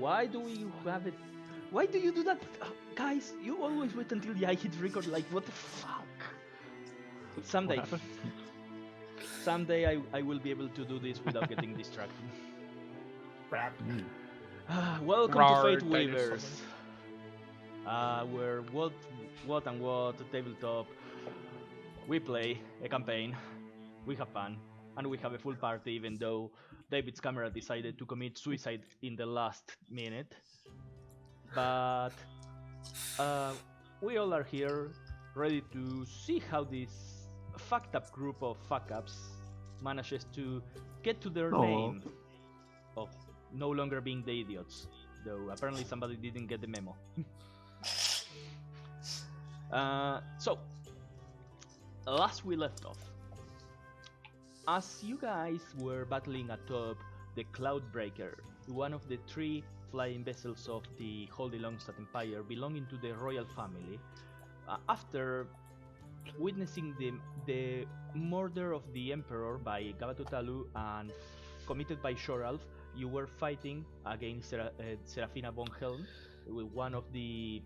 Why do you have it? Why do you do that? Guys, you always wait until I hit record, like, what the fuck? Someday. What happened? Someday I will be able to do this without getting distracted. Welcome Rawr, to Fate dinosaur. Weavers. Where what and what tabletop we play a campaign, we have fun, and we have a full party even though David's camera decided to commit suicide in the last minute. But we all are here ready to see how this fucked up group of fuck-ups manages to get to their Aw. name of no longer being the idiots, though apparently somebody didn't get the memo. So, last we left off, as you guys were battling atop the Cloudbreaker, one of the 3 flying vessels of the Holy Longstaff Empire belonging to the royal family, after witnessing the murder of the Emperor by Gabatutalu and committed by Shoralf, you were fighting against Serafina von Helm, one of the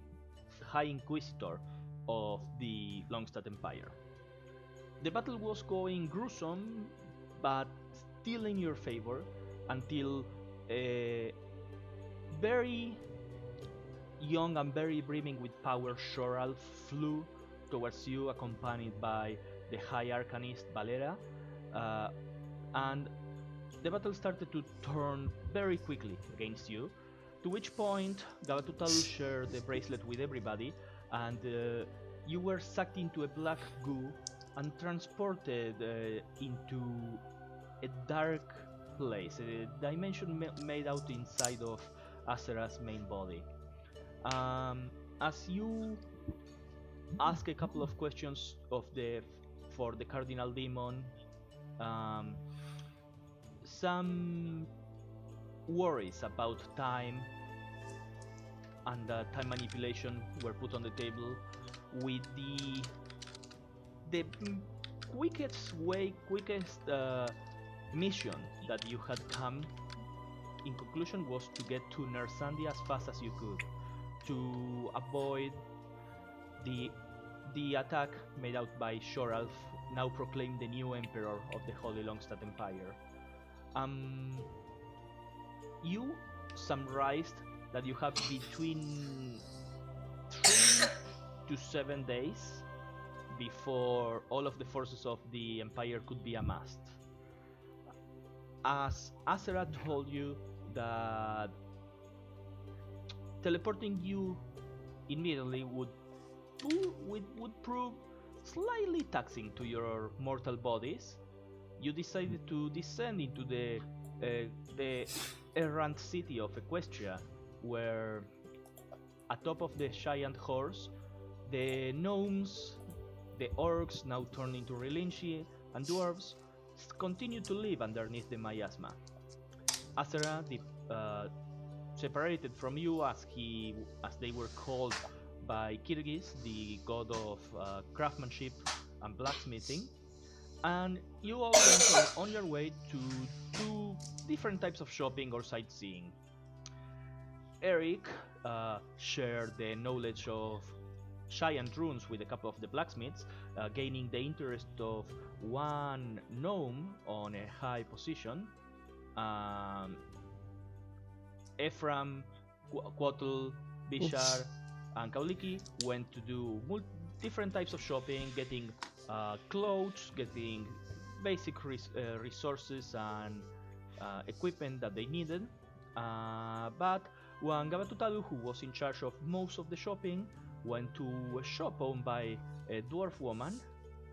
High Inquisitor of the Longstaff Empire. The battle was going gruesome, but still in your favor, until a very young and very brimming with power Shoralf flew towards you, accompanied by the High Arcanist Valera, and the battle started to turn very quickly against you, to which point Gabatutalu shared the bracelet with everybody, and you were sucked into a black goo and transported into a dark place, a dimension made out inside of AzerrA's main body. As you ask a couple of questions for the Cardinal Demon, some worries about time and time manipulation were put on the table, with the quickest mission that you had come in conclusion was to get to Nersandi as fast as you could, to avoid the attack made out by Shoralf, now proclaimed the new emperor of the Holy Longstaff Empire. You summarized that you have between 3 to 7 days before all of the forces of the Empire could be amassed. As AzerrA told you that teleporting you immediately would prove slightly taxing to your mortal bodies, you decided to descend into the errant city of Equestria, where atop of the giant horse, the gnomes, the orcs now turned into Relinchi, and dwarves continue to live underneath the miasma. AzerrA separated from you as they were called by Kyrgyz, the god of craftsmanship and blacksmithing, and you all went on your way to 2 different types of shopping or sightseeing. Eric shared the knowledge of giant runes with a couple of the blacksmiths, gaining the interest of one gnome on a high position. Ephraim, Quatl, Bishar, and Kauliki went to do different types of shopping, getting clothes, getting basic resources and equipment that they needed. But when Gabatutalu, who was in charge of most of the shopping, went to a shop owned by a dwarf woman,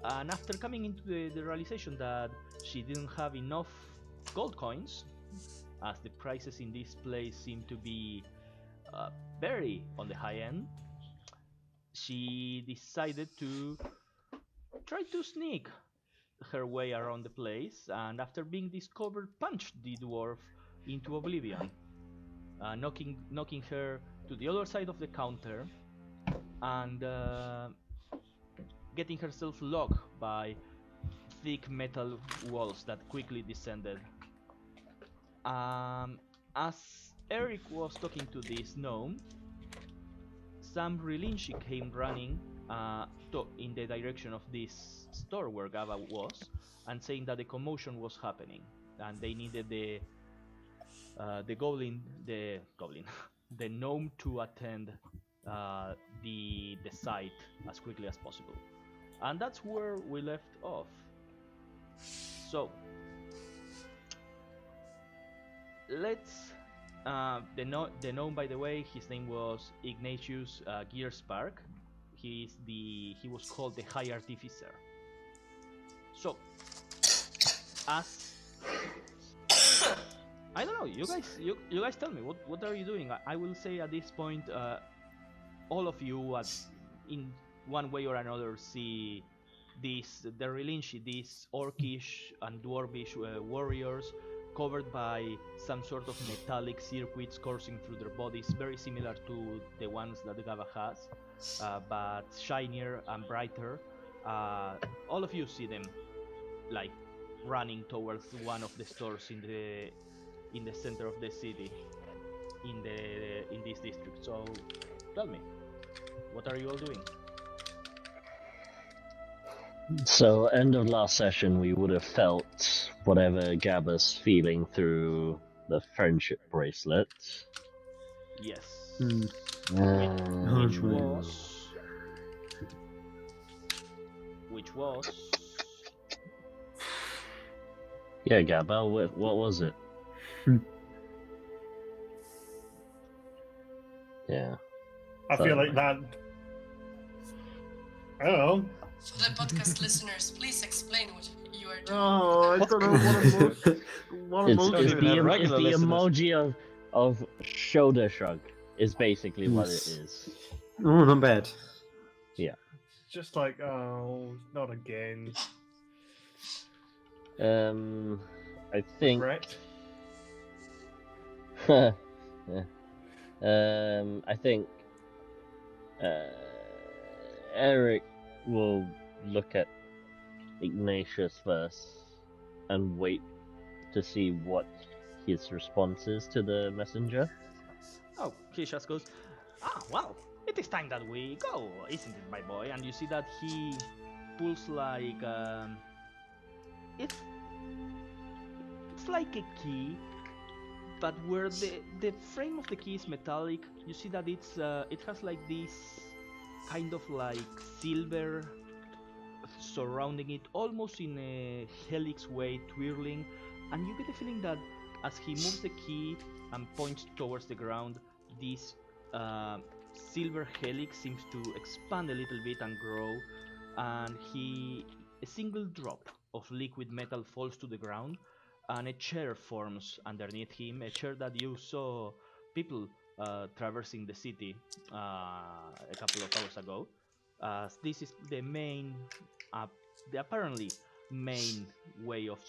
and after coming into the realization that she didn't have enough gold coins, as the prices in this place seem to be very on the high end, she decided to try to sneak her way around the place, and after being discovered, punched the dwarf into oblivion, knocking her to the other side of the counter and getting herself locked by thick metal walls that quickly descended. As Eric was talking to this gnome, some Relinshi came running in the direction of this store where Gaba was, and saying that the commotion was happening, and they needed the goblin, the gnome to attend the site as quickly as possible, and that's where we left off. So let's. The gnome, by the way, his name was Ignatius Gearspark. He was called the High Artificer. So, as I don't know, you guys tell me what are you doing? I will say at this point, all of you, in one way or another, see the Relinshi, these orcish and dwarvish warriors covered by some sort of metallic circuits coursing through their bodies, very similar to the ones that the Gava has, but shinier and brighter. All of you see them like running towards one of the stores in the center of the city, in this district. So tell me, what are you all doing? So, end of last session, we would have felt whatever Gaba's feeling through the friendship bracelet. Yes. Which was. Yeah, Gaba, what was it? Yeah. I feel like that. I don't know. For the podcast listeners, please explain what you are doing. Oh, I don't know what It's emoji. the emoji of shoulder shrug is basically what it is. Oh, not bad. Yeah. Just like, oh, not again. I think. Correct. I think Eric will look at Ignatius first and wait to see what his response is to the messenger. Oh, he just goes, well, it is time that we go, isn't it, my boy? And you see that he pulls like, it's like a key, but where the frame of the key is metallic, you see that it has like this kind of like silver surrounding it, almost in a helix way, twirling, and you get the feeling that as he moves the key and points towards the ground, this silver helix seems to expand a little bit and grow, and a single drop of liquid metal falls to the ground, and a chair forms underneath him, a chair that you saw people traversing the city a couple of hours ago. This is the apparently main way of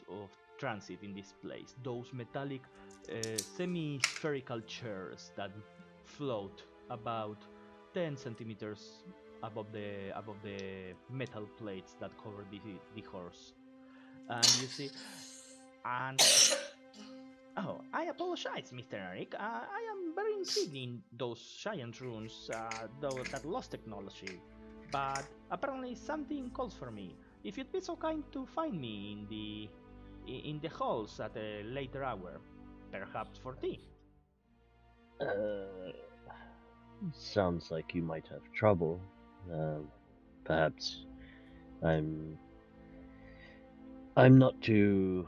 transit in this place. Those metallic semi-spherical chairs that float about 10 centimeters above the metal plates that cover the horse. And you see, and oh, I apologize, Mr. Eric. I am very intrigued in those giant runes, that lost technology. But apparently something calls for me. If you'd be so kind to find me in the halls at a later hour, perhaps for tea. Sounds like you might have trouble. Perhaps I'm not too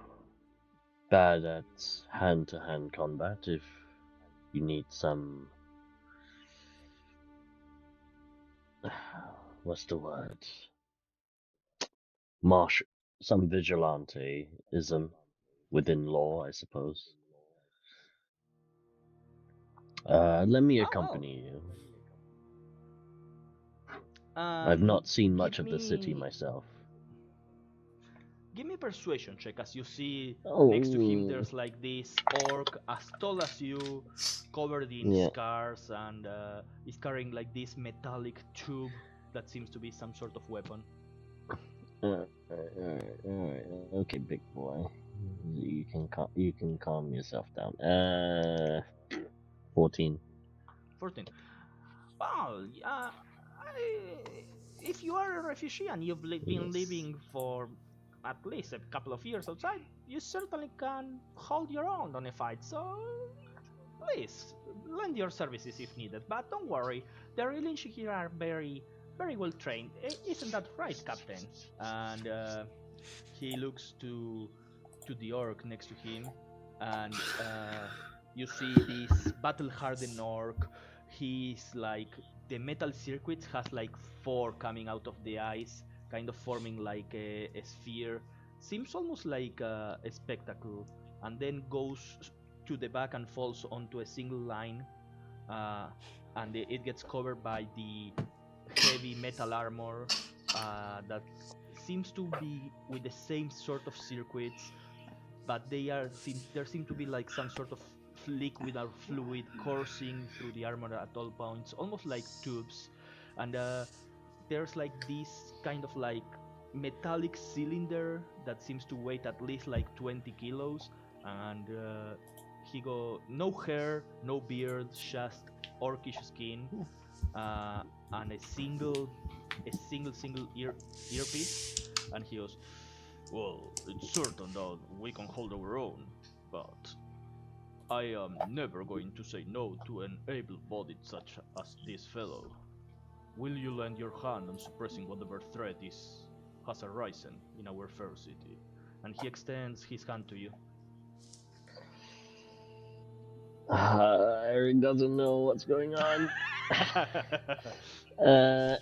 bad at hand-to-hand combat. If you need some, what's the word? Some vigilanteism within law, I suppose. Let me accompany you. I've not seen much of the city myself. Give me a persuasion check as you see Oh. next to him there's like this orc as tall as you, covered in scars, and is carrying like this metallic tube that seems to be some sort of weapon. Alright. Okay, big boy. You can calm yourself down. 14. 14. Well, if you are a refugee and you've been Yes. living for at least a couple of years outside, you certainly can hold your own on a fight. So please lend your services if needed. But don't worry, the Relinchi here are very, very well trained. Isn't that right, Captain? And he looks to the orc next to him, and you see this battle-hardened orc. He's like the metal circuits has like 4 coming out of the eyes, kind of forming like a sphere. Seems almost like a spectacle, and then goes to the back and falls onto a single line, and it gets covered by the heavy metal armor that seems to be with the same sort of circuits, but there seem to be like some sort of liquid or fluid coursing through the armor at all points, almost like tubes. And there's like this kind of like metallic cylinder that seems to weigh at least like 20 kilos, and no hair, no beard, just orcish skin, and a single earpiece, and he goes, "Well, it's certain that we can hold our own, but I am never going to say no to an able-bodied such as this fellow. Will you lend your hand on suppressing whatever threat has arisen in our fair city?" And he extends his hand to you. Eric doesn't know what's going on. uh,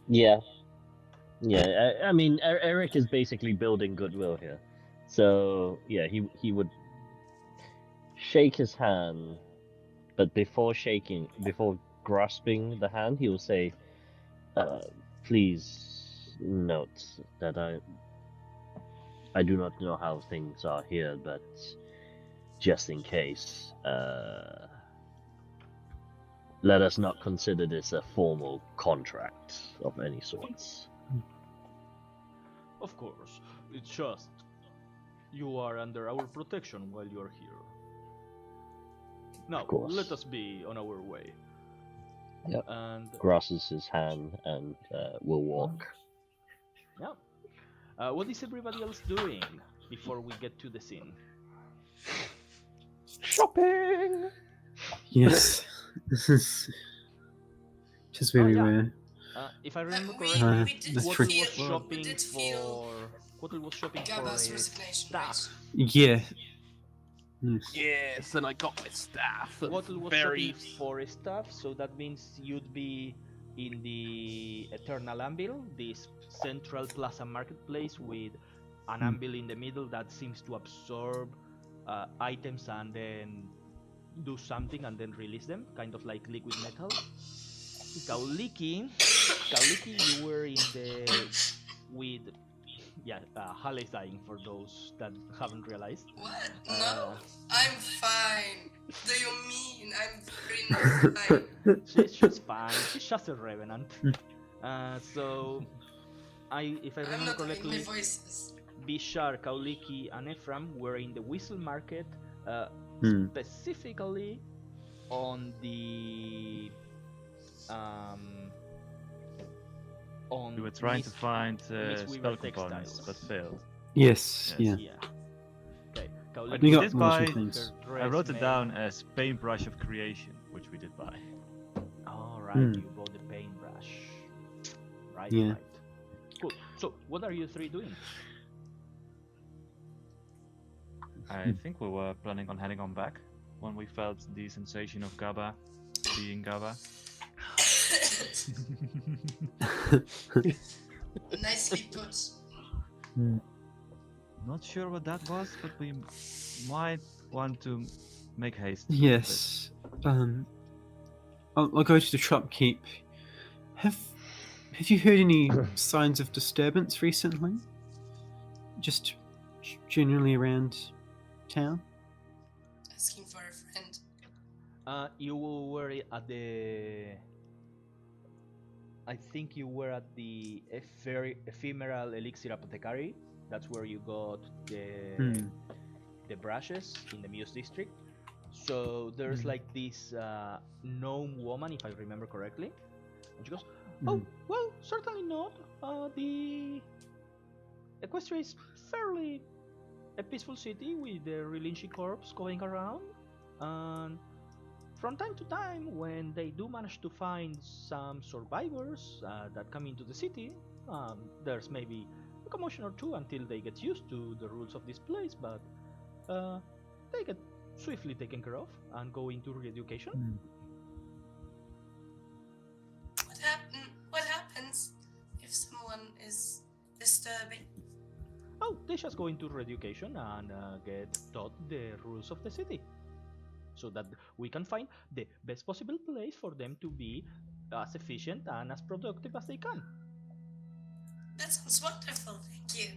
yeah. I mean, Eric is basically building goodwill here. So yeah, he would shake his hand, but before grasping the hand, he will say, "Please note that I do not know how things are here, but just in case, let us not consider this a formal contract of any sorts." Of course, it's just you are under our protection while you're here. Now, Of course. let us be on our way. Yep. And Grasses his hand and will walk. yeah, what is everybody else doing before we get to the scene? Shopping. Yes. This is just where Oh, we yeah. were. If I remember we correctly, did that's Quattle true. was feel- we shopping did feel for Gaba's a resignation, staff. Yeah. Yes. Yes, and I got my staff. Quattle was Very. shopping for a staff, so that means you'd be in the Eternal Anvil, this central plaza marketplace with an anvil in the middle that seems to absorb items and then do something and then release them, kind of like liquid metal. Kauliki, you were in the with Hal is dying for those that haven't realized. What? Uh, No, I'm fine. Do you mean I'm pretty fine? She's fine. She's just a revenant. So, if I I'm remember not doing my correctly, voices. Bishar, Kauliki, and Ephraim were in the Whistle Market, specifically on the on We were trying to Miss- find Miss Weaver spell components, textiles. but failed. Yes. Yes. Yeah. Okay. But Kauliki We we got did more buy. things. I wrote it down as paintbrush of creation, which we did buy. Alright, you bought the paintbrush. Right, Yeah. right. Cool. So, what are you three doing? I think we were planning on heading on back when we felt the sensation of Gaba being Gaba. Nicely put. Not sure what that was, but we might want to make haste. Yes. I'll go to the shopkeep. Have you heard any signs of disturbance recently? Just generally around town? Asking for a friend. You were at the. I think you were at the ephemeral elixir apothecary. That's where you got the brushes in the Muse district. So there's like this gnome woman, if I remember correctly, and she goes, "Oh, well, certainly not. The Equestria is fairly a peaceful city with the Relinchi corps going around, and from time to time, when they do manage to find some survivors that come into the city, there's maybe a commotion or two until they get used to the rules of this place, but they get swiftly taken care of and go into re-education." What happens if someone is disturbing? Oh, they just go into re-education and get taught the rules of the city, so that we can find the best possible place for them to be as efficient and as productive as they can. That sounds wonderful, thank you.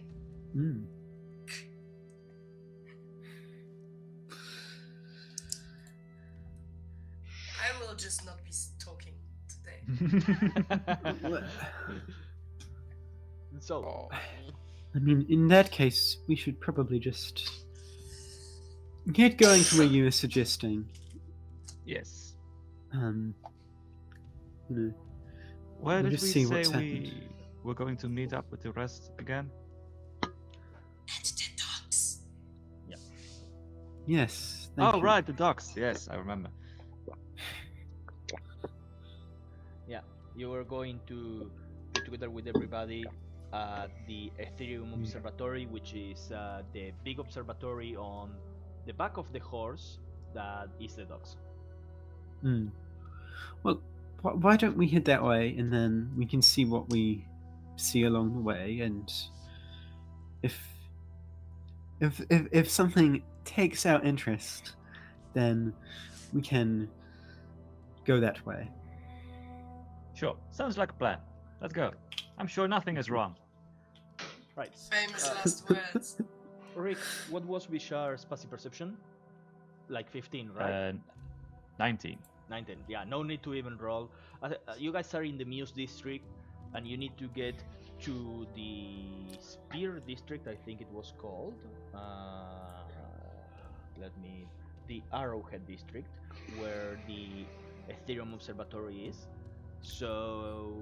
I will just not be talking today. So, I mean, in that case, we should probably just get going to where you were suggesting. Yes. You know, Where We'll did just we see say what's we happened. were going to meet up with the rest again? And the dogs. yes. Thank Oh, you. right, the docks. Yes, I remember. yeah, you were going to get together with everybody at the Ethereum Observatory, which is the big observatory on the back of the horse that is the docks. Well, why don't we head that way, and then we can see what we see along the way, and if something takes our interest, then we can go that way. Sure, sounds like a plan. Let's go. I'm sure nothing is wrong. Right. Famous last words. Rick, what was Vishar's passive perception? Like 15, right? 19. 19. Yeah, no need to even roll. You guys are in the Muse district, and you need to get to the Spear district, I think it was called. The Arrowhead district, where the Ethereum Observatory is. So,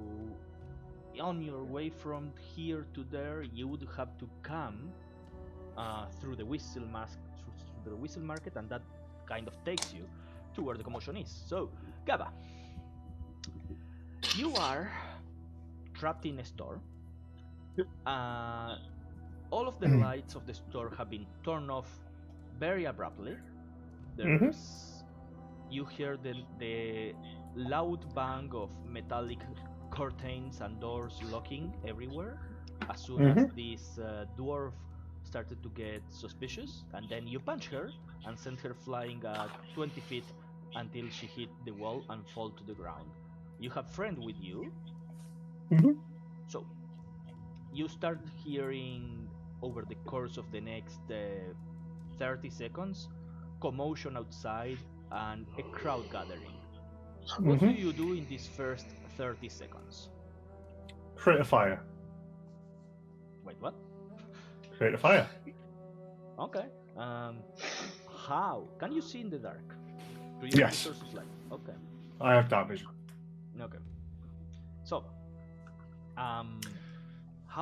on your way from here to there, you would have to come through the Whistle Market, and that kind of takes you to where the commotion is. So, Gaba, you are trapped in a store. All of the lights of the store have been turned off very abruptly. You hear the loud bang of metallic curtains and doors locking everywhere as soon as this dwarf started to get suspicious, and then you punch her and send her flying at 20 feet until she hit the wall and fall to the ground. You have friend with you. So you start hearing over the course of the next 30 seconds commotion outside and a crowd gathering. What do you do in these first 30 seconds? Create a fire. Wait, what? Create a fire. Okay. How? Can you see in the dark? Do you Yes. have the source of light? Okay. I have dark vision. Okay. So, how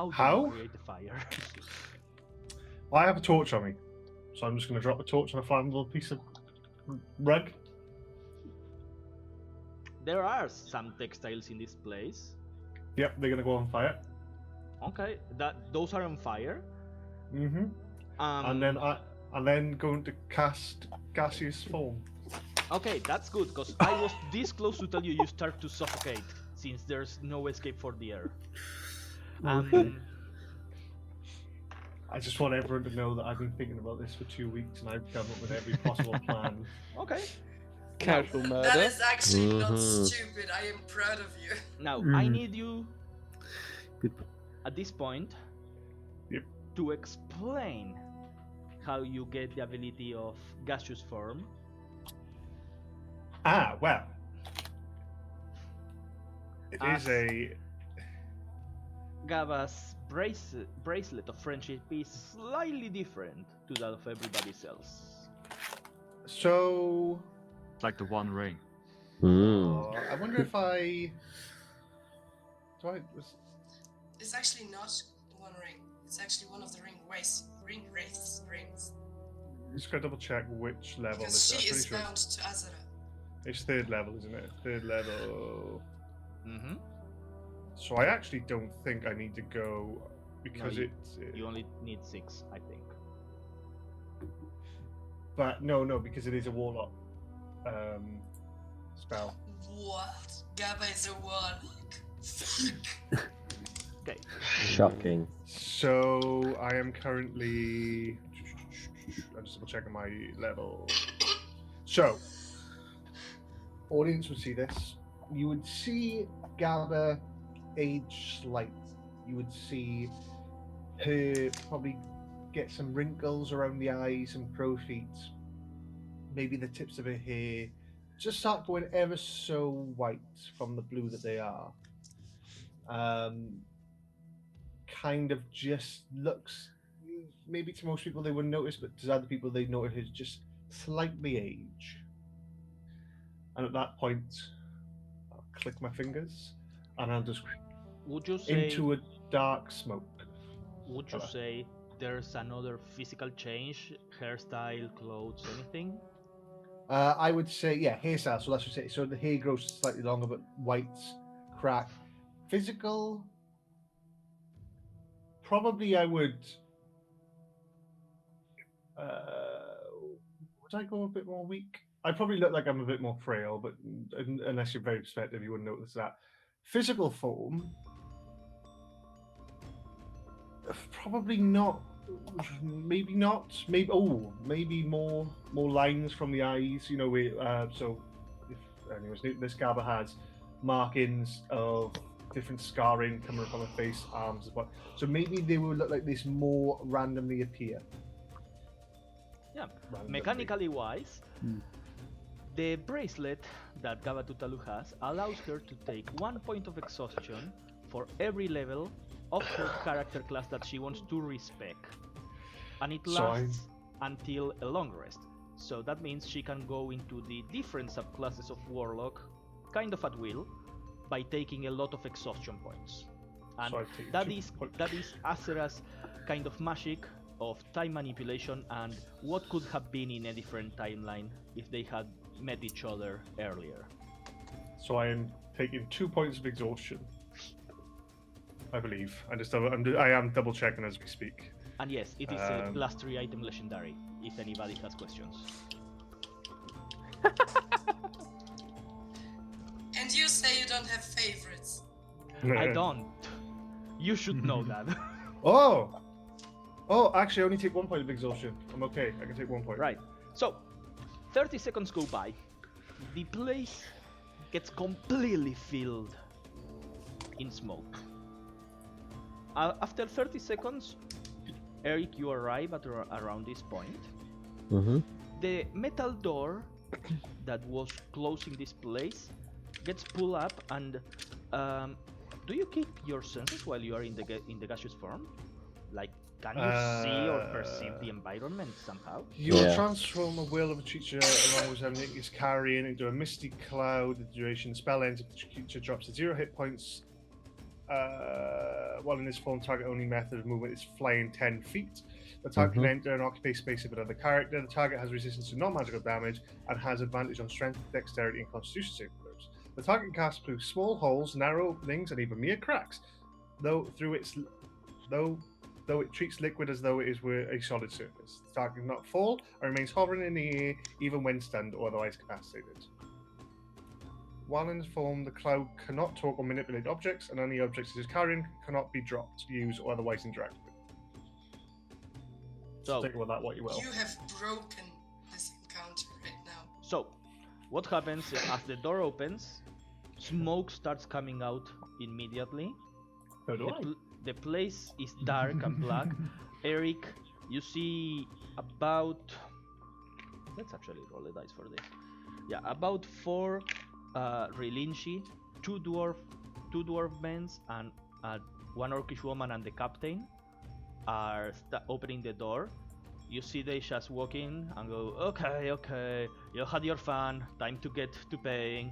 do How? you create the fire? I have a torch on me, so I'm just going to drop the torch on a flammable piece of rug. There are some textiles in this place. Yep, they're going to go on fire. Okay, those are on fire. And then going to cast gaseous foam. Okay, that's good, because I was this close to tell you start to suffocate, since there's no escape for the air. I just want everyone to know that I've been thinking about this for 2 weeks and I've come up with every possible plan. Okay. Casual murder. That is actually not stupid. I am proud of you. Now, I need you, Good. at this point, Yep. to explain how you get the ability of gaseous form. Well. It is a... Gaba's bracelet of friendship is slightly different to that of everybody else. So, It's like the One Ring. I wonder if I. Do I? It's actually not one ring. It's actually one of the wraiths rings. Just gotta double check which level Because this she is. is I'm pretty sure bound to AzerrA. it's third level, isn't it? Third level. Mm-hmm. So I actually don't think I need to go because you- it's. You only need 6, I think. But no, because it is a warlock spell. What? Gaba is a warlock. Okay. Shocking. So I am currently. I'm just double checking my level. So, audience would see this. You would see Gaba age slight. You would see her probably get some wrinkles around the eyes and crow's feet. Maybe the tips of her hair just start going ever so white from the blue that they are. Kind of just looks, maybe to most people they wouldn't notice, but to other people they notice is just slightly age. And at that point, I'll click my fingers and I'll just Would you say? into a dark smoke. Would you say there's another physical change, hairstyle, clothes, anything? I would say, yeah, hairstyle. So let's just say, so the hair grows slightly longer, but white, crack. Physical, probably I would. Would I go a bit more weak? I probably look like I'm a bit more frail, but unless you're very perspective, you wouldn't notice that. Physical form, probably not. Maybe not. Maybe more lines from the eyes. You know, so if anyone's new, this Gaba has markings of different scarring coming up on her face, arms as well. So maybe they will look like this more randomly appear. Yeah. Randomly. Mechanically wise, Hmm. the bracelet that Gaba Tutalu has allows her to take 1 point of exhaustion for every level of her character class that she wants to respec. And it So lasts until a long rest. So that means she can go into the different subclasses of Warlock kind of at will by taking a lot of exhaustion points. And So I've taken that 2 is points. AzerrA's kind of magic of time manipulation and what could have been in a different timeline if they had met each other earlier. So I am taking 2 points of exhaustion. I believe. I am double checking as we speak. And yes, it is a Um, plus 3 item legendary, if anybody has questions. And you say you don't have favorites. I don't. You should know that. Oh, actually, I only take 1 point of exhaustion. I'm okay. I can take 1 point. Right. So, 30 seconds go by. The place gets completely filled in smoke. After 30 seconds, Eric, you arrive at around this point. Mm-hmm. The metal door that was closing this place gets pulled up, and do you keep your senses while you are in the gaseous form? Like, can you see or perceive the environment somehow? You will Yeah. transform the will of a creature along with something it is carrying into a misty cloud. The duration spell ends if the creature drops to 0 hit points. While in this form, target only method of movement is flying 10 feet. The target can enter and occupy space of another character. The target has resistance to non-magical damage and has advantage on strength, dexterity, and constitution saving throws. The target can cast through small holes, narrow openings, and even mere cracks, though it treats liquid as though it were a solid surface. The target cannot fall and remains hovering in the air even when stunned or otherwise incapacitated. While in this form, the cloud cannot talk or manipulate objects, and any objects it is carrying cannot be dropped, used, or otherwise interacted with. So, Take with that what you will. You have broken this encounter right now. So, what happens as the door opens? Smoke starts coming out immediately. So do I. The place is dark and black. Eric, you see about. Let's actually roll the dice for this. Yeah, about 4 Relinshi, 2 dwarf men, and one orcish woman and the captain are opening the door. You see they just walk in and go, okay, you had your fun, time to get to paying.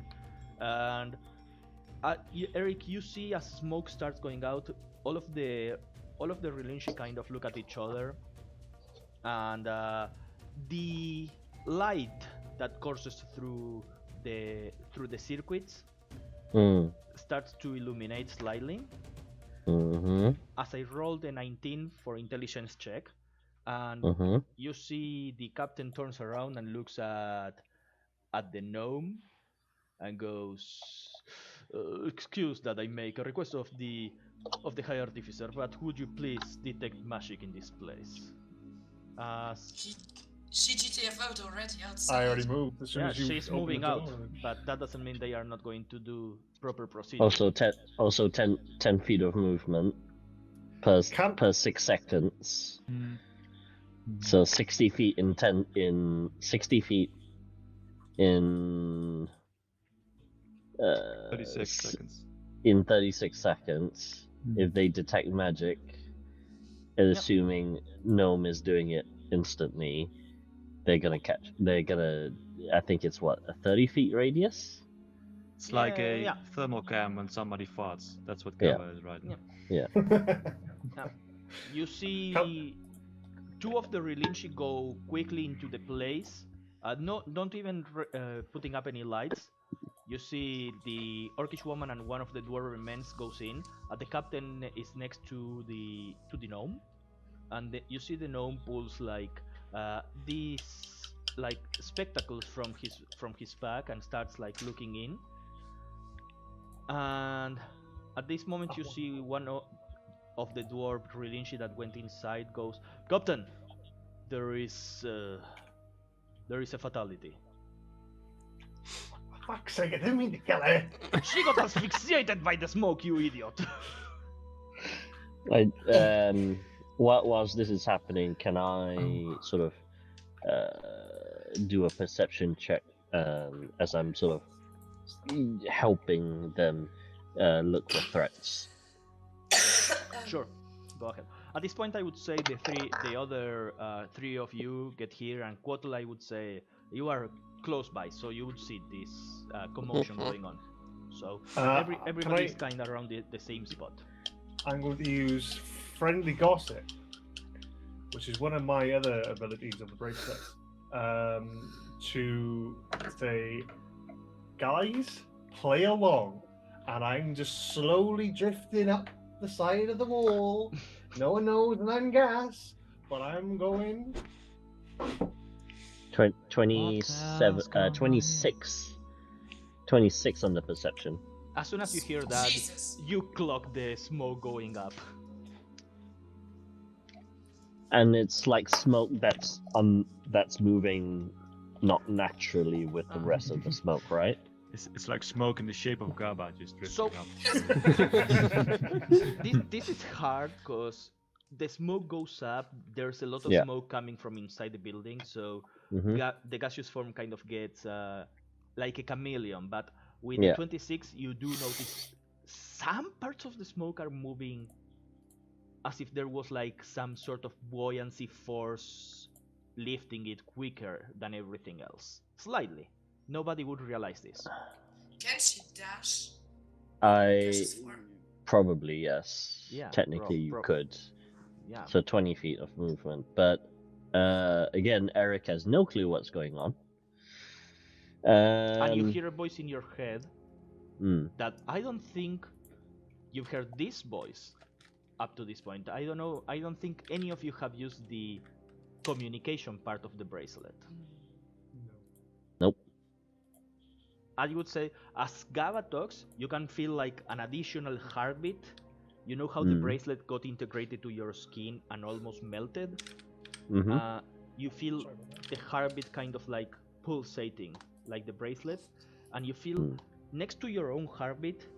And Eric, you see as smoke starts going out, all of the Relinshi kind of look at each other, and the light that courses through the circuits starts to illuminate slightly. As I rolled a 19 for intelligence check, and you see the captain turns around and looks at the gnome and goes, excuse that I make a request of the High Artificer, but would you please detect magic in this place? She GTFO'd already outside. I already moved as soon Yeah, as you she's opened moving the out, door. but that doesn't mean they are not going to do proper procedure. Also 10 feet of movement per 6 seconds. So 60 feet in 60 feet in 36 seconds. In 36 seconds, if they detect magic, assuming gnome is doing it instantly, they're gonna I think it's what, a 30 feet radius? It's like a thermal cam when somebody farts. That's what Yeah. Gaba is right now. Yeah. You see two of the Relinshi go quickly into the place. Don't even putting up any lights. You see the orcish woman and one of the dwarven men goes in. The captain is next to the gnome, and you see the gnome pulls like these like spectacles from his back and starts like looking in. And at this moment, you see one of the dwarf Relinshi that went inside goes, "Captain, there is a fatality." Fuck's sake, I didn't mean to kill her. She got asphyxiated by the smoke, you idiot. Whilst this is happening, can I sort of do a perception check as I'm sort of helping them look for threats? Sure, go ahead. At this point, I would say the other three of you get here, and Quotal, I would say you are close by, so you would see this commotion going on. So everybody's kind of around the same spot. I'm going to use Friendly Gossip, which is one of my other abilities of the bracelet, to say, guys, play along, and I'm just slowly drifting up the side of the wall. No one knows and I'm gas, but I'm going. 26 on the perception. As soon as you hear that, Jesus. you clock the smoke going up. And it's like smoke that's moving not naturally with the rest of the smoke, right? It's like smoke in the shape of Gaba just drifting So- up. This is hard because the smoke goes up. There's a lot of smoke coming from inside the building, so the gaseous form kind of gets like a chameleon. But with the 26, you do notice some parts of the smoke are moving as if there was like some sort of buoyancy force lifting it quicker than everything else. Slightly. Nobody would realize this. Can she dash? I Gaseous form. probably yes. Yeah, Technically you could. Yeah. So 20 feet of movement, but again, Eric has no clue what's going on. And you hear a voice in your head that I don't think you've heard this voice up to this point. I don't know. I don't think any of you have used the communication part of the bracelet. Nope. I would say, as Gaba talks, you can feel like an additional heartbeat. You know how the bracelet got integrated to your skin and almost melted? You feel the heartbeat kind of like pulsating, like the bracelet, and you feel next to your own heartbeat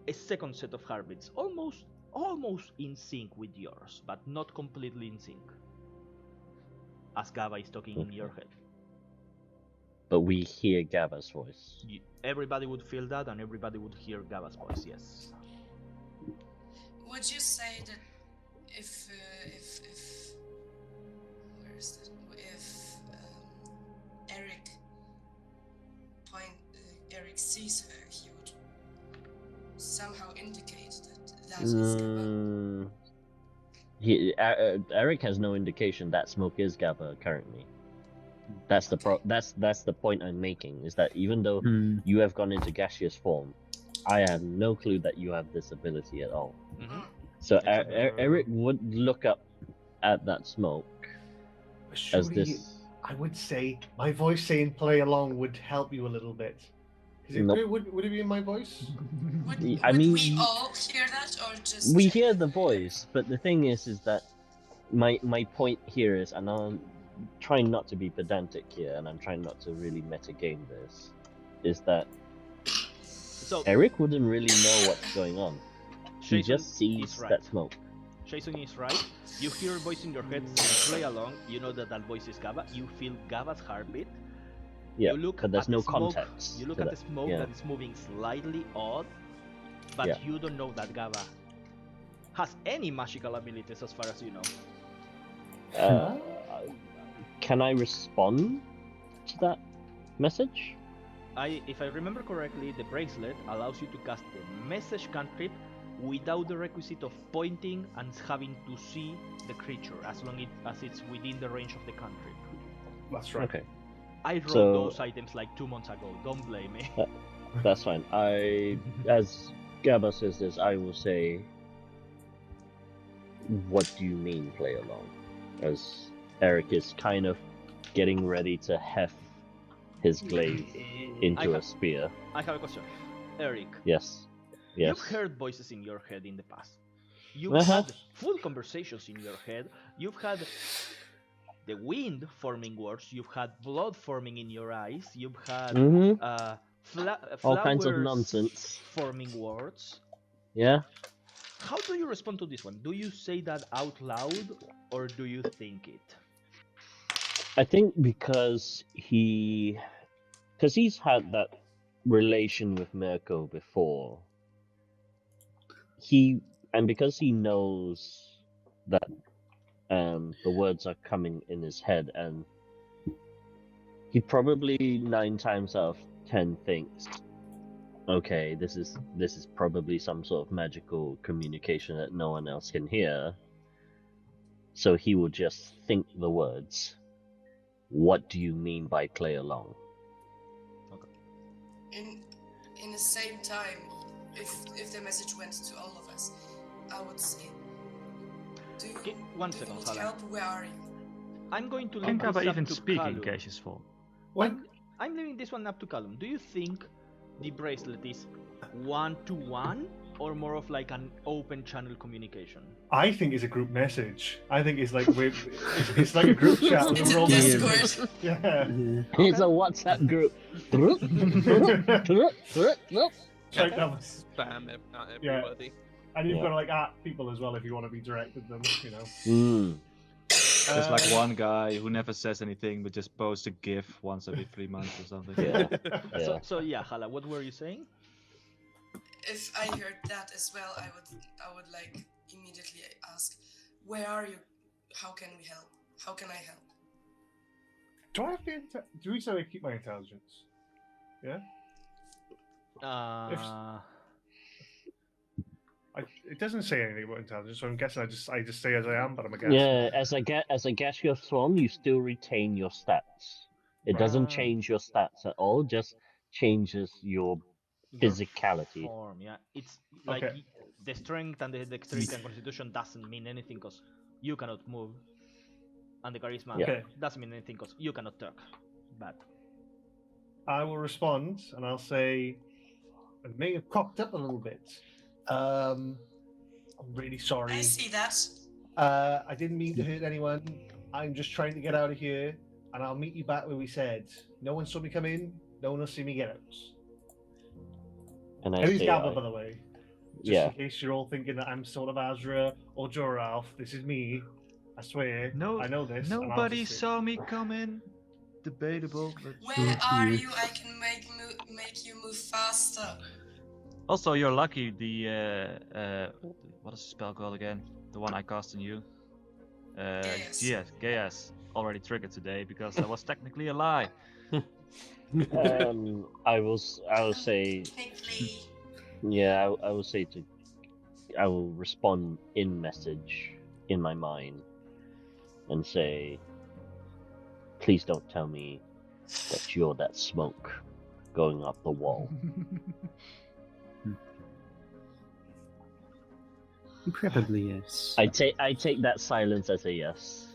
a second set of heartbeats, almost in sync with yours, but not completely in sync. As Gaba is talking in your head. But we hear Gaba's voice. Everybody would feel that, and everybody would hear Gaba's voice, yes. would you say that if where is that? If Eric sees her, he would somehow indicate that is Gabba? Eric has no indication that smoke is Gabba currently. That's the that's the point I'm making, is that even though you have gone into gaseous form, I have no clue that you have this ability at all. Mhm. So Eric would look up at that smoke as Surely, this. I would say my voice saying "play along" would help you a little bit. Is it, Nope. would it be in my voice? I Would mean, we all hear that, or just we Jake? hear the voice, but the thing is that my point here is, and I'm trying not to be pedantic here, and I'm trying not to really metagame this, is that So Eric wouldn't really know what's going on. He Jason just sees is right. that smoke. Jason is right. You hear a voice in your head saying play along. You know that voice is Gabba. You feel Gabba's heartbeat. Yeah, You look but there's at no the smoke, context. You look to at that. the smoke Yeah. that is moving slightly odd, but Yeah. you don't know that Gabba has any magical abilities as far as you know. Can I respond to that message? If I remember correctly, the bracelet allows you to cast the message cantrip without the requisite of pointing and having to see the creature, as long as it's within the range of the cantrip. That's right. Okay, I wrote So- those items like 2 months ago. Don't blame me. that's fine. As Gabba says this, I will say, what do you mean play along? As Eric is kind of getting ready to heft his glaive into a spear. I have a question. Eric, Yes. Yes. you've heard voices in your head in the past. You've Uh-huh. had full conversations in your head. You've had the wind forming words. You've had blood forming in your eyes. You've had Mhm. flowers All kinds of nonsense. forming words. Yeah. How do you respond to this one? Do you say that out loud or do you think it? I think because he's had that relation with Mirko before. Because he knows that the words are coming in his head, and he probably 9 times out of 10 thinks, okay, this is probably some sort of magical communication that no one else can hear. So he will just think the words. What do you mean by play along? In the same time, if the message went to all of us, I would say, Okay, one do you second, need Hala. help? Where are you? I'm going to Can leave this Gabba up even to speak in Callum. gaseous form? I'm leaving this one up to Callum. Do you think the bracelet is one-to-one or more of like an open channel communication? I think it's a group message. I think it's like it's like a group chat. and It's we're a all Discord. Yeah. It's a WhatsApp group. Try to have- Spam at Yeah. everybody. and you've Yeah. got to like at people as well if you want to be direct with them. You know. There's like Uh, one guy who never says anything but just posts a GIF once every 3 months or something. Yeah. So, Yeah. so yeah, Hala, what were you saying? If I heard that as well, I would like immediately ask, where are you? How can we help? How can I help? Do I have to? Do we say I keep my intelligence? Yeah. It doesn't say anything about intelligence, so I'm guessing I just stay as I am, but I'm a guess. Yeah, as a gaseous form, you still retain your stats. It doesn't Right. change your stats at all, just changes your Your physicality. Form, yeah. It's like Okay. the strength and the dexterity and constitution doesn't mean anything because you cannot move, and the charisma Yeah. Okay. doesn't mean anything because you cannot talk. But I will respond, and I'll say, I may have cocked up a little bit. I'm really sorry. I see that. I didn't mean to hurt anyone. I'm just trying to get out of here, and I'll meet you back where we said. No one saw me come in. No one will see me get out. And I Who's say, Gabba, by the way? Just yeah. in case you're all thinking that I'm sort of AzerrA or Joralf, this is me. I swear. No, I know this. and I'll Nobody just say- saw me come in. Debatable, but Where are you? I can make you move faster. Also, you're lucky. What is the spell called again? The one I cast on you. Gaius already triggered today because that was technically a lie. I will say, Technically. yeah, I will say I will respond in message in my mind and say, please don't tell me that you're that smoke going up the wall. Probably yes. I take that silence as a yes.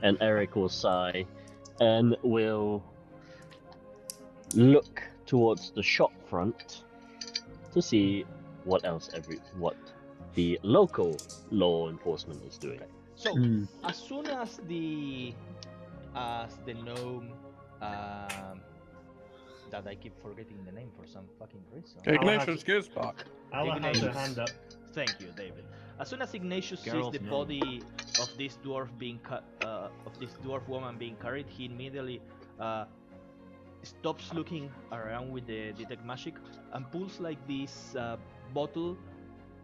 And Eric will sigh and will look towards the shop front to see what the local law enforcement is doing. So Hmm. as soon as the gnome that I keep forgetting the name for some fucking reason. Ignatius Gizbach. Allah has her hand up. Thank you, David. As soon as Ignatius sees Geralt, the no. body of this dwarf woman being carried, he immediately stops looking around with the detect magic and pulls like this bottle.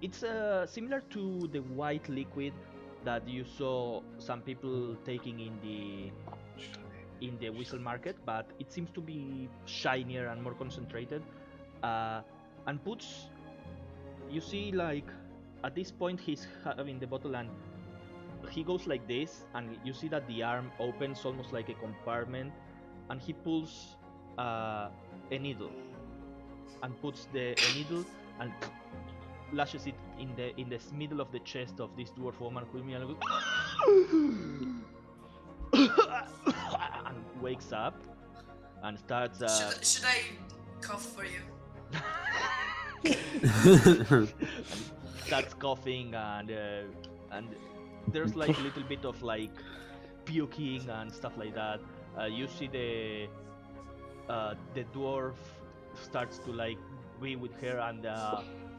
It's similar to the white liquid that you saw some people taking in the whistle market, but it seems to be shinier and more concentrated. And puts, you see, like at this point he's having the bottle and he goes like this, and you see that the arm opens almost like a compartment, and he pulls a needle and puts a needle and lashes it in the middle of the chest of this dwarf woman who immediately goes and wakes up and starts Should I cough for you? starts coughing and there's like a little bit of like puking and stuff like that. You see the dwarf starts to like be with her, and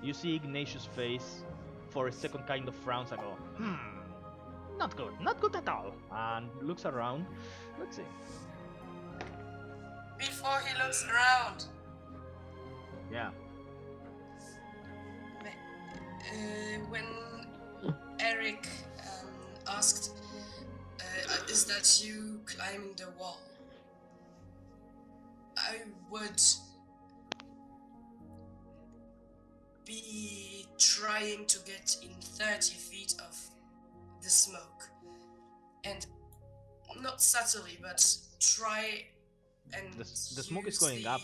you see Ignatius' face for a second kind of frowns and go, not good at all, and looks around. Let's see. Before he looks around. Yeah. When Eric asked, is that you climbing the wall? I would be trying to get in 30 feet of the smoke. And not subtly, but try and The smoke is use going up.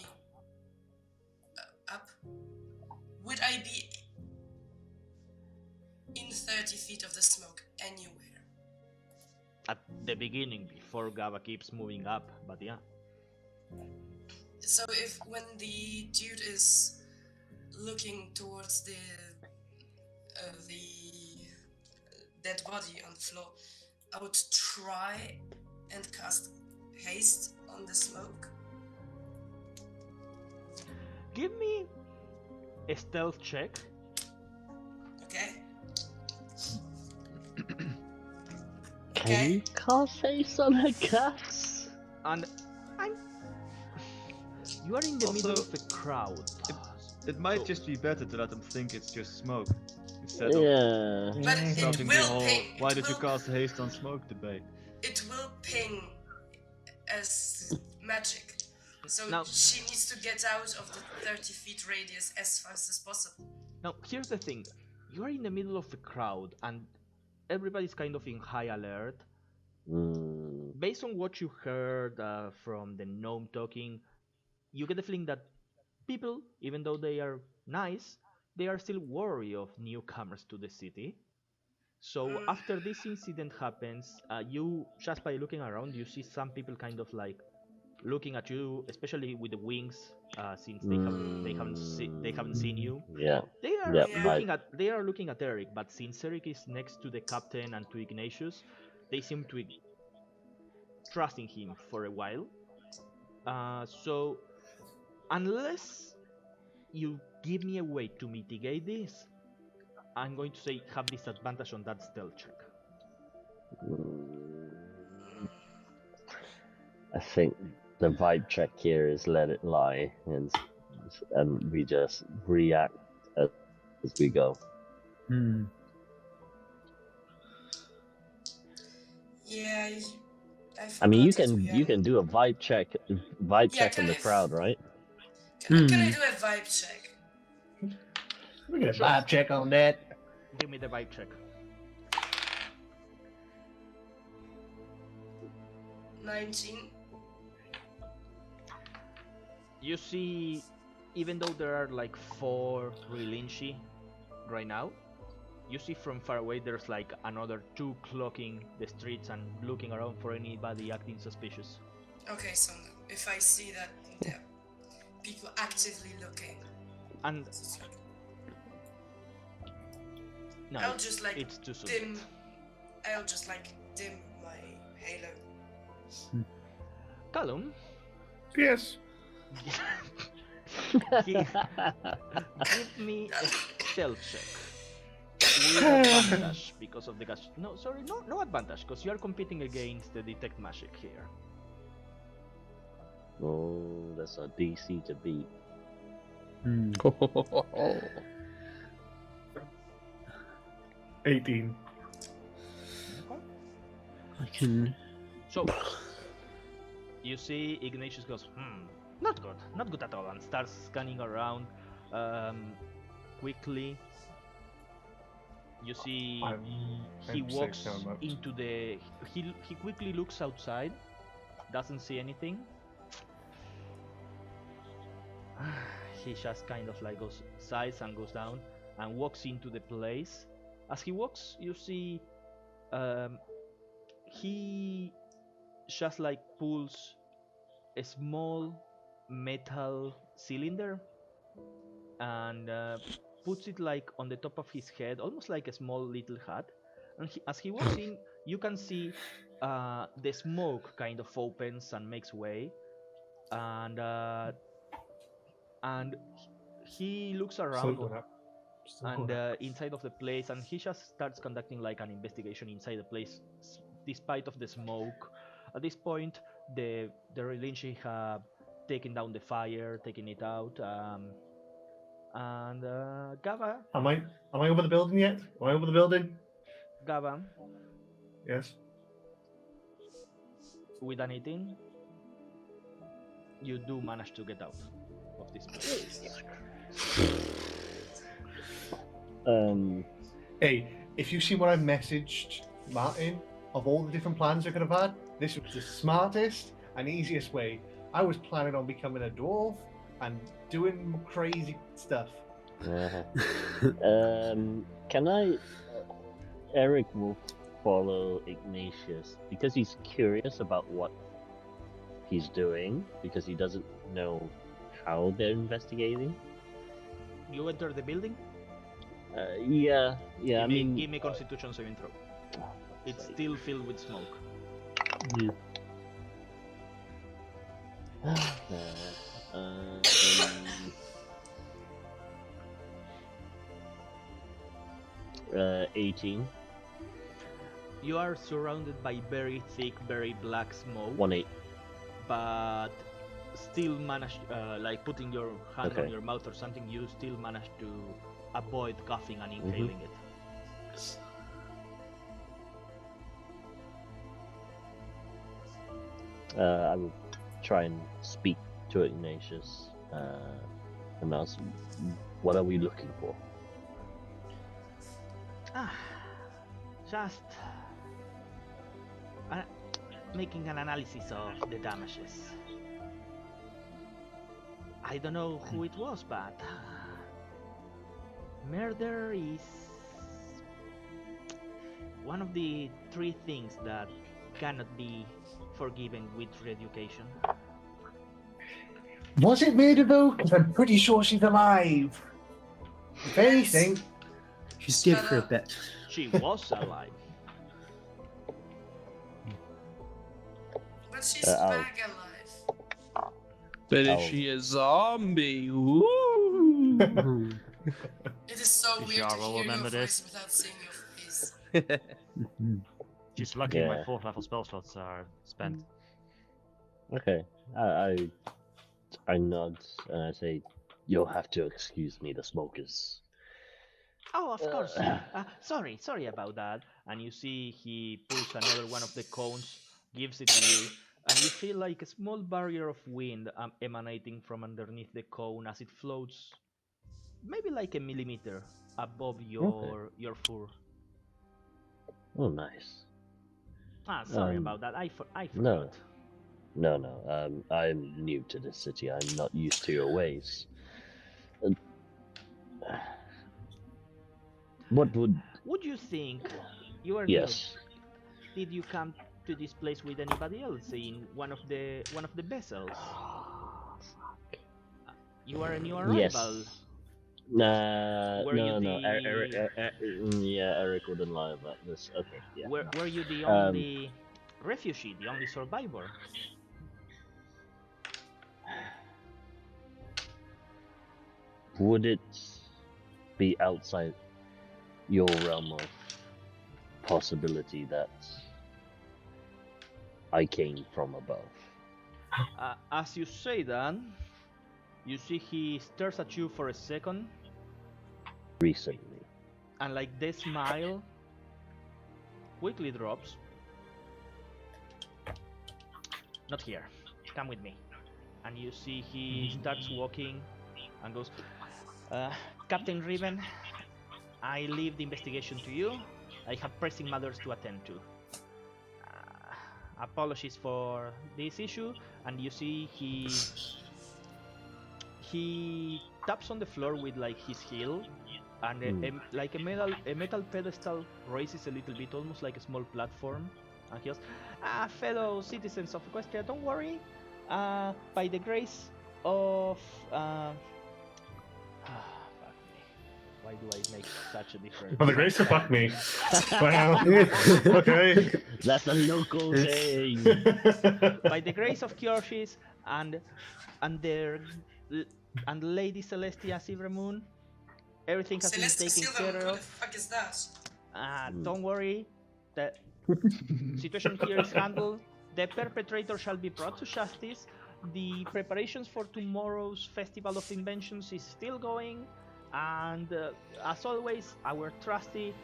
Up? Would I be in 30 feet of the smoke anywhere? At the beginning, before Gaba keeps moving up, but yeah. So if when the dude is looking towards the dead body on the floor, I would try and cast haste on the smoke. Give me a stealth check. Okay. Can you cast haste on her cats? And you are in the Also, middle of a crowd. It might So- just be better to let them think it's just smoke instead of Yeah. But it starting the will whole ping. "why It did you will- cast haste on smoke" debate. It will ping as magic. So Now- she needs to get out of the 30 feet radius as fast as possible. Now, here's the thing. You are in the middle of a crowd and everybody's kind of in high alert. Based on what you heard from the gnome talking, you get the feeling that people, even though they are nice, they are still wary of newcomers to the city. So after this incident happens, you, just by looking around, you see some people kind of like looking at you, especially with the wings, since they haven't seen you. Yeah. They are Yeah, looking at Eric, but since Eric is next to the captain and to Ignatius, they seem to be trusting him for a while. So unless you give me a way to mitigate this, I'm going to say have disadvantage on that stealth check. I think the vibe check here is let it lie and and we just react as we go. Hmm. Yeah, I mean, you forgot that we can hadn't- do a vibe check Yeah, on the can crowd, right? Can I Hmm. do a vibe check? We get a Sure. vibe check on that. Give me the vibe check. 19. You see, even though there are like 4 Rilinchi right now, you see from far away there's like another 2 clocking the streets and looking around for anybody acting suspicious. Okay, so if I see that there are people actively looking, And it's like- no, I'll just like it's too soon. dim. I'll just like dim my halo. Callum, Yes. give me a stealth check. With advantage because of the gas. No, sorry, no advantage because you are competing against the detect magic here. Oh, that's a DC to beat. Hmm. 18. I can. So you see Ignatius goes, not good at all, and starts scanning around quickly. You see he I'm walks safe now, Matt. into the he quickly looks outside, doesn't see anything. He just kind of like goes sighs and goes down and walks into the place. As he walks, you see he just like pulls a small metal cylinder and puts it like on the top of his head, almost like a small little hat. And as he walks in, you can see the smoke kind of opens and makes way, and he looks Still around going up. Still and going up. inside of the place, and he just starts conducting like an investigation inside the place, despite of the smoke. At this point, the Relinchi have taken down the fire, taking it out, and Gava, Am I over the building yet? Am I over the building? Gava, Yes. with an 18, you do manage to get out of this place. Hey, if you see what I messaged Martin of all the different plans I could have had, this was the smartest and easiest way. I was planning on becoming a dwarf and doing crazy stuff. Can I? Eric will follow Ignatius because he's curious about what he's doing because he doesn't know how they're investigating. You enter the building. Yeah. I mean, Give me Constitution saving throw. It's still filled with smoke. Yeah. 18. You are surrounded by very thick, very black smoke. 1-8. But still manage, like putting your hand on Okay. your mouth or something, you still manage to avoid coughing and inhaling it. I will try and speak to Ignatius and ask, what are we looking for? Just making an analysis of the damages. I don't know who it was, but murder is one of the 3 things that cannot be forgiven with re-education. Was it murder though? Because I'm pretty sure she's alive. If anything, She's dead for a bit. She was alive. But she's I'll- back alive. But Oh. is she a zombie? Woo! Hmm. It is so weird to Jarl will hear your remember voice this. without seeing your face. Mhm. Just lucky my Yeah. 4th level spell slots are spent. Okay. I nod and I say, You'll have to excuse me, the smoke is... Oh, of course. Sorry about that. And you see he pulls another one of the cones, gives it to you, and you feel like a small barrier of wind emanating from underneath the cone as it floats, maybe like a millimeter above your fur. Oh, nice. Sorry about that. I forgot. No. No. I'm new to this city. I'm not used to your ways. What Would you think you are Yes. new? Did you come to this place with anybody else in one of the vessels? You are a new arrival. Yes. Nah, Were you no. the- Eric wouldn't lie about this. Okay, yeah. Were you the Um, only refugee, the only survivor? Would it be outside your realm of possibility that I came from above? As you say that, you see he stares at you for a second, Recently. and like the smile quickly drops. Not here. Come with me. And you see he starts walking and goes, Captain Riven, I leave the investigation to you. I have pressing matters to attend to. Apologies for this issue. And you see he taps on the floor with like his heel, and like a metal pedestal raises a little bit, almost like a small platform. And he goes, fellow citizens of Equestria, don't worry. By the grace of fuck me. Why do I make such a difference? By the grace of fuck me. Wow. Okay. That's a local saying. By the grace of Kyoshis and Lady Celestia Silvermoon, everything has Celeste been taken Silverman, care who the of. fuck is that? Don't worry, the situation here is handled. The perpetrator shall be brought to justice. The preparations for tomorrow's Festival of Inventions is still going, and as always, our trusty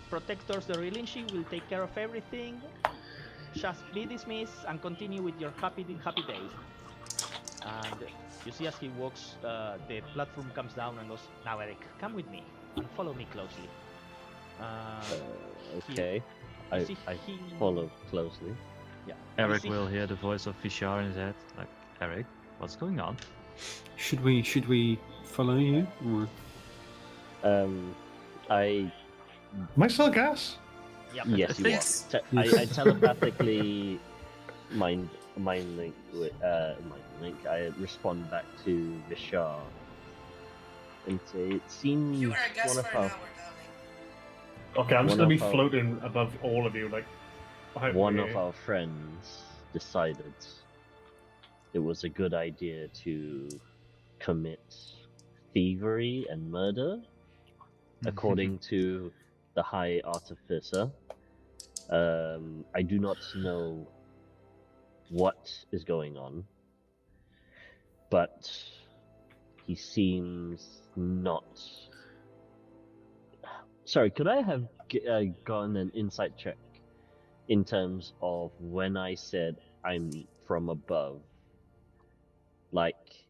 protectors, the Relinchi, will take care of everything. Just be dismissed and continue with your happy days. And you see as he walks, the platform comes down and goes, now Eric, come with me and follow me closely. Okay. I follow closely. Yeah. Eric will hear the voice of Vishar in his head, like, Eric, what's going on? Should we follow you? Or... I Am I still gas? Yep. yes, you are. Yes. I telepathically mind link. I respond back to Vishar and say, it seems You are a guest one for of an our hour, darling. Okay, I'm just One gonna be of our- floating above all of you, like behind one me. of our friends decided it was a good idea to commit thievery and murder, according to the High Artificer. I do not know what is going on, but he seems not... Sorry, could I have gotten an insight check in terms of when I said I'm from above? Like,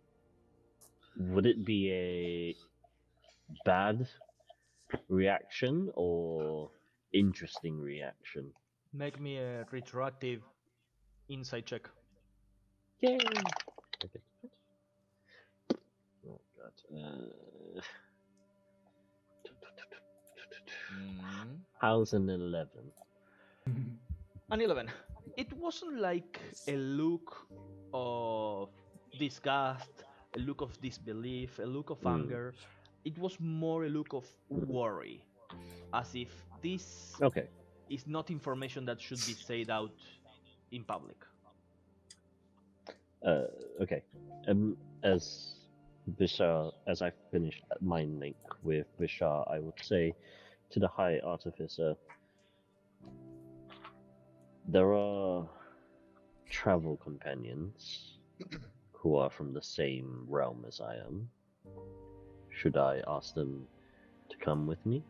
would it be a bad reaction or interesting reaction? Make me a retroactive insight check. Yay! Okay. Oh god. How's an 11? An 11. It wasn't like a look of disgust, a look of disbelief, a look of anger. It was more a look of worry, as if this Okay. is not information that should be said out in public. Okay. As Vishar, as I finished mind link with Vishar, I would say to the High Artificer, there are travel companions who are from the same realm as I am. Should I ask them to come with me?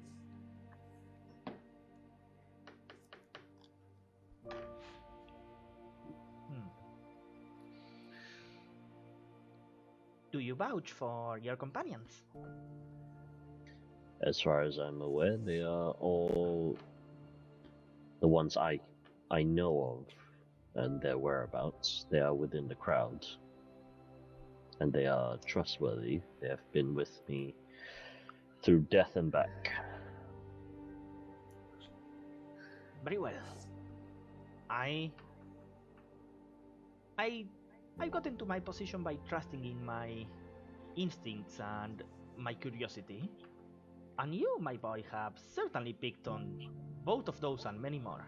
Do you vouch for your companions? As far as I'm aware, they are all the ones I know of, and their whereabouts. They are within the crowd, and they are trustworthy. They have been with me through death and back. Very well. I got into my position by trusting in my instincts and my curiosity. And you, my boy, have certainly picked on both of those and many more.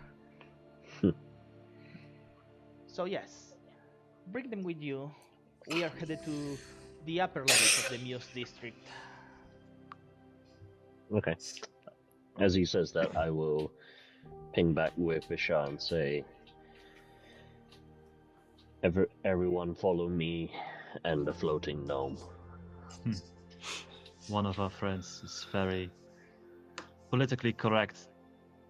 So yes, bring them with you. We are headed to the upper levels of the Myuu district. Okay. As he says that, I will ping back with Bishar and say, everyone follow me and the floating gnome. One of our friends is very politically correct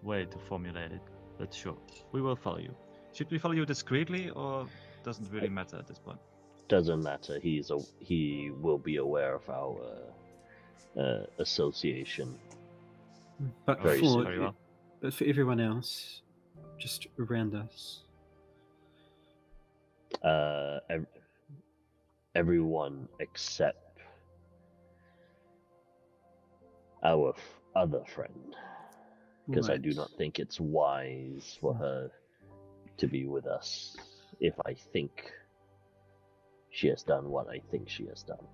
way to formulate it, but sure, we will follow you. Should we follow you discreetly, or doesn't really matter at this point? Doesn't matter. He will be aware of our association. But Very for, very well. but for everyone else, just around us. Everyone except our other friend, because I do Right. not think it's wise for her to be with us if I think she has done what I think she has done.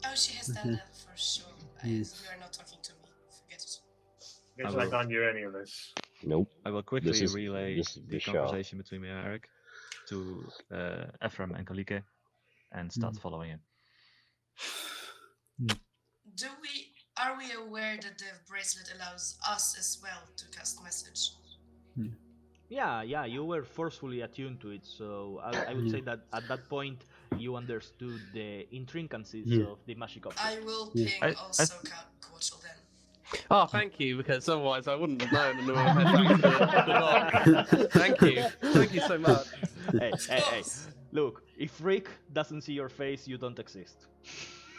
Oh, she has done Mhm. that for sure. Yes. You are not talking to me. Forget it. Guess I I will- can't hear any of this. Nope. I will quickly This is- relay this is the Bishar. conversation between me and Eric to Ephraim and Kalike and start following him. Are we aware that the bracelet allows us as well to cast message? Yeah, you were forcefully attuned to it, so I would Yeah. say that at that point you understood the intricacies Yeah. of the magic object. I will Yeah. ping I- also Quatchel then. Oh, thank you, because otherwise I wouldn't have known and I would have head back to the dock. Thank you. Thank you so much. Hey, Of hey, course. look, if Rick doesn't see your face, you don't exist.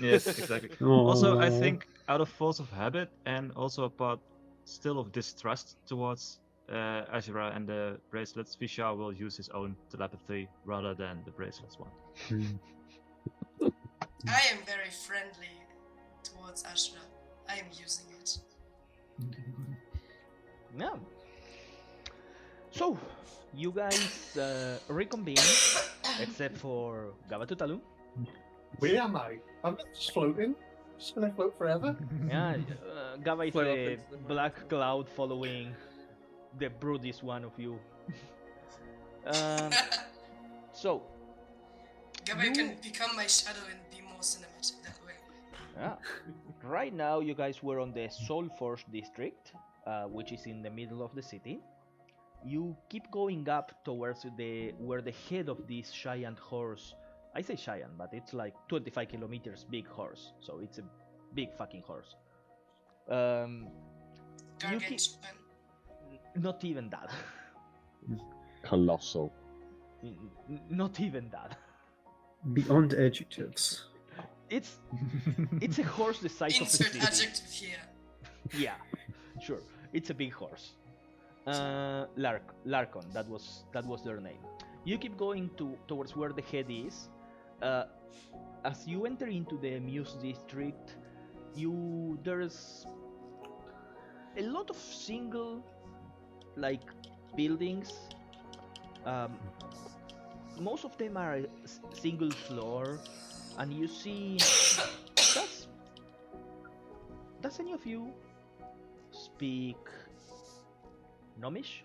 Yes, exactly. Also, I Aw. think out of force of habit and also a part still of distrust towards AzerrA and the bracelets, Vishal will use his own telepathy rather than the bracelets one. I am very friendly towards Ashra. I am using it. Yeah. So, you guys reconvene, except for Gavatutalu. Where am I? I'm just floating. Just gonna float forever. Yeah, Gava is Float up the into the black cloud following the brutish one of you. So, Gabby You- can become my shadow and be more cinematic that way. yeah. Right now, you guys were on the Soul Forge district, which is in the middle of the city. You keep going up towards where the head of this giant horse. I say giant, but it's like 25 kilometers big horse, so it's a big fucking horse. You keep, Gargantuan. not even that. Colossal. Not even that. Beyond adjectives. It's a horse the size of a Insert city. adjective here. Yeah, sure. It's a big horse. Larkon, that was their name. You keep going towards where the head is. As you enter into the Myuu district, there's a lot of single buildings. Most of them are single floor, and you see. Does any of you speak Gnomish?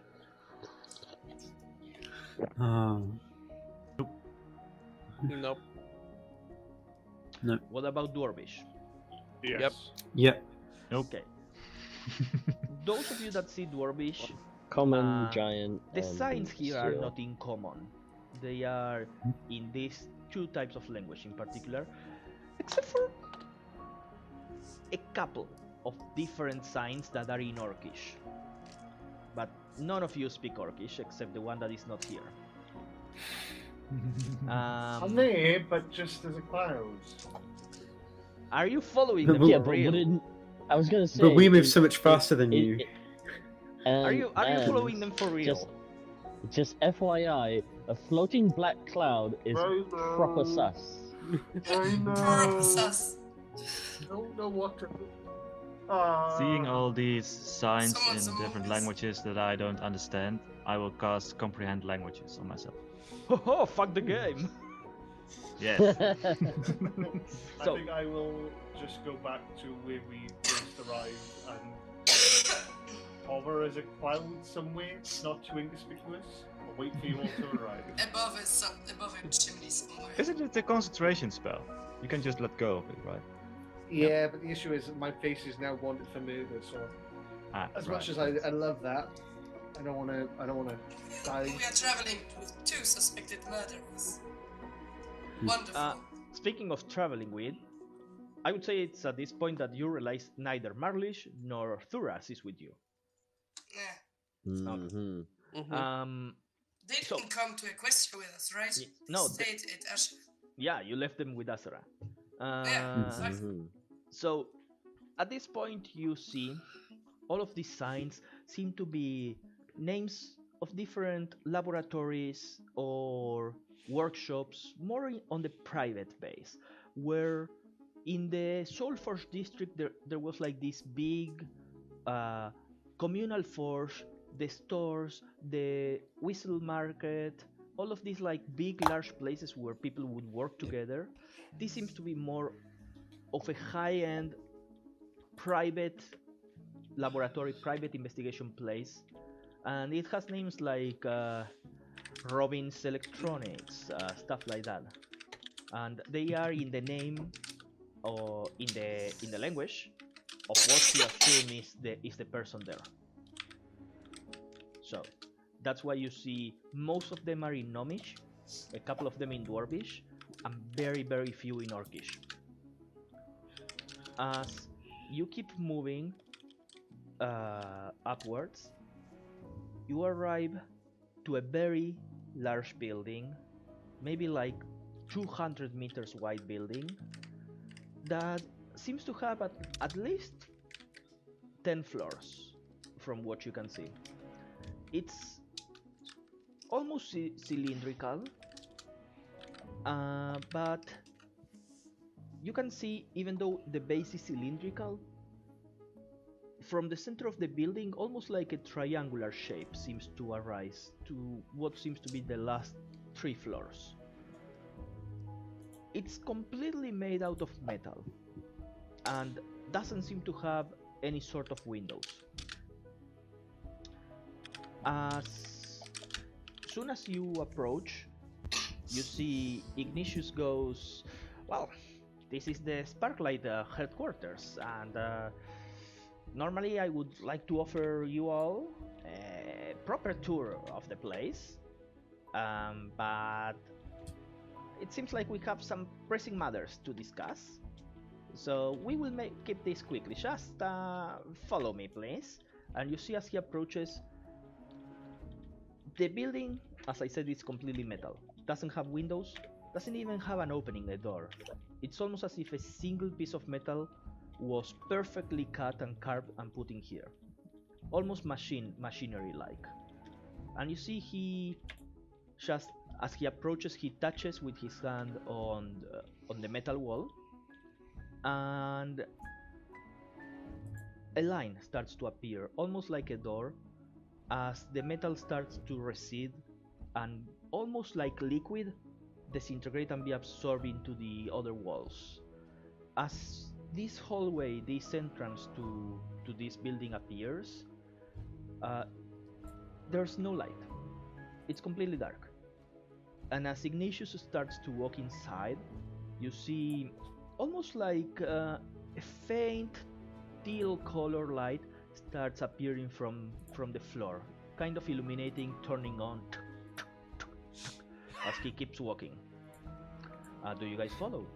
Nope. What about Dwarvish? Yes. Yep. Okay. Those of you that see Dwarvish, Common, giant. the and signs here are seal. not in common. They are in these two types of language in particular. A except for a couple of different signs that are in Orcish. But none of you speak Orcish except the one that is not here. I'm there, but just as a cloud. Are you following But them we- Yeah, for but real? wouldn't I was gonna say? But we move in- so much faster than in- you. Are you and following them for real? Just FYI, a floating black cloud is I know. proper sus. I know. Proper sus. Don't know what to do. Seeing all these signs Someone- in someone different is- languages that I don't understand, I will cast comprehend languages on myself. Oh, fuck the game! Yes. I So- think I will just go back to where we first arrived and hover as a cloud somewhere, not too inconspicuous. I'll wait for you all to arrive. Above a chimney somewhere. Isn't it a concentration spell? You can just let go of it, right? Yeah, but the issue is that my face is now wanted for murder. So as much as I love that, I don't want to die. We are traveling with 2 suspected murderers. Wonderful. Speaking of traveling with, I would say it's at this point that you realize neither Marlish nor Thuras is with you. Yeah. Mhm. Mhm. They So- didn't come to Equestria with us, right? no, They stayed at Ash. Yeah, you left them with AzerrA. Yeah, exactly. Mhm. So, at this point, you see all of these signs seem to be names of different laboratories or workshops, more on the private base, where in the Soulforge district there was like this big communal forge, the stores, the whistle market, all of these like big large places where people would work together. This seems to be more of a high-end private laboratory, private investigation place, and it has names like Robin's Electronics, stuff like that, and they are in the name or in the language of what you assume is the person there. So that's why you see most of them are in Gnomish, a couple of them in Dwarvish, and very few in Orcish. As you keep moving upwards, you arrive to a very large building, maybe like 200 meters wide building, that seems to have at least 10 floors from what you can see. It's almost cylindrical, but you can see, even though the base is cylindrical, from the center of the building, almost like a triangular shape seems to arise to what seems to be the last 3 floors. It's completely made out of metal and doesn't seem to have any sort of windows. As soon as you approach, you see Ignatius goes, well, this is the Sparklight headquarters, and normally I would like to offer you all a proper tour of the place, but it seems like we have some pressing matters to discuss, so we will keep this quickly. Just follow me, please. And you see, as he approaches, the building, as I said, is completely metal. Doesn't have windows, doesn't even have an opening, a door. It's almost as if a single piece of metal was perfectly cut and carved and put in here. Almost machinery-like. And you see, he just, as he approaches, he touches with his hand on the metal wall, and a line starts to appear, almost like a door, as the metal starts to recede and, almost like liquid, disintegrate and be absorbed into the other walls. As this hallway, this entrance to this building appears, there's no light. It's completely dark. And as Ignatius starts to walk inside, you see almost like a faint teal color light starts appearing from the floor, kind of illuminating, turning on as he keeps walking. Do you guys follow?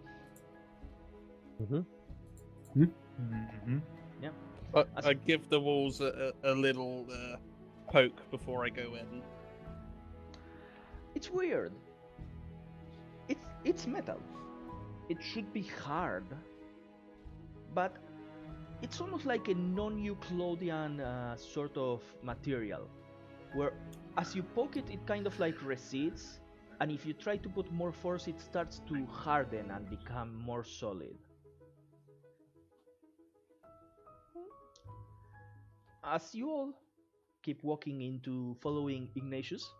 Mm-hmm. I give the walls a little poke before I go in. It's weird. It's metal. It should be hard, but it's almost like a non-Euclidean sort of material, where as you poke it, it kind of like recedes, and if you try to put more force, it starts to harden and become more solid. As you all keep walking into following Ignatius,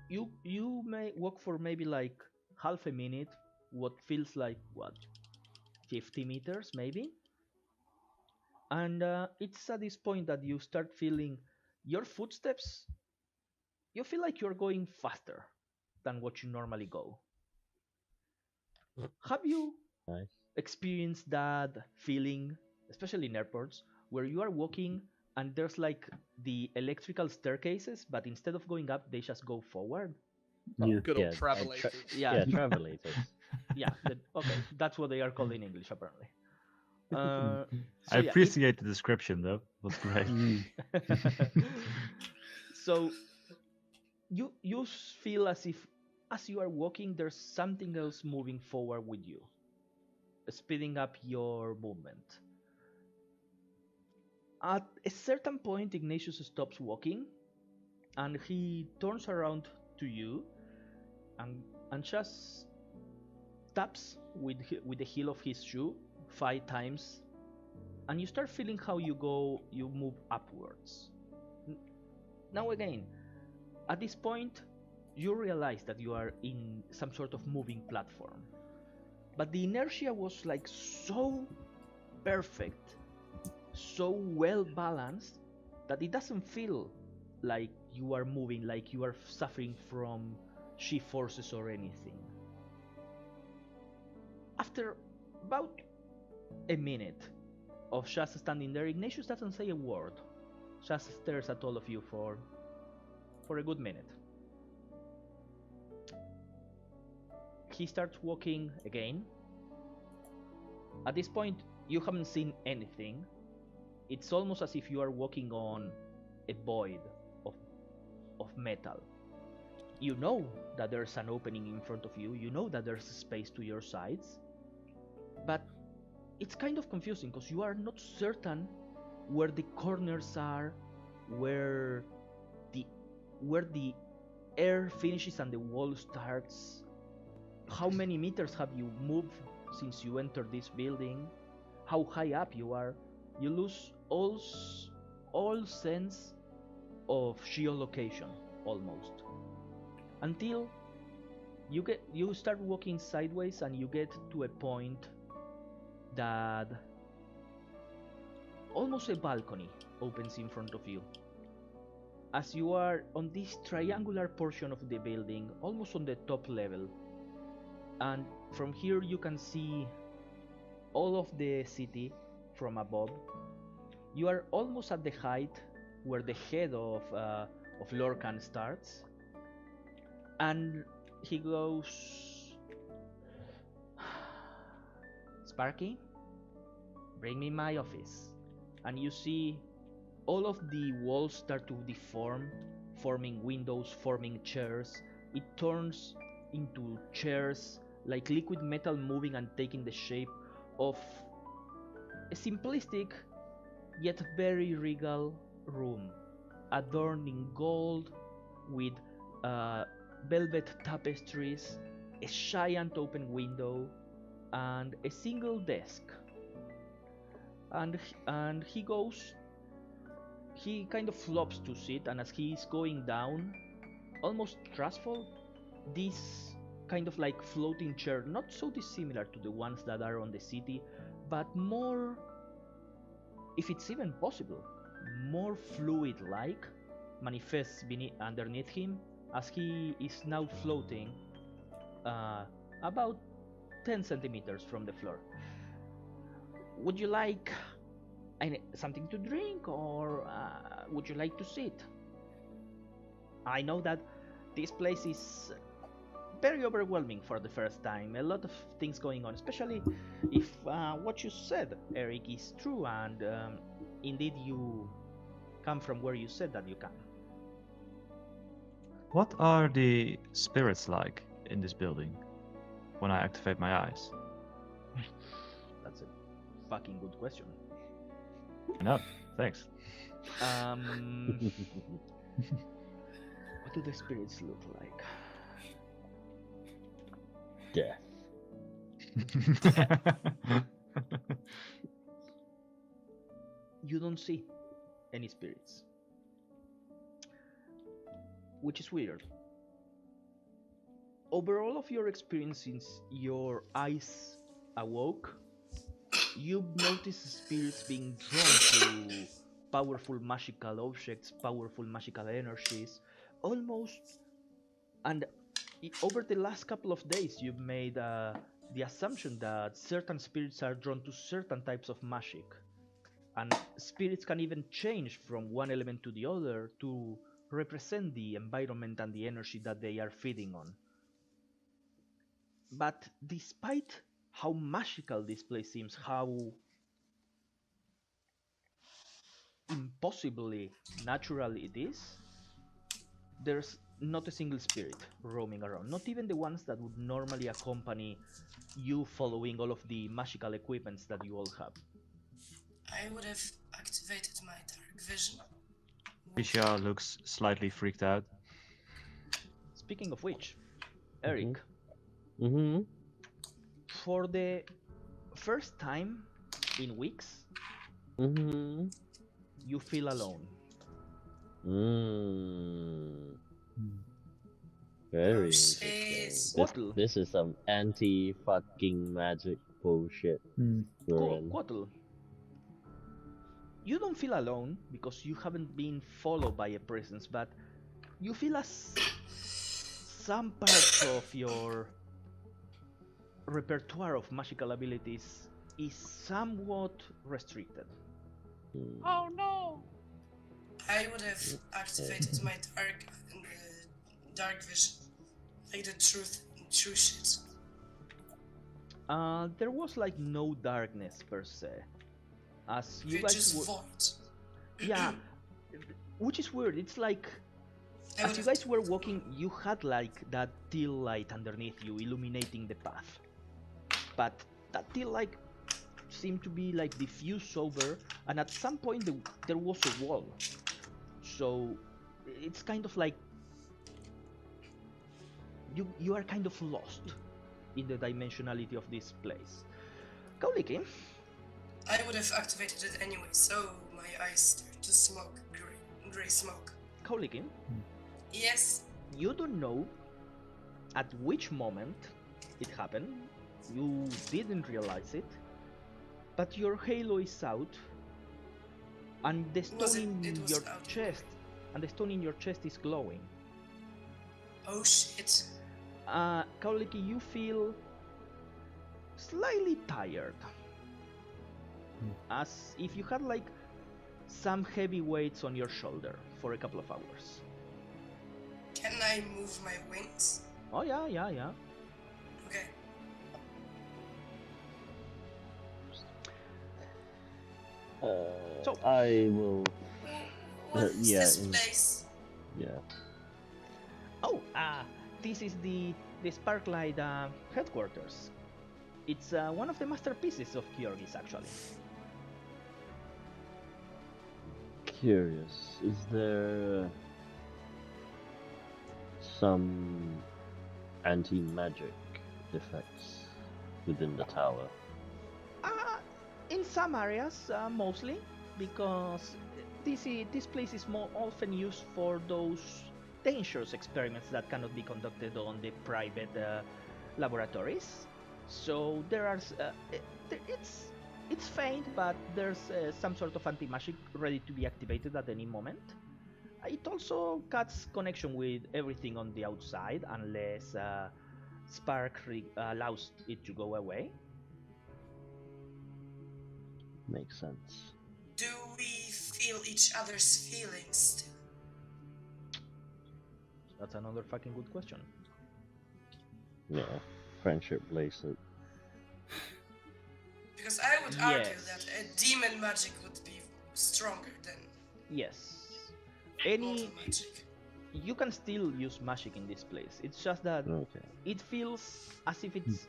you may walk for maybe like half a minute, what feels like 50 meters maybe, and it's at this point that you start feeling your footsteps. You feel like you're going faster than what you normally go. Have you Nice. experienced that feeling, especially in airports, where you are walking and there's like the electrical staircases, but instead of going up, they just go forward? Yeah. Good Yeah, old travelators. Yeah, travelators. yeah. Okay, that's what they are called in English, apparently. I So yeah, appreciate the description though. Was great. so you feel as if as you are walking, there's something else moving forward with you, speeding up your movement. At a certain point, Ignatius stops walking, and he turns around to you, and just taps with the heel of his shoe 5 times, and you start feeling how you move upwards. Now again, at this point, you realize that you are in some sort of moving platform, but the inertia was like so perfect, so well balanced, that it doesn't feel like you are moving, like you are suffering from G forces or anything. After about a minute of just standing there, Ignatius doesn't say a word, just stares at all of you for a good minute. He starts walking again. At this point, you haven't seen anything. It's almost as if you are walking on a void of metal. You know that there's an opening in front of you, you know that there's space to your sides, but it's kind of confusing because you are not certain where the corners are, where the air finishes and the wall starts. How many meters have you moved since you entered this building? How high up you are? You lose all sense of geolocation almost, until you start walking sideways and you get to a point that almost a balcony opens in front of you. As you are on this triangular portion of the building, almost on the top level, and from here you can see all of the city from above. You are almost at the height where the head of Lorcan starts, and he goes, "Sparky, bring me my office." And you see all of the walls start to deform, forming windows, forming chairs. It turns into chairs, like liquid metal moving and taking the shape of a simplistic yet very regal room, adorned in gold with velvet tapestries, a giant open window, and a single desk. And he kind of flops to sit, and as he is going down, almost trustful, this kind of like floating chair, not so dissimilar to the ones that are on the city, but more, if it's even possible, more fluid-like, manifests underneath him, as he is now floating about 10 centimeters from the floor. Would you like something to drink, or would you like to sit? I know that this place is very overwhelming for the first time. A lot of things going on, especially if what you said, Eric, is true, and indeed you come from where you said that you come. What are the spirits like in this building when I activate my eyes? That's a fucking good question. I know, thanks. What do the spirits look like? Death. You don't see any spirits, which is weird. Over all of your experience since your eyes awoke, you've noticed spirits being drawn to powerful magical objects, powerful magical energies, almost. And over the last couple of days, you've made the assumption that certain spirits are drawn to certain types of magic. And spirits can even change from one element to the other to represent the environment and the energy that they are feeding on. But despite how magical this place seems, how impossibly natural it is, there's not a single spirit roaming around, not even the ones that would normally accompany you following all of the magical equipments that you all have. I would have activated my dark vision. Isha looks slightly freaked out. Speaking of which, Eric, Mm-hmm. for the first time in weeks, Mm-hmm. you feel alone. Very Oh, shit. interesting. Quattle. This is some anti-fucking magic bullshit. we're in. Quattle, you don't feel alone because you haven't been followed by a presence, but you feel as some parts of your repertoire of magical abilities is somewhat restricted. Oh no! I would have activated my dark vision, like the true shit. There was like no darkness per se, as you It's guys just were, void. yeah, which is weird. It's like I as would you have guys were walking, you had like that teal light underneath you, illuminating the path. But that teal light seemed to be like diffused over, and at some point there was a wall. So it's kind of like you are kind of lost in the dimensionality of this place. Kauliki, I would have activated it anyway, so my eyes start to smoke gray smoke. Kauliki, Yes. you don't know at which moment it happened. You didn't realize it, but your halo is out, and the stone in your chest, is glowing. Oh shit. Kauliki, you feel slightly tired, as if you had like some heavy weights on your shoulder for a couple of hours. Can I move my wings? Oh yeah. Okay. So- I will. What's yeah, this in- place? Yeah. Oh, this is the Sparklight headquarters. It's one of the masterpieces of Kyorgis, actually. Curious. Is there some anti-magic effects within the tower? In some areas, mostly, because this place is more often used for those dangerous experiments that cannot be conducted on the private laboratories. So there are it's faint, but there's some sort of anti-magic ready to be activated at any moment. It also cuts connection with everything on the outside unless Spark allows it to go away. Makes sense. Do we feel each other's feelings still? That's another fucking good question. Yeah, friendship bracelet. Because I would argue Yes. that a demon magic would be stronger than Yes. Any mortal magic. you can still use magic in this place. It's just that Okay. it feels as if it's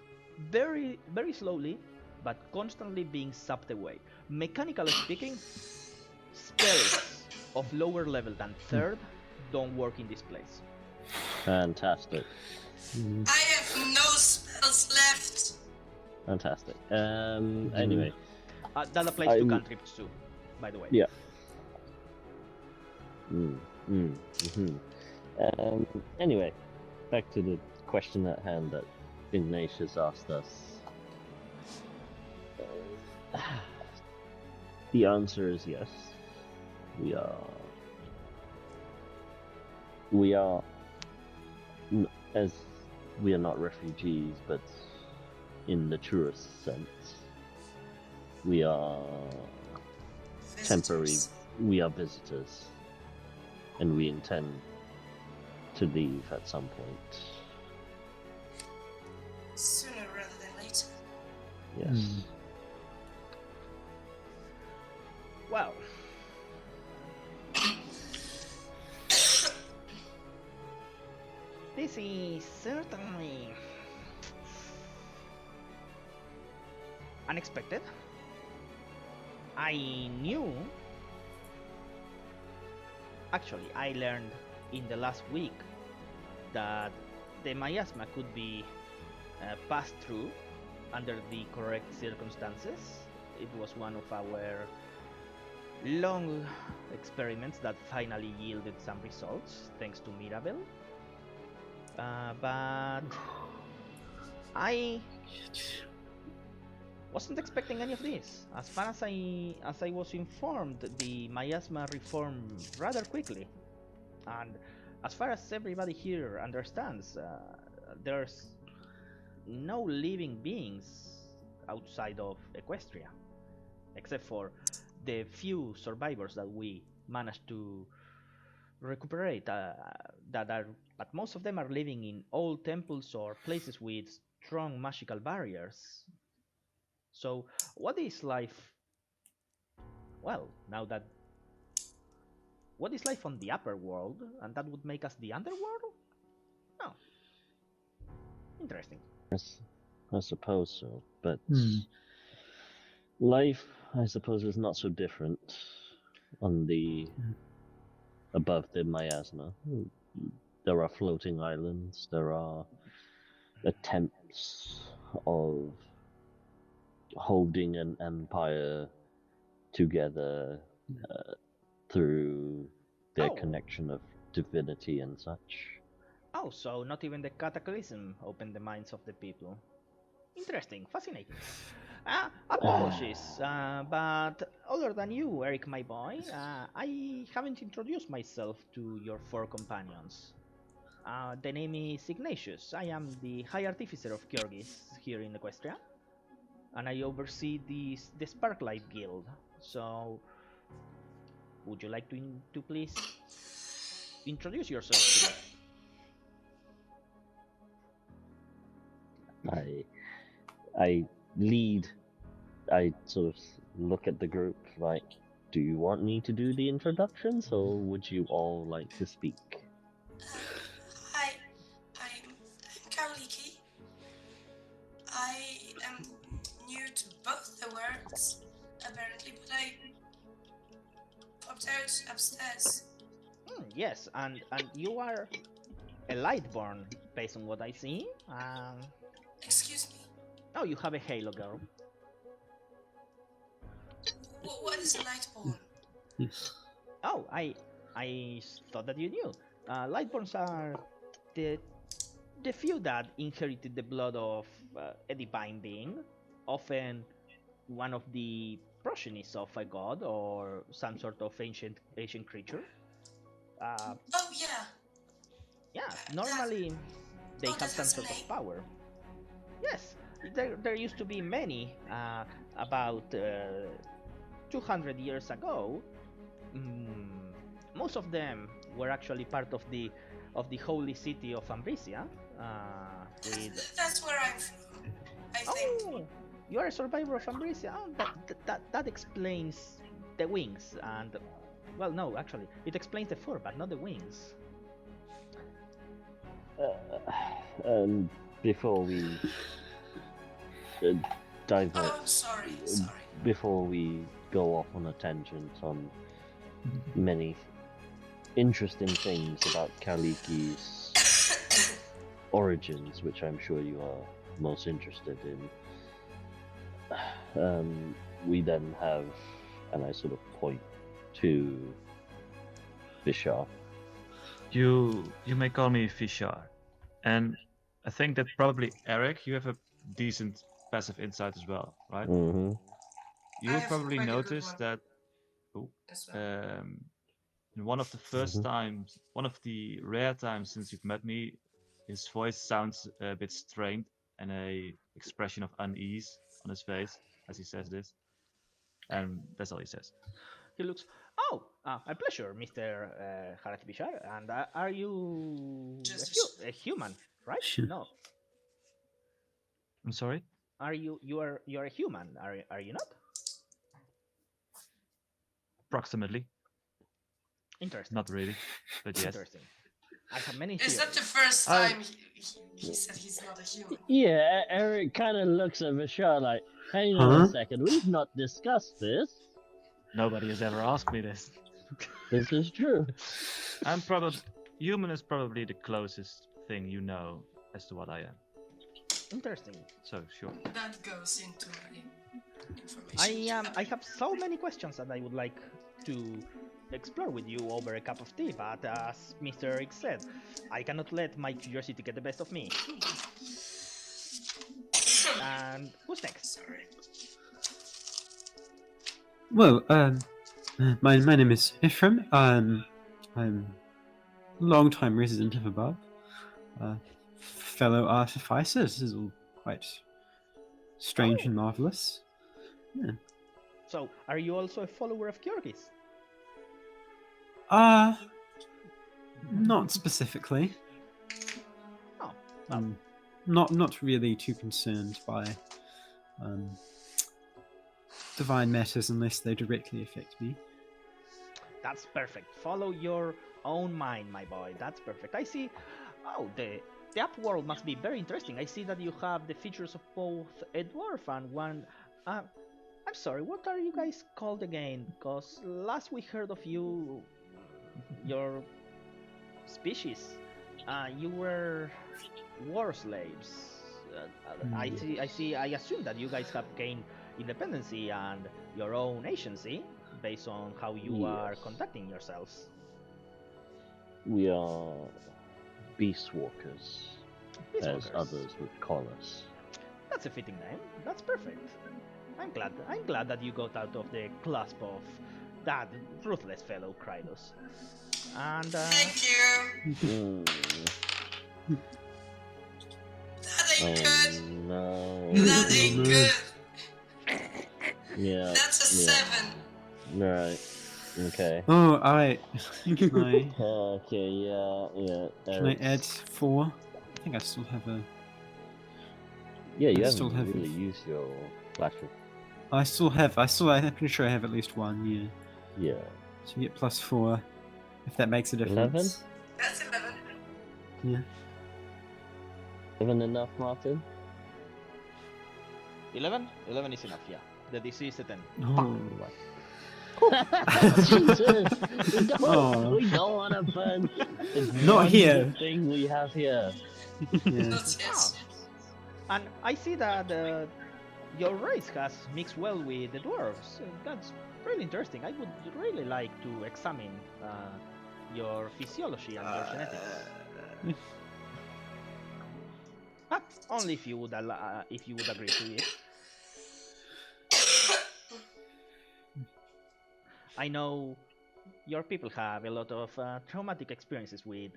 very, very slowly, but constantly being sapped away. Mechanically speaking, spells of lower level than third don't work in this place. Fantastic. I have no spells left. Fantastic. Anyway, That applies to I'm- cantrips too, by the way. Yeah. Mhm. Anyway, back to the question at hand that Ignatius asked us. The answer is yes. We are, as we are not refugees, but in the truest sense, we are temporary. Visitors. We are visitors, and we intend to leave at some point. Sooner rather than later. Yes. Well, this is certainly unexpected. I knew. Actually, I learned in the last week that the miasma could be passed through under the correct circumstances. It was one of our long experiments that finally yielded some results, thanks to Mirabel. But I wasn't expecting any of this. As far as I was informed, the miasma reformed rather quickly, and as far as everybody here understands, there's no living beings outside of Equestria, except for the few survivors that we managed to recuperate. But most of them are living in old temples or places with strong magical barriers. So, what is life? Well, now that what is life on the upper world, and that would make us the underworld? Oh, interesting. I suppose so, but life, I suppose, is not so different on the above the miasma. There are floating islands. There are attempts of holding an empire together through their Oh. connection of divinity and such. Oh, so not even the cataclysm opened the minds of the people. Interesting, fascinating. Apologies, but other than you, Eric, my boy, I haven't introduced myself to your four companions. The name is Ignatius. I am the High Artificer of Kyrgyz here in Equestria, and I oversee the Sparklight Guild. So, would you like to please introduce yourself to me? I lead. I sort of look at the group like, do you want me to do the introductions, or would you all like to speak? Hi, I'm Kaoliki. I am new to both the worlds, apparently, but I popped out upstairs. Yes, and you are a Lightborn, based on what I see. Excuse me, Oh, you have a halo, girl. what is a Lightborn? Oh, I thought that you knew. Lightborns are the few that inherited the blood of a divine being, often one of the progenies of a god or some sort of ancient creature. Oh, yeah. Yeah, normally they Oh, have that some has a sort of name? power. Yes, there used to be many. About 200 years ago, most of them were actually part of the holy city of Ambrisia. with. That's where I'm from. I think. Oh, you are a survivor of Ambrosia. Oh, that explains the wings and. Well, no, actually, it explains the fur, but not the wings. Before we divert, Oh, sorry. before we go off on a tangent on many interesting things about Kaliki's origins, which I'm sure you are most interested in, we then have, and I sort of point to Vishar. You may call me Fishar, and I think that probably Eric, you have a decent passive insight as well, right? Mm-hmm. You I will have probably quite a good notice one. that As well. in one of the first times, one of the rare times since you've met me, his voice sounds a bit strained and a expression of unease on his face as he says this, and that's all he says. He looks. Oh, a pleasure, Mr. Haraki Bishar. And are you Just a human, right? Sure. No. I'm sorry? Are you are a human? Are you not? Approximately. Interesting. Not really, but yes. Interesting. I have many Is that the theories. first time he said he's not a human? Yeah, Eric kind of looks at Vishar like, hang on a second, we've not discussed this. Nobody has ever asked me this. This is true. I'm probably human is probably the closest thing you know as to what I am. Interesting. So sure. That goes into my information. I have so many questions that I would like to explore with you over a cup of tea, but as Mr. Eric said, I cannot let my curiosity get the best of me. And who's next? Sorry. Well, my name is Ephraim. I'm a long-time resident of above. Fellow artificer. This is all quite strange and marvelous. Yeah. So, are you also a follower of Kyrgyz? Not specifically. Oh, well, Not really too concerned by divine matters unless they directly affect me. that's perfect. Follow your own mind, my boy. That's perfect. I see. Oh, the upworld must be very interesting. I see that you have the features of both a dwarf and one. I'm sorry. What are you guys called again? Because last we heard of you, your species, you were war slaves. I see. I assume that you guys have gained independency and your own agency based on how you are Yes. conducting yourselves. We are beast walkers, Peace as Walkers. others would call us. That's a fitting name. That's perfect. I'm glad that you got out of the clasp of that ruthless fellow Krylos. And Thank you. Mm. That ain't good. No. That ain't good. Yeah. That's a 7. Right. Okay. Oh, alright. Can I Okay. Yeah. can I add 4? I think I still have a. Yeah, you I still haven't have really used your flash. I'm pretty sure I have at least one. Yeah. Yeah. So you get +4, if that makes a 11? difference. That's 11. Yeah. 11 enough, Martin? 11? 11 is enough, yeah. The DC is a 10. Oh. Jesus! Oh. We don't want to burn. Not here. Thing we have here. Yeah. Not yet. And I see that your race has mixed well with the dwarves. That's really interesting. I would really like to examine your physiology and your genetics. But only if you would agree to it. I know your people have a lot of traumatic experiences with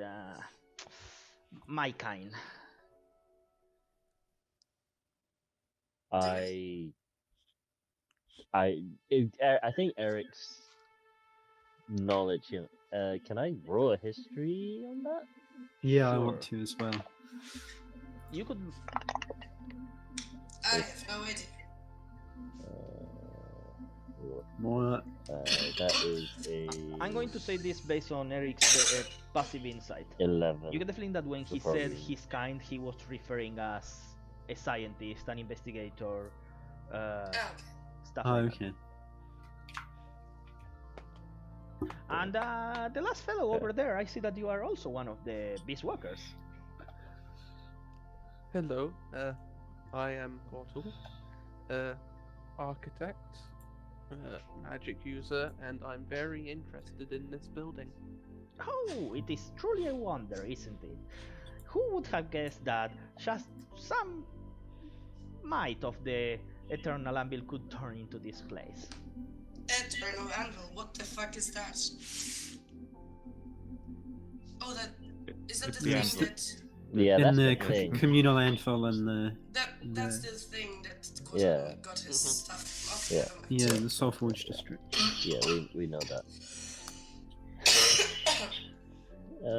my kind. I think Eric's knowledge. Can I roll a history on that? Yeah, I Sure. want to as well. you could. I have no idea. More. That is a. I'm going to say this based on Eric's passive insight. 11. You get the feeling that when he So said probably- his kind, he was referring as a scientist, an investigator, Okay. stuff Oh, like okay. that. And the last fellow over there, I see that you are also one of the beastwalkers. Hello, I am Portal, architect, magic user, and I'm very interested in this building. Oh, it is truly a wonder, isn't it? Who would have guessed that just some might of the Eternal Anvil could turn into this place? Eternal Anvil, what the fuck is that? Oh, that is that the Yes. thing that Yeah, In that's the the thing. communal landfill and the that's Yeah. the thing that Yeah. got his stuff off. Yeah. yeah the Soulforge district. Yeah, we know that.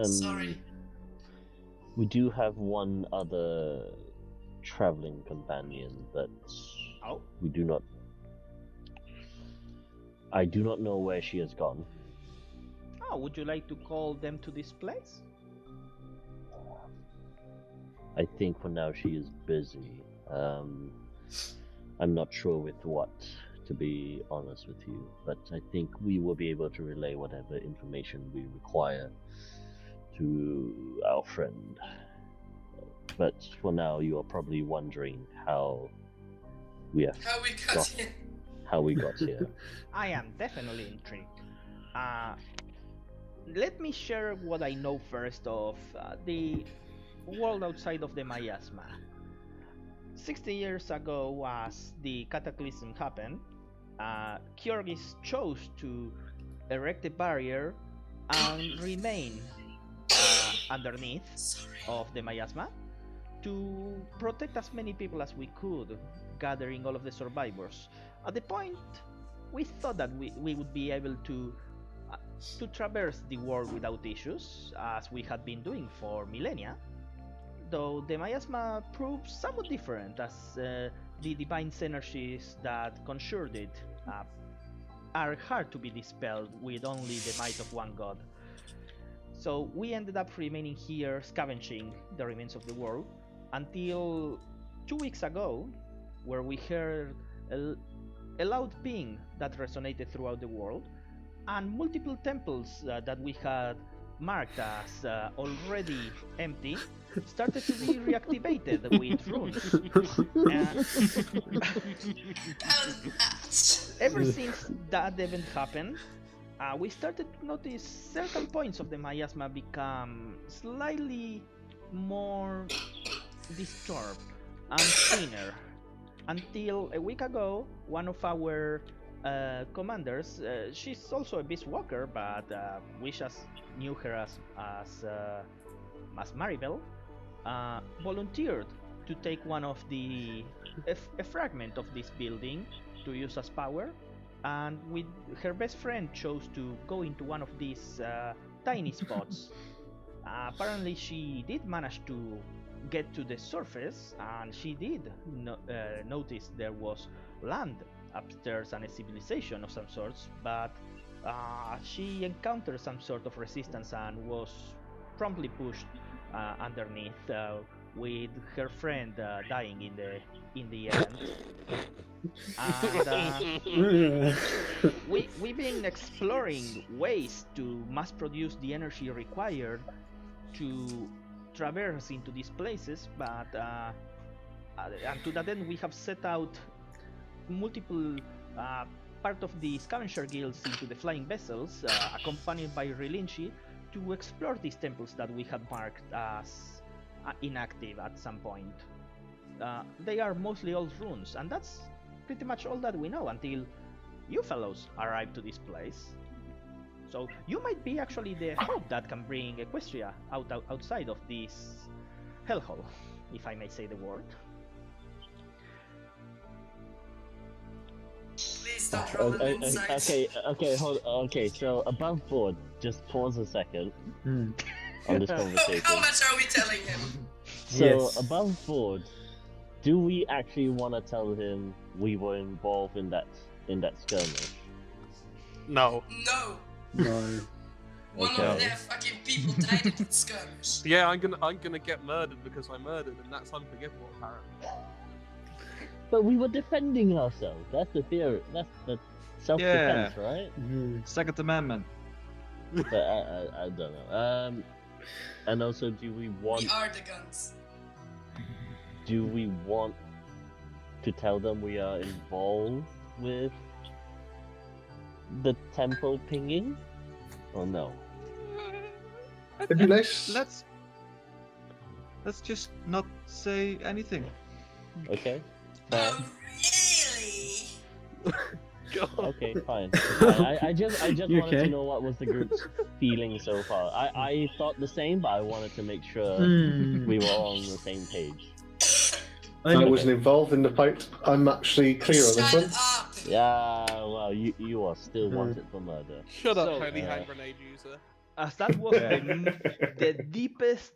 Sorry. We do have one other traveling companion, but Oh, we do not. I do not know where she has gone. oh, would you like to call them to this place? I think for now she is busy. I'm not sure with what, to be honest with you, but I think we will be able to relay whatever information we require to our friend. But for now, you are probably wondering how we have How we got got here? how we got here. I am definitely intrigued. Let me share what I know first of the world outside of the miasma. 60 years ago, as the cataclysm happened, Kyrgyz chose to erect a barrier and remain underneath Sorry. of the miasma to protect as many people as we could, gathering all of the survivors. At the point, we thought that we would be able to traverse the world without issues, as we had been doing for millennia. Though the miasma proves somewhat different, as the divine energies that conjured it are hard to be dispelled with only the might of one god. So we ended up remaining here scavenging the remains of the world until 2 weeks ago, where we heard a loud ping that resonated throughout the world, and multiple temples that we had marked as already empty started to be reactivated with runes. Ever since that event happened, we started to notice certain points of the miasma become slightly more disturbed and thinner. Until a week ago, one of our commanders, she's also a beast walker, but we just knew her as Maribel, volunteered to take one of a fragment of this building to use as power, and with her best friend chose to go into one of these tiny spots. Apparently she did manage to get to the surface, and she did notice there was land upstairs and a civilization of some sorts, but she encountered some sort of resistance and was promptly pushed underneath, with her friend dying in the end. And we've been exploring ways to mass produce the energy required to traverse into these places, but and to that end we have set out multiple part of the scavenger guilds into the flying vessels, accompanied by Relinchi, to explore these temples that we had marked as inactive at some point. They are mostly old ruins, and that's pretty much all that we know until you fellows arrive to this place. So you might be actually the hope that can bring Equestria outside of this hellhole, if I may say the word. Please don't roll an insight. Okay, so above board, just pause a second Hmm. on this How conversation. much are we telling him? So Yes. above board, do we actually want to tell him we were involved in that skirmish? No. No, No. one Okay. of their fucking people died in that skirmish. Yeah, I'm gonna get murdered because I murdered, and that's unforgivable apparently. But we were defending ourselves. That's the theory. That's the self-defense, right? Second Amendment. But I don't know. And also, do we want We are the guns. to tell them we are involved with the temple pinging, or no? It'd be nice. Let's just not say anything. Okay. Fair. Oh, really? Okay, fine. I just You wanted to okay? know what was the group's feeling so far. I thought the same, but I wanted to make sure we were all on the same page. I wasn't involved in the fight. I'm actually clear on this Shut one. up! Yeah, well, you are still wanted for murder. Shut up, So, holy hand grenade user. As that was the deepest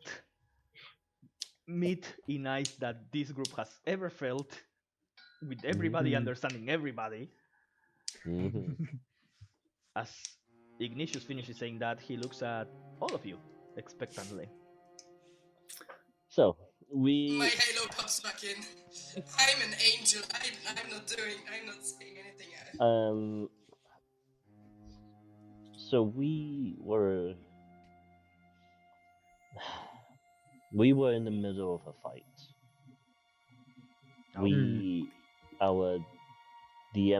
meat in ice that this group has ever felt, with everybody understanding everybody. Mhm. As Ignatius finishes saying that, he looks at all of you expectantly. So My we halo pops back in. I'm an angel. I'm not saying anything. so we were in the middle of a fight. The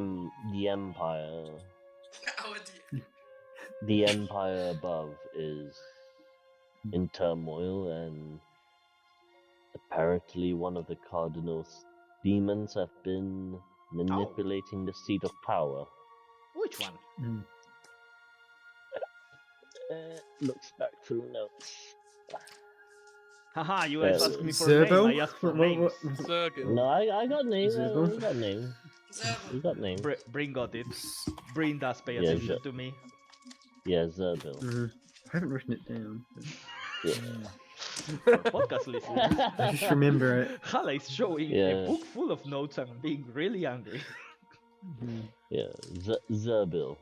empire Our dear. the empire above is in turmoil, and apparently one of the cardinal's demons have been manipulating the seat of power. Which one? Looks back through notes. Haha, you guys Uh, asked me for Zerbo? names, I asked for names. Zergan. No, I got names. Zerbo? We got names. We got names. Bryn got it. Bryn does pay Yeah, attention to me. Yeah, Zerbil. I haven't written it down. Yeah. For podcast listeners, I just remember it. Hala is showing Yeah. a book full of notes and being really angry. Yeah, Zerbil.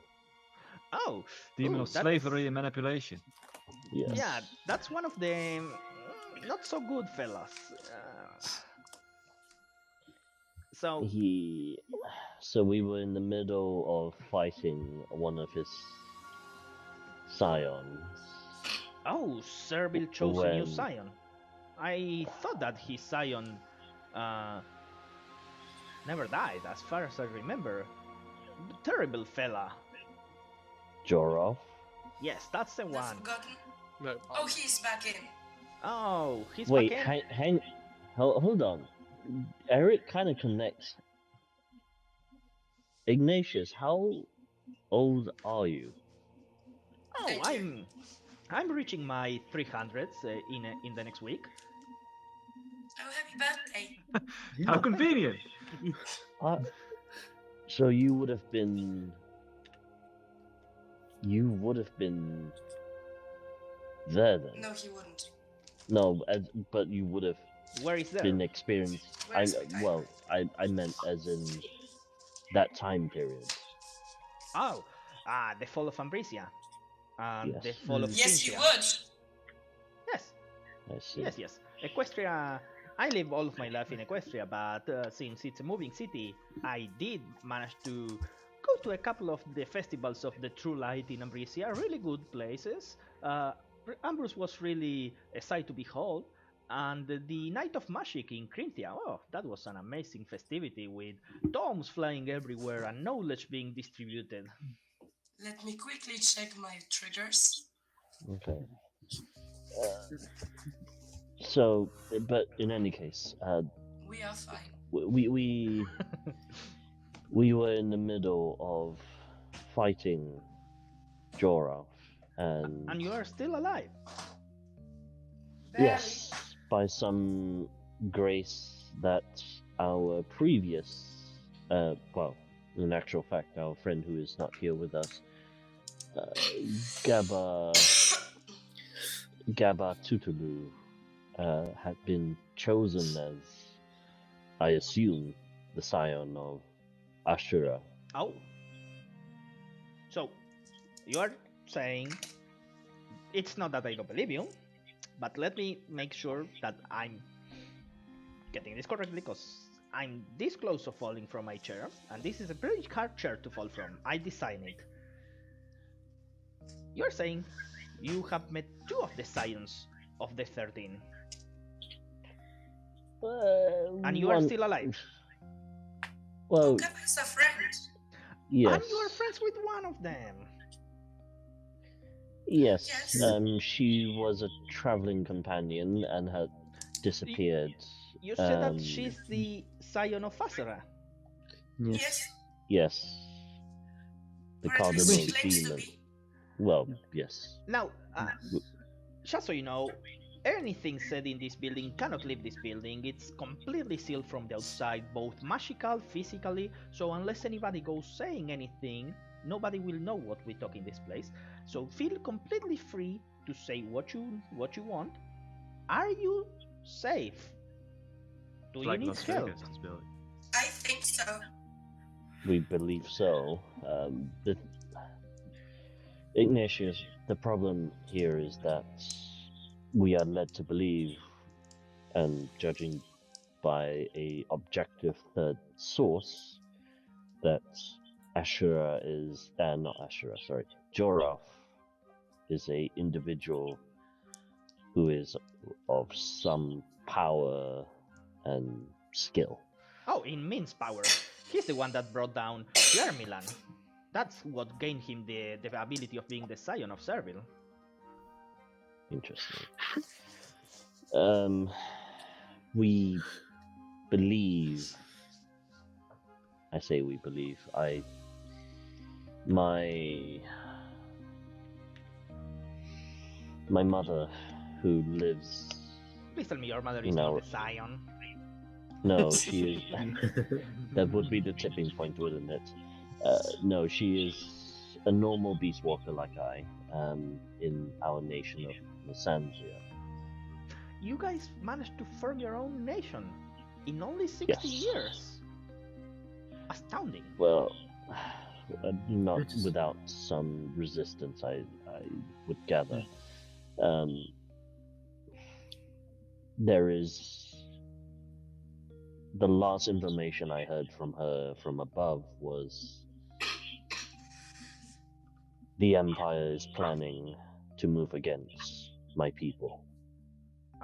Oh, Demon ooh, of that's- slavery and manipulation. Yes. Yeah, that's one of the not so good fellas. So So we were in the middle of fighting one of his scions. oh, Servil chose a new When- scion. I thought that his scion never died, as far as I remember. Terrible fella. Jorov. Yes, that's the Not one. forgotten. No. Oh, he's back in. Oh, he's Wait, back in? hang, hold on. Eric kind of connects. Ignatius, how old are you? Oh, Thank you. I'm reaching my 300s in the next week. Oh, happy birthday. How convenient! So you would have been. You would have been there then. No, he wouldn't. No, but you would have Where is there? been experienced. Where is it? Well, I meant as in that time period. Oh, the fall of Ambrosia. And Yes. the fall of Yes, you Cynthia. would. Yes, I see. yes. Equestria, I live all of my life in Equestria, but since it's a moving city, I did manage to go to a couple of the festivals of the True Light in Ambrosia, really good places. Ambrose was really a sight to behold, and the Night of Magic in Crinthia, oh, that was an amazing festivity with tomes flying everywhere and knowledge being distributed. Let me quickly check my triggers. Okay. So, but in any case, We are fine. we were in the middle of fighting Jorov, And you are still alive. yes, by some grace that our previous, well, in actual fact, our friend who is not here with us, Gaba Tutulu, had been chosen as, I assume, the scion of AzerrA. Oh. So, you are saying it's not that I don't believe you, but let me make sure that I'm getting this correctly, because I'm this close to falling from my chair, and this is a very hard chair to fall from. I designed it. You're saying you have met 2 of the scions of the 13, and you are One- still alive. Well, Okaba is a friend. yes. And you are friends with one of them. Yes. Yes. She was a traveling companion and had disappeared. You said that she's the scion of AzerrA. Yes. Yes. The Or at least cardinal she claims to demon. be. Well, yes. Now, just so you know, anything said in this building cannot leave this building. It's completely sealed from the outside, both magical, physically, so unless anybody goes saying anything, nobody will know what we talk in this place. So feel completely free to say what you want. Are you safe? Do It's you like need Las help? Vegas, this building. I think so. We believe so. Ignatius, the problem here is that we are led to believe, and judging by a objective third source, that AzerrA is, not AzerrA, sorry, Jorah is a individual who is of some power and skill. Oh, immense power. He's the one that brought down Yermilan. That's what gained him the ability of being the scion of Servil. Interesting. We believe. I say we believe. My mother, who lives. Please tell me your mother is No. not the scion. No, she is. That would be the tipping point, wouldn't it? No, she is a normal beast walker like I, in our nation of Nasanzia. You guys managed to form your own nation in only 60 Yes. years. Astounding. Well, not It's- without some resistance, I would gather. There is. The last information I heard from her from above was the Empire is planning to move against my people.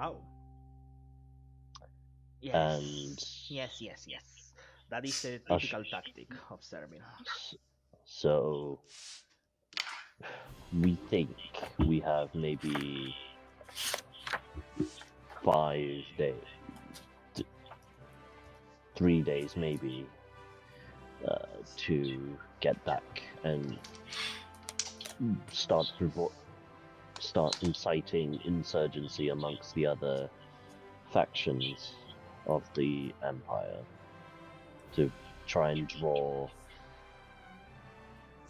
Oh. Yes. And Yes. That is a Us- typical tactic of Servil. So we think we have maybe 5 days, 3 days maybe, to get back and start inciting insurgency amongst the other factions of the Empire to try and draw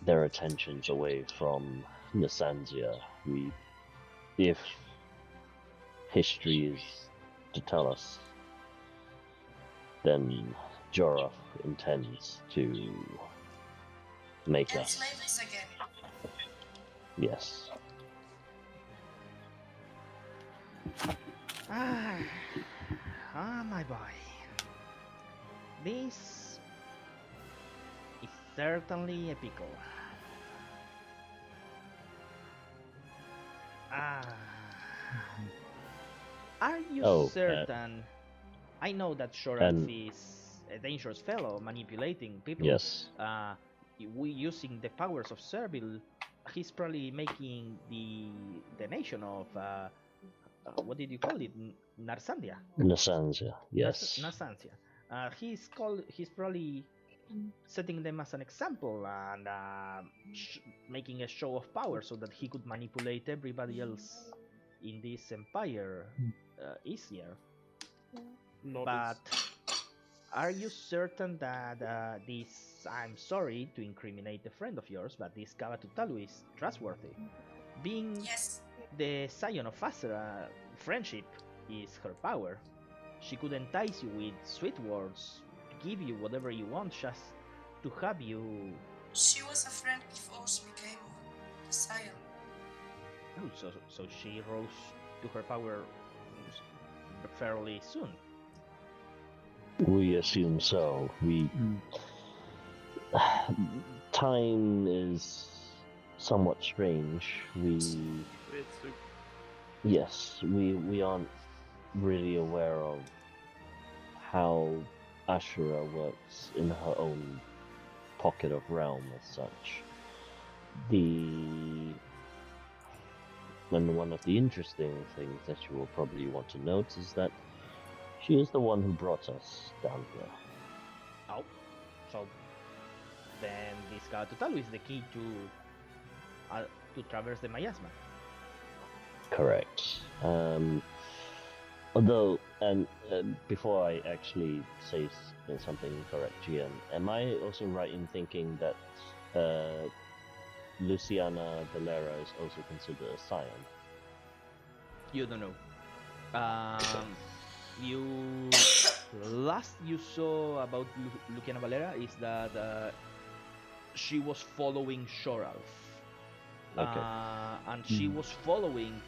their attentions away from Nasanzia. If history is to tell us, then Jorah intends to make And us. slaves again. Yes. My boy. This is certainly epical. Are you Oh, certain? I know that Shoraf and- is a dangerous fellow, manipulating people. Yes. We using the powers of Servil. He's probably making the nation of what did you call it? Narsandia. Nasanzia. Yes. Narsandia. He's probably setting them as an example and making a show of power so that he could manipulate everybody else in this empire easier. But are you certain that this? I'm sorry to incriminate a friend of yours, but this Kavatutalu is trustworthy. Being Yes. the scion of AzerrA, friendship is her power. She could entice you with sweet words, give you whatever you want just to have you. She was a friend before she became the scion. Oh, so she rose to her power fairly soon. We assume so. We time is somewhat strange. Yes, we aren't really aware of how AzerrA works in her own pocket of realm as such. And one of the interesting things that you will probably want to note is that she is the one who brought us down here. Oh, so then this Galatotalu is the key to traverse the miasma. Correct. Although, and before I actually say something incorrect, GM, am I also right in thinking that Luciana Valera is also considered a scion? You don't know. You last you saw about Luciana Valera is that she was following Shoralf. Okay. And she was following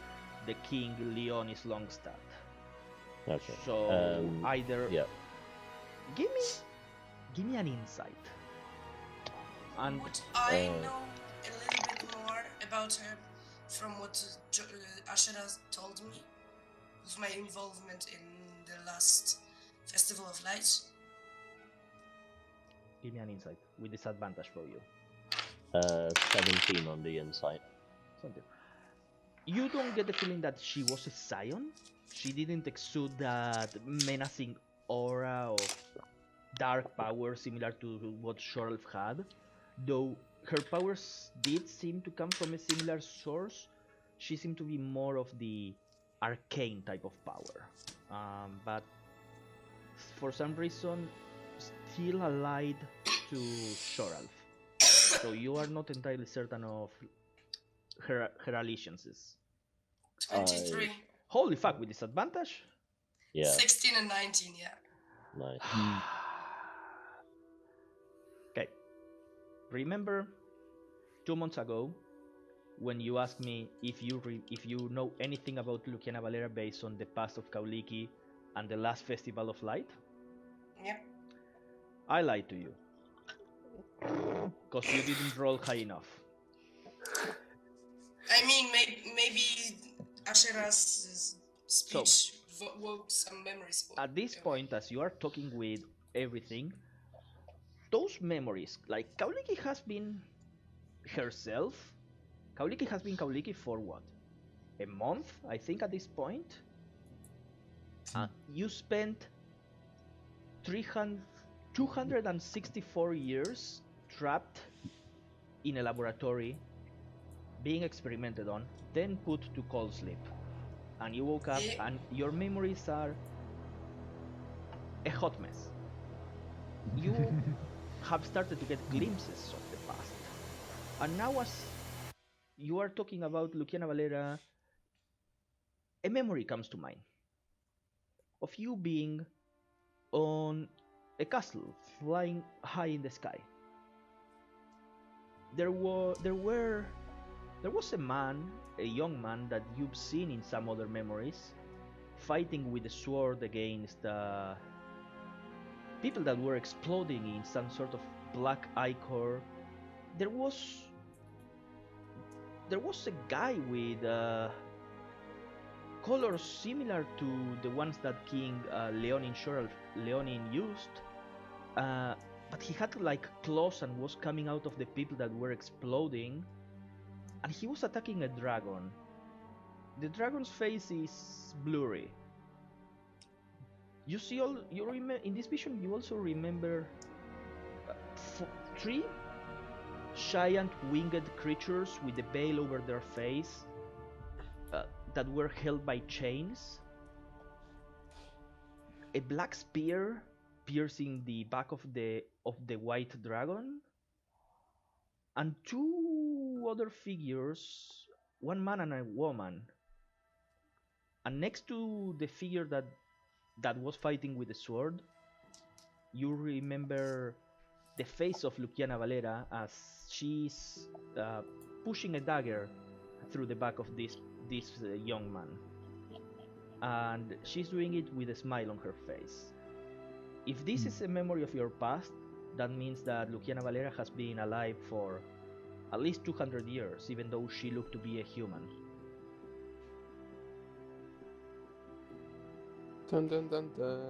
the king Leonis Longstad. Okay. So either yeah. give me an insight. And Would I know a little bit more about her from what AzerrA told me with my involvement in the last Festival of Lights? give me an insight with disadvantage for you. 17 on the insight. Something. You don't get the feeling that she was a scion. She didn't exude that menacing aura of dark power similar to what Shorelf had. Though her powers did seem to come from a similar source, she seemed to be more of the arcane type of power. But for some reason, still allied to Shorelf. So you are not entirely certain of her allegiances. 23. Holy fuck, with disadvantage? Yeah. 16 and 19, yeah. Nice. Okay. Remember 2 months ago when you asked me if you know anything about Luciana Valera based on the past of Kauliki and the last Festival of Light? Yep. I lied to you. Because you didn't roll high enough. I mean, maybe AzerrA's speech woke some memories. At this point, as you are talking with everything, those memories, like Kauliki has been herself. Kauliki has been Kauliki for what? A month, I think, at this point. You spent 264 years trapped in a laboratory, being experimented on, then put to cold sleep. And you woke up and your memories are a hot mess. You have started to get glimpses of the past. And now as you are talking about Luciana Valera, a memory comes to mind of you being on a castle flying high in the sky. There was a man, a young man that you've seen in some other memories, fighting with a sword against people that were exploding in some sort of black ichor. There was a guy with colors similar to the ones that King Leonin used, but he had like claws and was coming out of the people that were exploding, and he was attacking a dragon. The dragon's face is blurry. You see in this vision. You also remember 3 giant winged creatures with a veil over their face that were held by chains. A black spear piercing the back of the white dragon, and 2 other figures, one man and a woman, And next to the figure that was fighting with the sword, you remember the face of Luciana Valera as she's pushing a dagger through the back of this young man, and she's doing it with a smile on her face. If this is a memory of your past, that means that Luciana Valera has been alive for at least 200 years, even though she looked to be a human. Dun dun dun dun.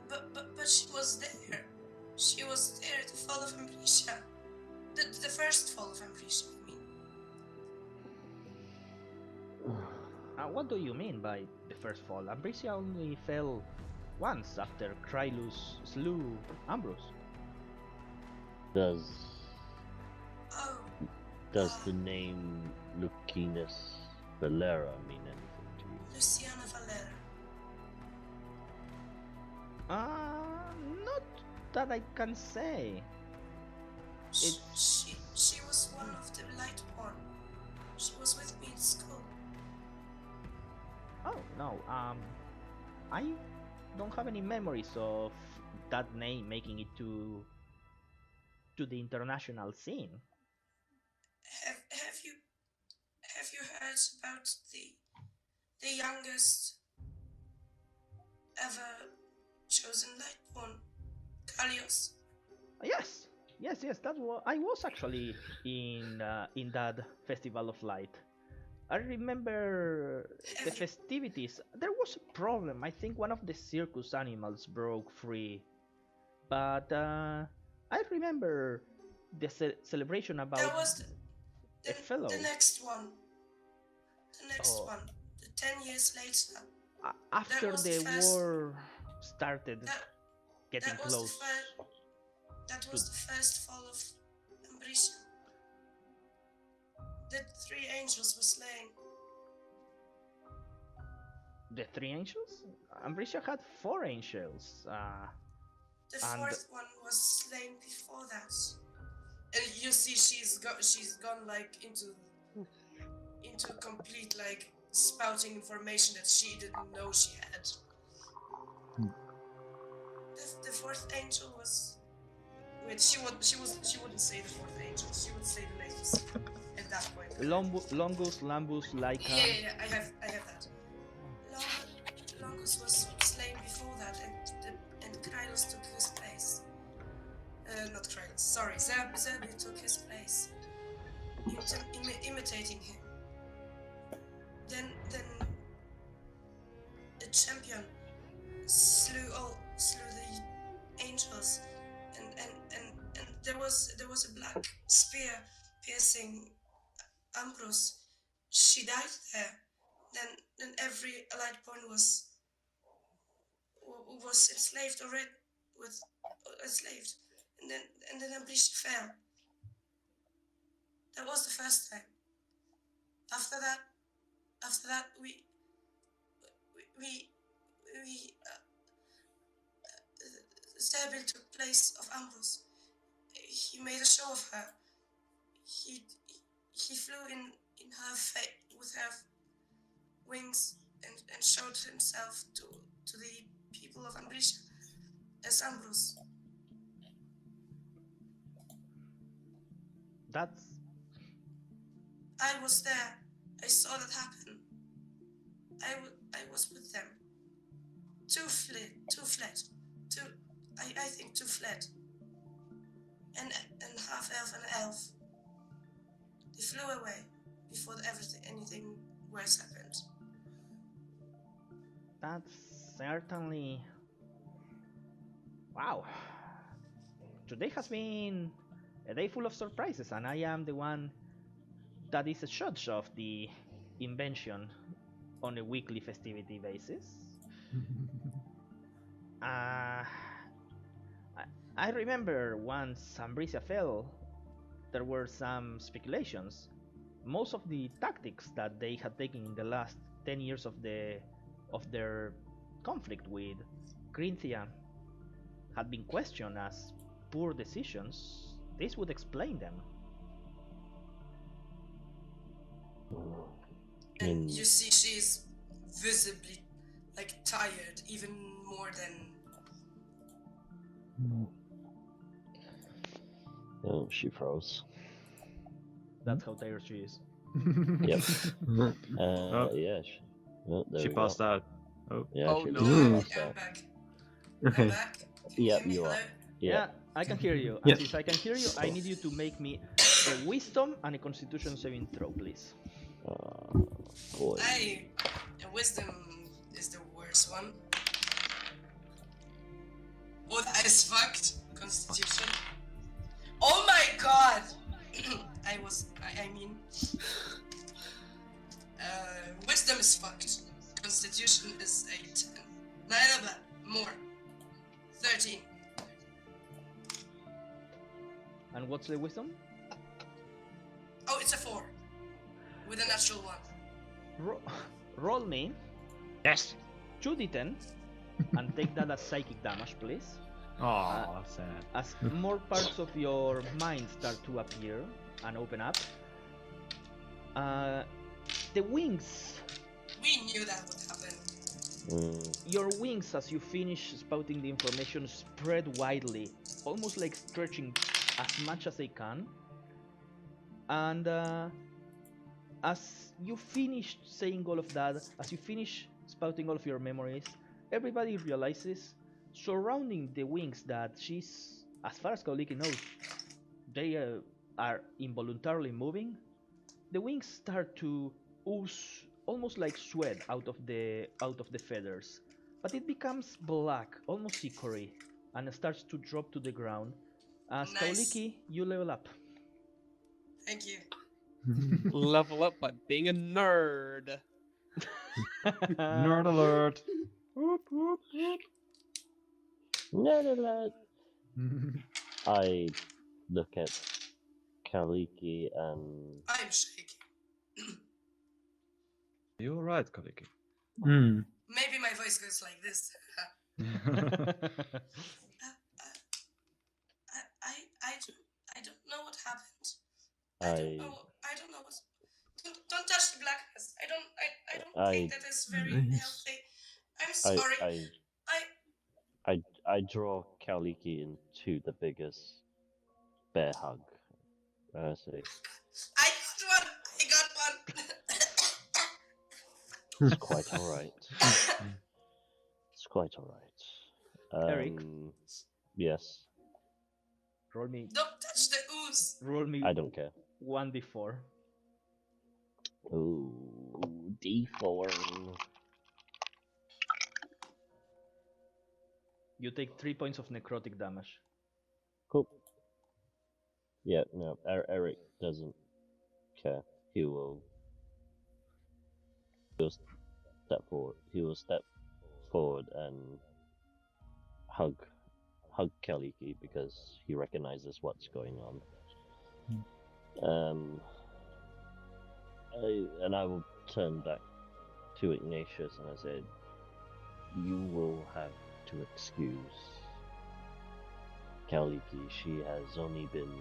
But she was there. She was there at the fall of Ambrosia. The first fall of Ambrosia, I mean. What do you mean by the first fall? Ambrosia only fell once after Krylus slew Ambrose. Does Oh, the name Lucinus Valera mean anything to you? Luciana Valera. Not that I can say. She was one of the Lightborn. She was with me in school. Oh no, I don't have any memories of that name making it to the international scene. Have you heard about the youngest ever chosen Lightborn, Kalios? Yes. That was I was actually in that Festival of Light. I remember the festivities. There was a problem. I think one of the circus animals broke free, but I remember the celebration about That was a fellow. the next one. The next Oh. one. The 10 years later. After was the the first- war started getting that was close. That was the first fall of Ambrosia. The 3 angels were slain. The 3 angels? Ambrosia had 4 angels. The And- 4th one was slain before that. And you see, she's gone like into complete like spouting information that she didn't know she had. The 4th angel was. Wait, she wouldn't say the 4th angel. She would say the latest at that point. Longus, Lambus, Laika. Yeah, I have that. Longus was slain before that, and Krylos took his place. Not Krylos, sorry, Zerbi took his place, imitating him. Then the champion slew the angels, and there was a black spear piercing Ambrose. She died there. Then every allied point was enslaved already, enslaved, and then Ambrosia fell. That was the first time. After that, we Zerbil took place of Ambrose. He made a show of her. He flew in her face with her wings and showed himself to the people of Ambrosia as Ambrose. That's I was there. I saw that happen. I was with them. Two fled. I think 2 fled. And half elf and elf. They flew away before anything worse happened. That's certainly. Wow. Today has been a day full of surprises, and I am the one that is a judge of the invention on a weekly festivity basis. I remember once Ambrosia fell, there were some speculations. Most of the tactics that they had taken in the last 10 years of their conflict with Grinthia had been questioned as poor decisions. This would explain them. And Mm. you see she's visibly like tired, even more than. Oh, she froze. That's how tired she is. Yep. Oh. Yeah. Oh, there She we passed go. out. Oh. Yeah, Oh, she no. literally passed I'm out. back. Okay. I'm back. Can Yep, hear me? you are. Hello? Yeah. I can hear you. Yeah. And since I can hear you, I need you to make me a wisdom and a constitution saving throw, please. Boy. Wisdom is the worst one. Oh, that is fucked. Constitution. Oh my god! I mean. Wisdom is fucked. Constitution is a 10. Neither of that. More. 13. And what's the wisdom? Oh, it's a 4. With a natural 1. Roll me Yes. 2d10 and take that as psychic damage, please. Oh, sad. As more parts of your mind start to appear and open up, the wings, We knew that would happen. your wings as you finish spouting the information spread widely, almost like stretching as much as they can. And as you finish saying all of that, as you finish spouting all of your memories, everybody realizes surrounding the wings that she's, as far as Kauliki knows, they are involuntarily moving. The wings start to ooze almost like sweat out of the feathers, but it becomes black, almost ichory, and starts to drop to the ground. As Nice. Kauliki, you level up. Thank you. Level up by being a nerd. Nerd alert. Whoop, whoop, whoop. No. I look at Kaliki and I'm shaking. You alright, Kaliki? Hmm. Maybe my voice goes like this. I don't know what happened. I don't know what. Don't touch the blackness. I don't think that is very healthy. I'm sorry. I draw Kaliki into the biggest bear hug. I say, I got one. it's quite alright. It's quite alright. Eric? Yes, Roll me Don't touch the ooze. I don't care. 1d4. Ooh, D4. You take 3 points of necrotic damage. Cool. Yeah, no, Eric doesn't care. He will step forward. He will step forward and hug Kaliki because he recognizes what's going on. I will turn back to Ignatius and I said, "You will have to excuse Kaliki. She has only been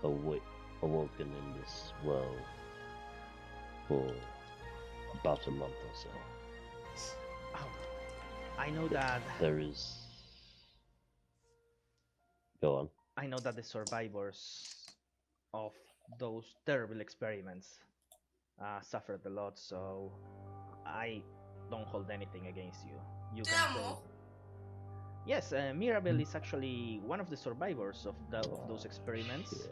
awoken in this world for about a month or so. Oh, I know that. There is. Go on. I know that the survivors of those terrible experiments suffered a lot, so I don't hold anything against you. You can Damn. tell. Yes, Mirabelle is actually one of the survivors of those experiments.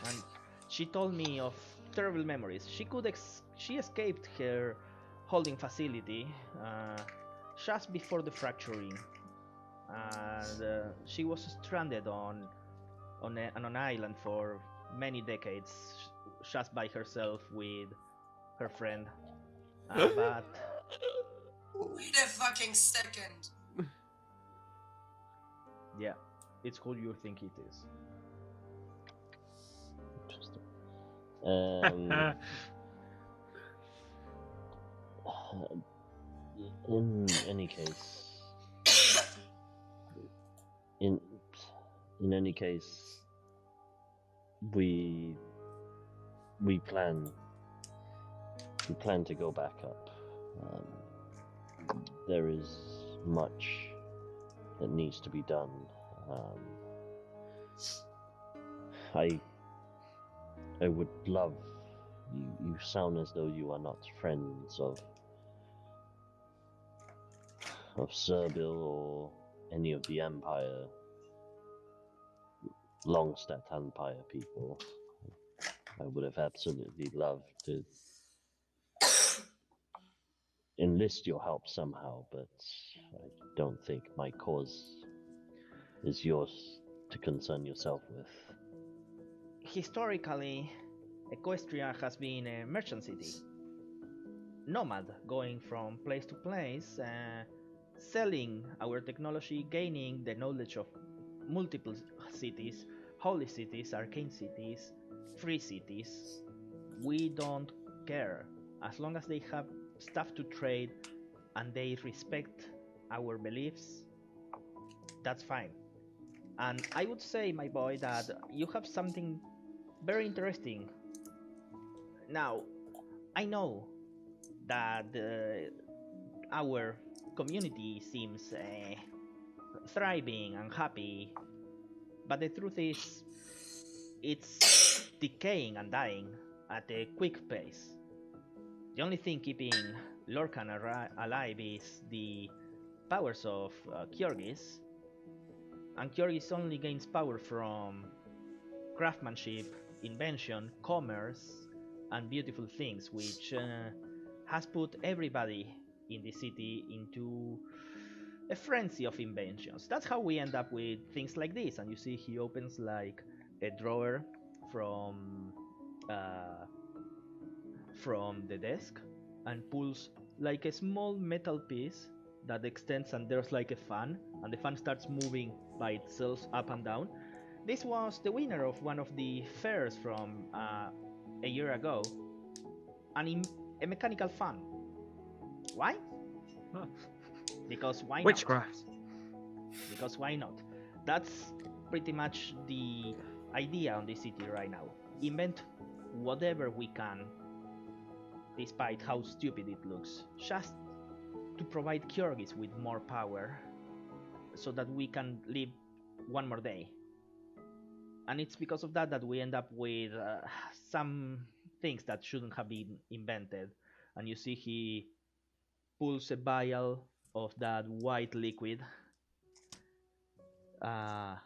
And she told me of terrible memories. She escaped her holding facility just before the fracturing, and she was stranded on an island for many decades, just by herself with her friend. But Wait a fucking second. yeah, it's who you think it is. Interesting. In any case, in any case, we plan to go back up. There is much that needs to be done. I would love you sound as though you are not friends of Serbil or any of the Empire, Longstadt Empire people. I would have absolutely loved to enlist your help somehow, but I don't think my cause is yours to concern yourself with. Historically, Equestria has been a merchant city. Nomad, going from place to place, selling our technology, gaining the knowledge of multiple cities, holy cities, arcane cities, free cities. We don't care. As long as they have stuff to trade and they respect our beliefs, that's fine. And I would say, my boy, that you have something very interesting. Now, I know that our community seems thriving and happy, but the truth is, it's decaying and dying at a quick pace. The only thing keeping Lorcan alive is the powers of Kyorgis, and Kyorgis only gains power from craftsmanship, invention, commerce, and beautiful things, which has put everybody in the city into a frenzy of inventions. That's how we end up with things like this. And you see he opens like a drawer from the desk and pulls like a small metal piece that extends, and there's like a fan, and the fan starts moving by itself up and down. This was the winner of one of the fairs from a year ago, and a mechanical fan. Why? Huh. Because why Witchcraft. not? Because why not? That's pretty much the idea on the city right now. Invent whatever we can, despite how stupid it looks, just to provide Kyorgis with more power, so that we can live one more day. And it's because of that that we end up with some things that shouldn't have been invented. And you see he pulls a vial of that white liquid that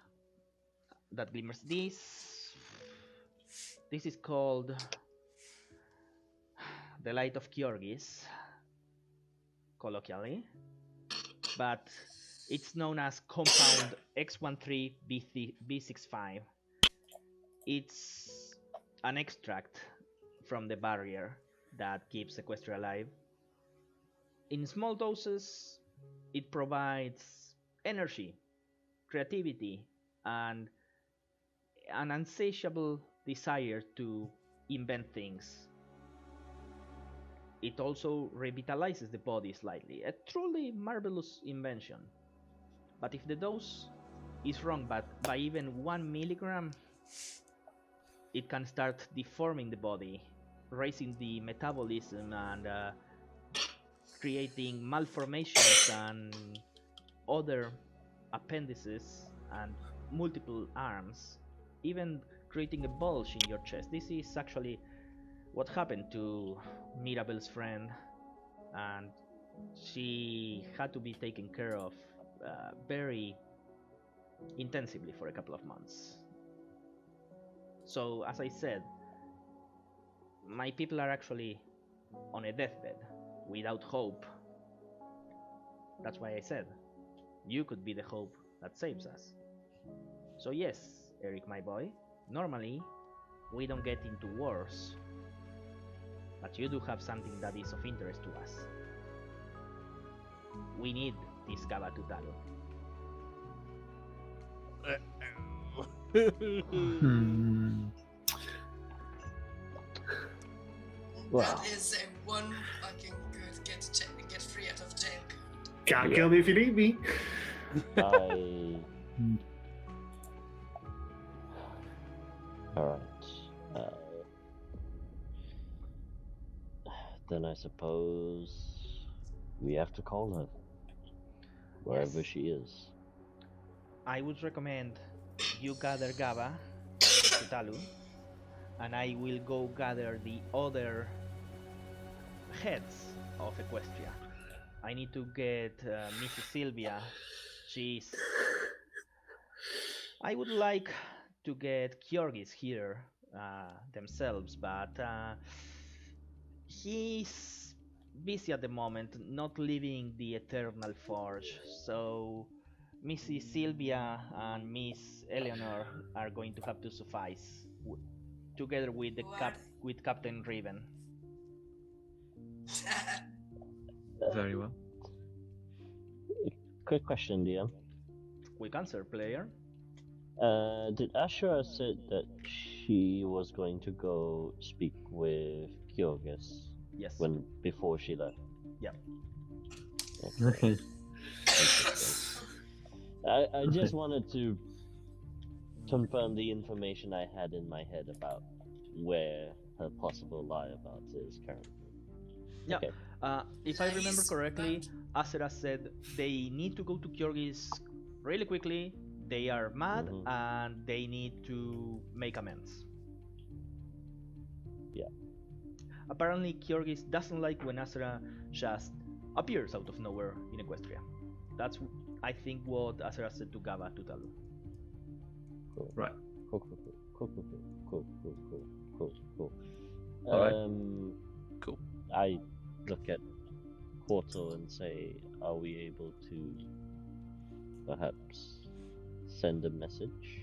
glimmers. This is called the Light of Kyorgis, colloquially, but it's known as compound X13B65. It's an extract from the barrier that keeps Equestria alive. In small doses, it provides energy, creativity, and an insatiable desire to invent things. It also revitalizes the body slightly, a truly marvelous invention. But if the dose is wrong by even 1 milligram, it can start deforming the body, raising the metabolism, and creating malformations and other appendices and multiple arms, even creating a bulge in your chest. This is actually what happened to Mirabel's friend, and she had to be taken care of very intensively for a couple of months. So, as I said, my people are actually on a deathbed, without hope. That's why I said, you could be the hope that saves us. So yes, Eric, my boy, normally we don't get into wars, but you do have something that is of interest to us. We need this Gabatutalo. Wow. That is a one fucking good get free out of jail card. Can't kill me if you need me. Alright. Then I suppose we have to call her. Wherever Yes. she is. I would recommend you gather Gaba to Talu, and I will go gather the other heads of Equestria. I need to get Mrs. Sylvia. She's. I would like to get Kyorgis here themselves, but he's busy at the moment, not leaving the Eternal Forge. So Mrs. Sylvia and Miss Eleanor are going to have to suffice, together with with Captain Riven. Very well. Quick question, DM. Quick answer, player. Did AzerrA said that she was going to go speak with Kyorgis Yes. before she left? Yeah. Okay. I just wanted to confirm the information I had in my head about where her possible lieabout is currently. Yeah. Okay. If I remember correctly, AzerrA said they need to go to Kyorgis really quickly. They are mad and they need to make amends. Yeah. Apparently, Kyorgis doesn't like when AzerrA just appears out of nowhere in Equestria. That's, I think, what AzerrA said to Gaba to Talu. Cool. Right. Cool. All right. Cool. I look at Portal and say, are we able to perhaps send a message?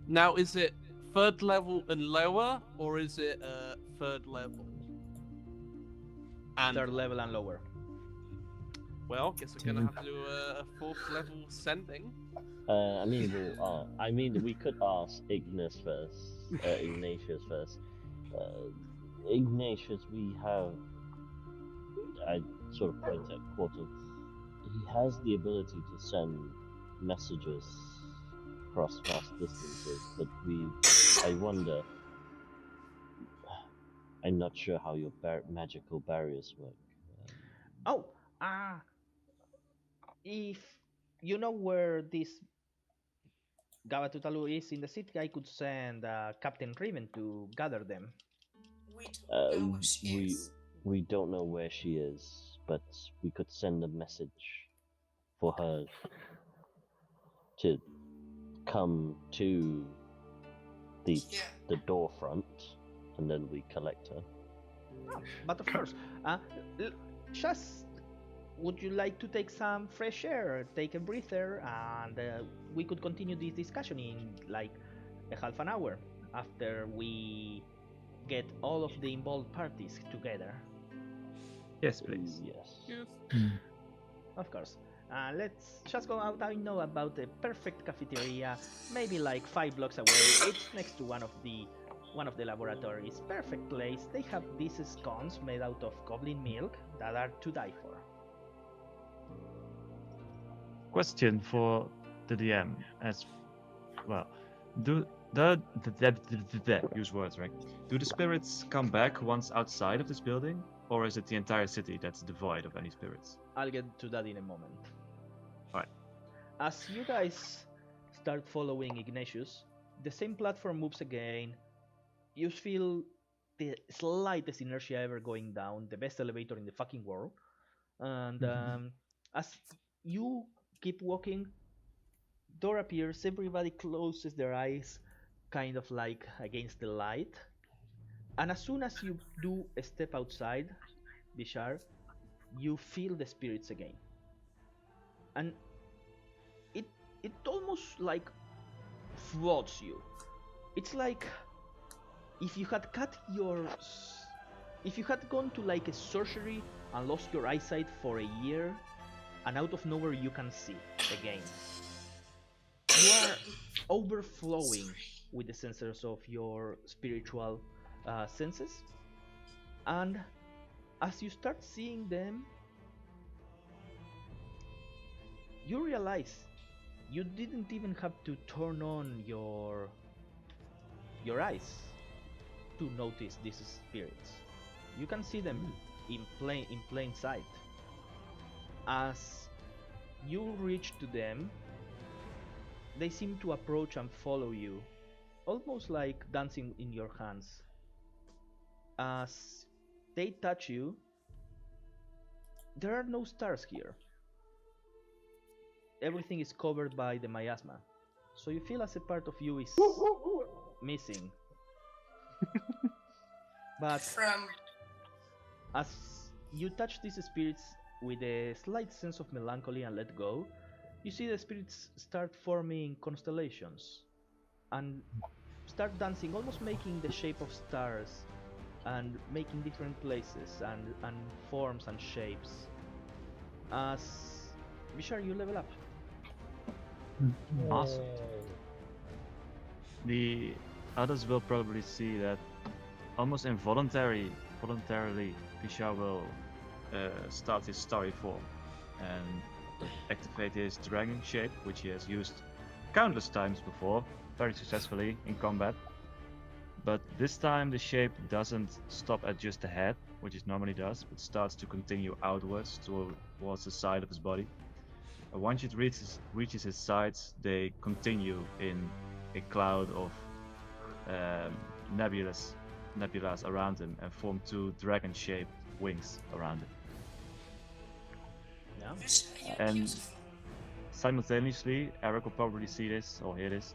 Now, is it third level and lower, or is it third level? And Third level and lower. well, guess we're gonna have to do a fourth level sending. We could ask Ignatius first. Ignatius, we have. I sort of point at Portal. He has the ability to send messages across vast distances, but I wonder. I'm not sure how your magical barriers work. If you know where this Gabatutalu is in the city, I could send Captain Riven to gather them. We don't know where she is. We don't know where she is, but we could send a message for her to come to the door front, and then we collect her. Oh, but of course, just would you like to take some fresh air, take a breather, and we could continue this discussion in like a half an hour after we get all of the involved parties together? Yes, please. Yes. Of course. Let's just go out. I know about the perfect cafeteria, maybe like 5 blocks away. It's next to one of the laboratories. Perfect place. They have these scones made out of goblin milk that are to die for. Question for the DM as well. Use words, right? Do the spirits come back once outside of this building, or is it the entire city that's devoid of any spirits? I'll get to that in a moment. Alright. As you guys start following Ignatius, the same platform moves again. You feel the slightest inertia ever going down, the best elevator in the fucking world. And as you keep walking, door appears, everybody closes their eyes, kind of like against the light. And as soon as you do a step outside, Bishar, you feel the spirits again. And it almost like floods you. It's like if you had gone to like a surgery and lost your eyesight for a year, and out of nowhere you can see again. You are overflowing with the sensors of your spiritual senses, and as you start seeing them, you realize you didn't even have to turn on your your eyes to notice these spirits. You can see them in plain sight. As you reach to them, they seem to approach and follow you, almost like dancing in your hands. As they touch you, there are no stars here. Everything is covered by the miasma, so you feel as a part of you is missing. But From as you touch these spirits with a slight sense of melancholy and let go, you see the spirits start forming constellations and start dancing, almost making the shape of stars and making different places and forms and shapes. As Vishar, you level up. Awesome. The others will probably see that almost voluntarily, Vishal will start his starry form and activate his dragon shape, which he has used countless times before, very successfully in combat. But this time the shape doesn't stop at just the head, which it normally does, but starts to continue outwards towards the side of his body. Once it reaches his sides, they continue in a cloud of nebulas around him and form two dragon-shaped wings around it. Yeah. Vishal, you're And beautiful. simultaneously, Eric will probably see this or hear this.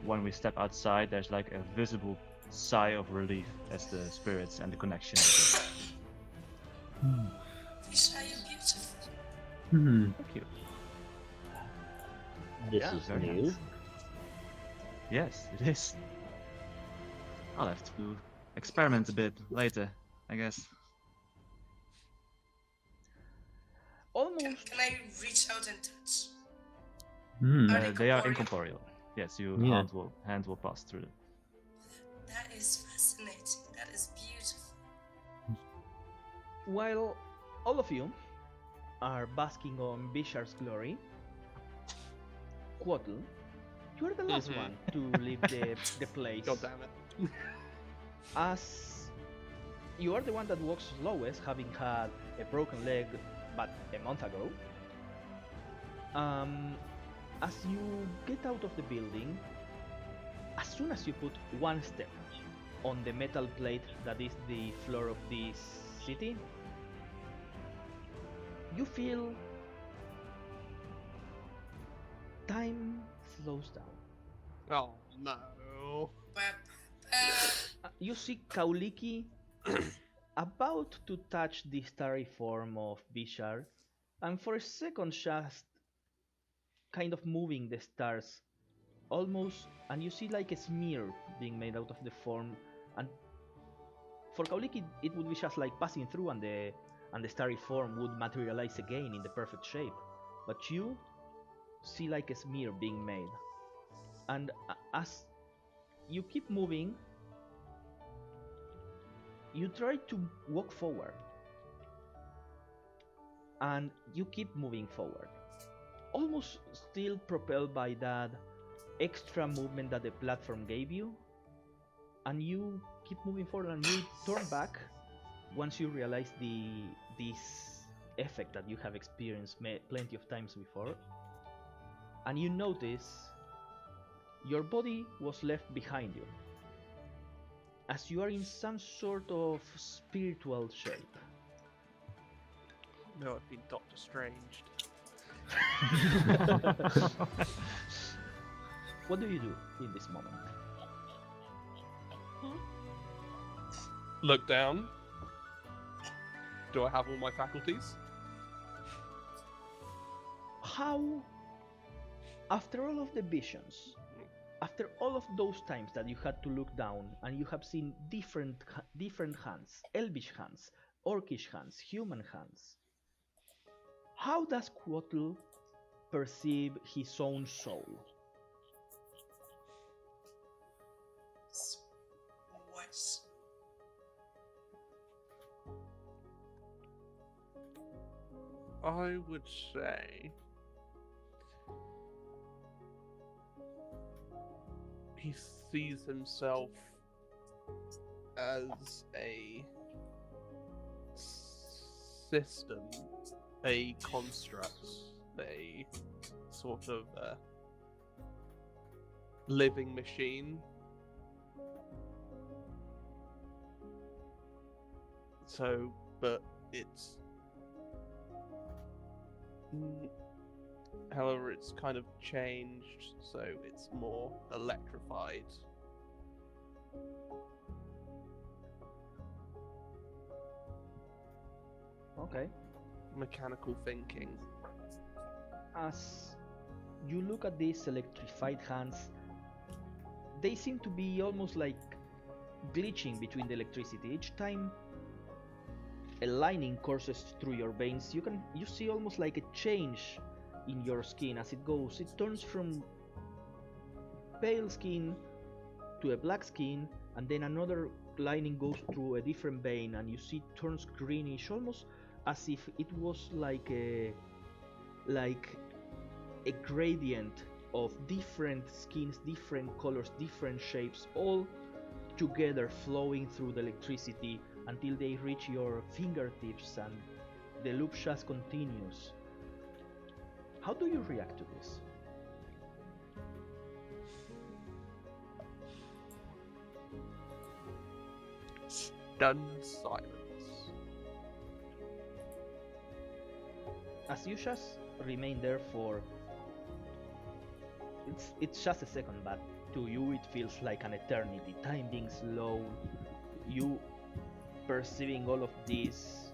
When we step outside, there's like a visible sigh of relief as the spirits and the connection. Vishal, you're beautiful. Thank you. This Yeah, is very new. nice. Yes, it is. I'll have to experiment a bit later, I guess. Almost. Can I reach out and touch? Hmm. Are they They are corporeal? incorporeal. Yes, your Yeah. hand will pass through them. That is fascinating. That is beautiful. While all of you are basking on Bishar's glory, Quattle, you are the last Mhm. one to leave the place. God damn it. As you are the one that walks slowest, having had a broken leg but a month ago. As you get out of the building, as soon as you put one step on the metal plate that is the floor of this city, you feel time slows down. Oh no. You see Kauliki about to touch the starry form of Bishar, and for a second just kind of moving the stars almost, and you see like a smear being made out of the form, and for Kauliki it would be just like passing through, and the starry form would materialize again in the perfect shape, but you see like a smear being made, and as you keep moving, you try to walk forward, and you keep moving forward, almost still propelled by that extra movement that the platform gave you, and you keep moving forward, and you turn back once you realize this effect that you have experienced plenty of times before, and you notice your body was left behind you, as you are in some sort of spiritual shape. No, I've been Doctor Strange. What do you do in this moment? Look down. Do I have all my faculties? How, after all of the visions, after all of those times that you had to look down and you have seen different hands, elvish hands, orcish hands, human hands, how does Quattle perceive his own soul? What? I would say he sees himself as a system, a construct, a sort of living machine. So, but it's... However, it's kind of changed, so it's more electrified. Okay. Mechanical thinking. As you look at these electrified hands, they seem to be almost like glitching between the electricity. Each time a lightning courses through your veins, you see almost like a change in your skin as it goes. It turns from pale skin to a black skin, and then another lightning goes through a different vein, and you see it turns greenish, almost as if it was like a gradient of different skins, different colors, different shapes, all together flowing through the electricity until they reach your fingertips, and the loop just continues. How do you react to this? Stunned silence. As you just remain there for... It's just a second, but to you it feels like an eternity. Time being slow, you perceiving all of this.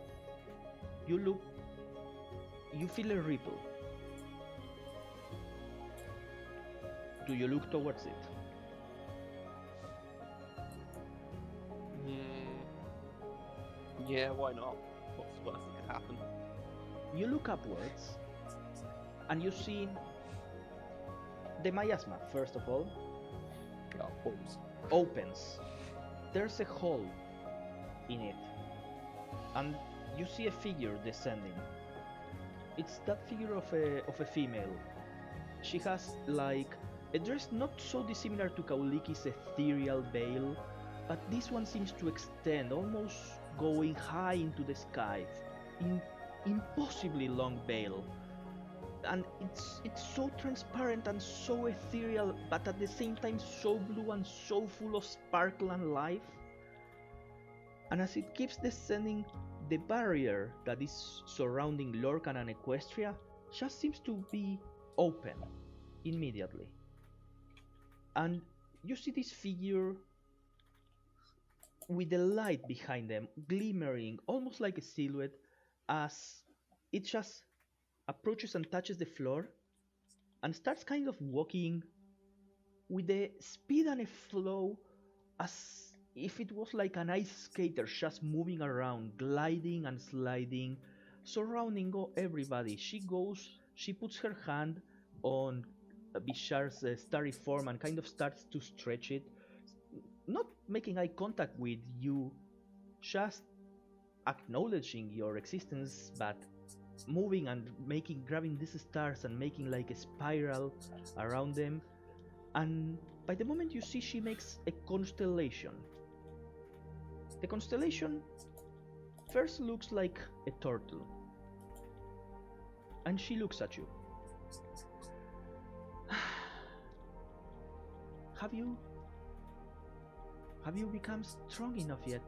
You feel a ripple. Do you look towards it? Yeah, why not? What's the worst that could happen? You look upwards, and you see the miasma, first of all, opens. There's a hole in it, and you see a figure descending. It's that figure of a female. She has like a dress not so dissimilar to Kauliki's ethereal veil, but this one seems to extend, almost going high into the sky, in impossibly long veil. And it's so transparent and so ethereal, but at the same time so blue and so full of sparkle and life. And as it keeps descending, the barrier that is surrounding Lorcan and Equestria just seems to be open immediately. And you see this figure with the light behind them glimmering almost like a silhouette as it just approaches and touches the floor and starts kind of walking with a speed and a flow as if it was like an ice skater just moving around, gliding and sliding, surrounding everybody. She puts her hand on Bishar's starry form and kind of starts to stretch it, not making eye contact with you, just acknowledging your existence, but moving and grabbing these stars and making like a spiral around them. And by the moment you see, she makes a constellation. The constellation first looks like a turtle, and she looks at you. Have you become strong enough yet?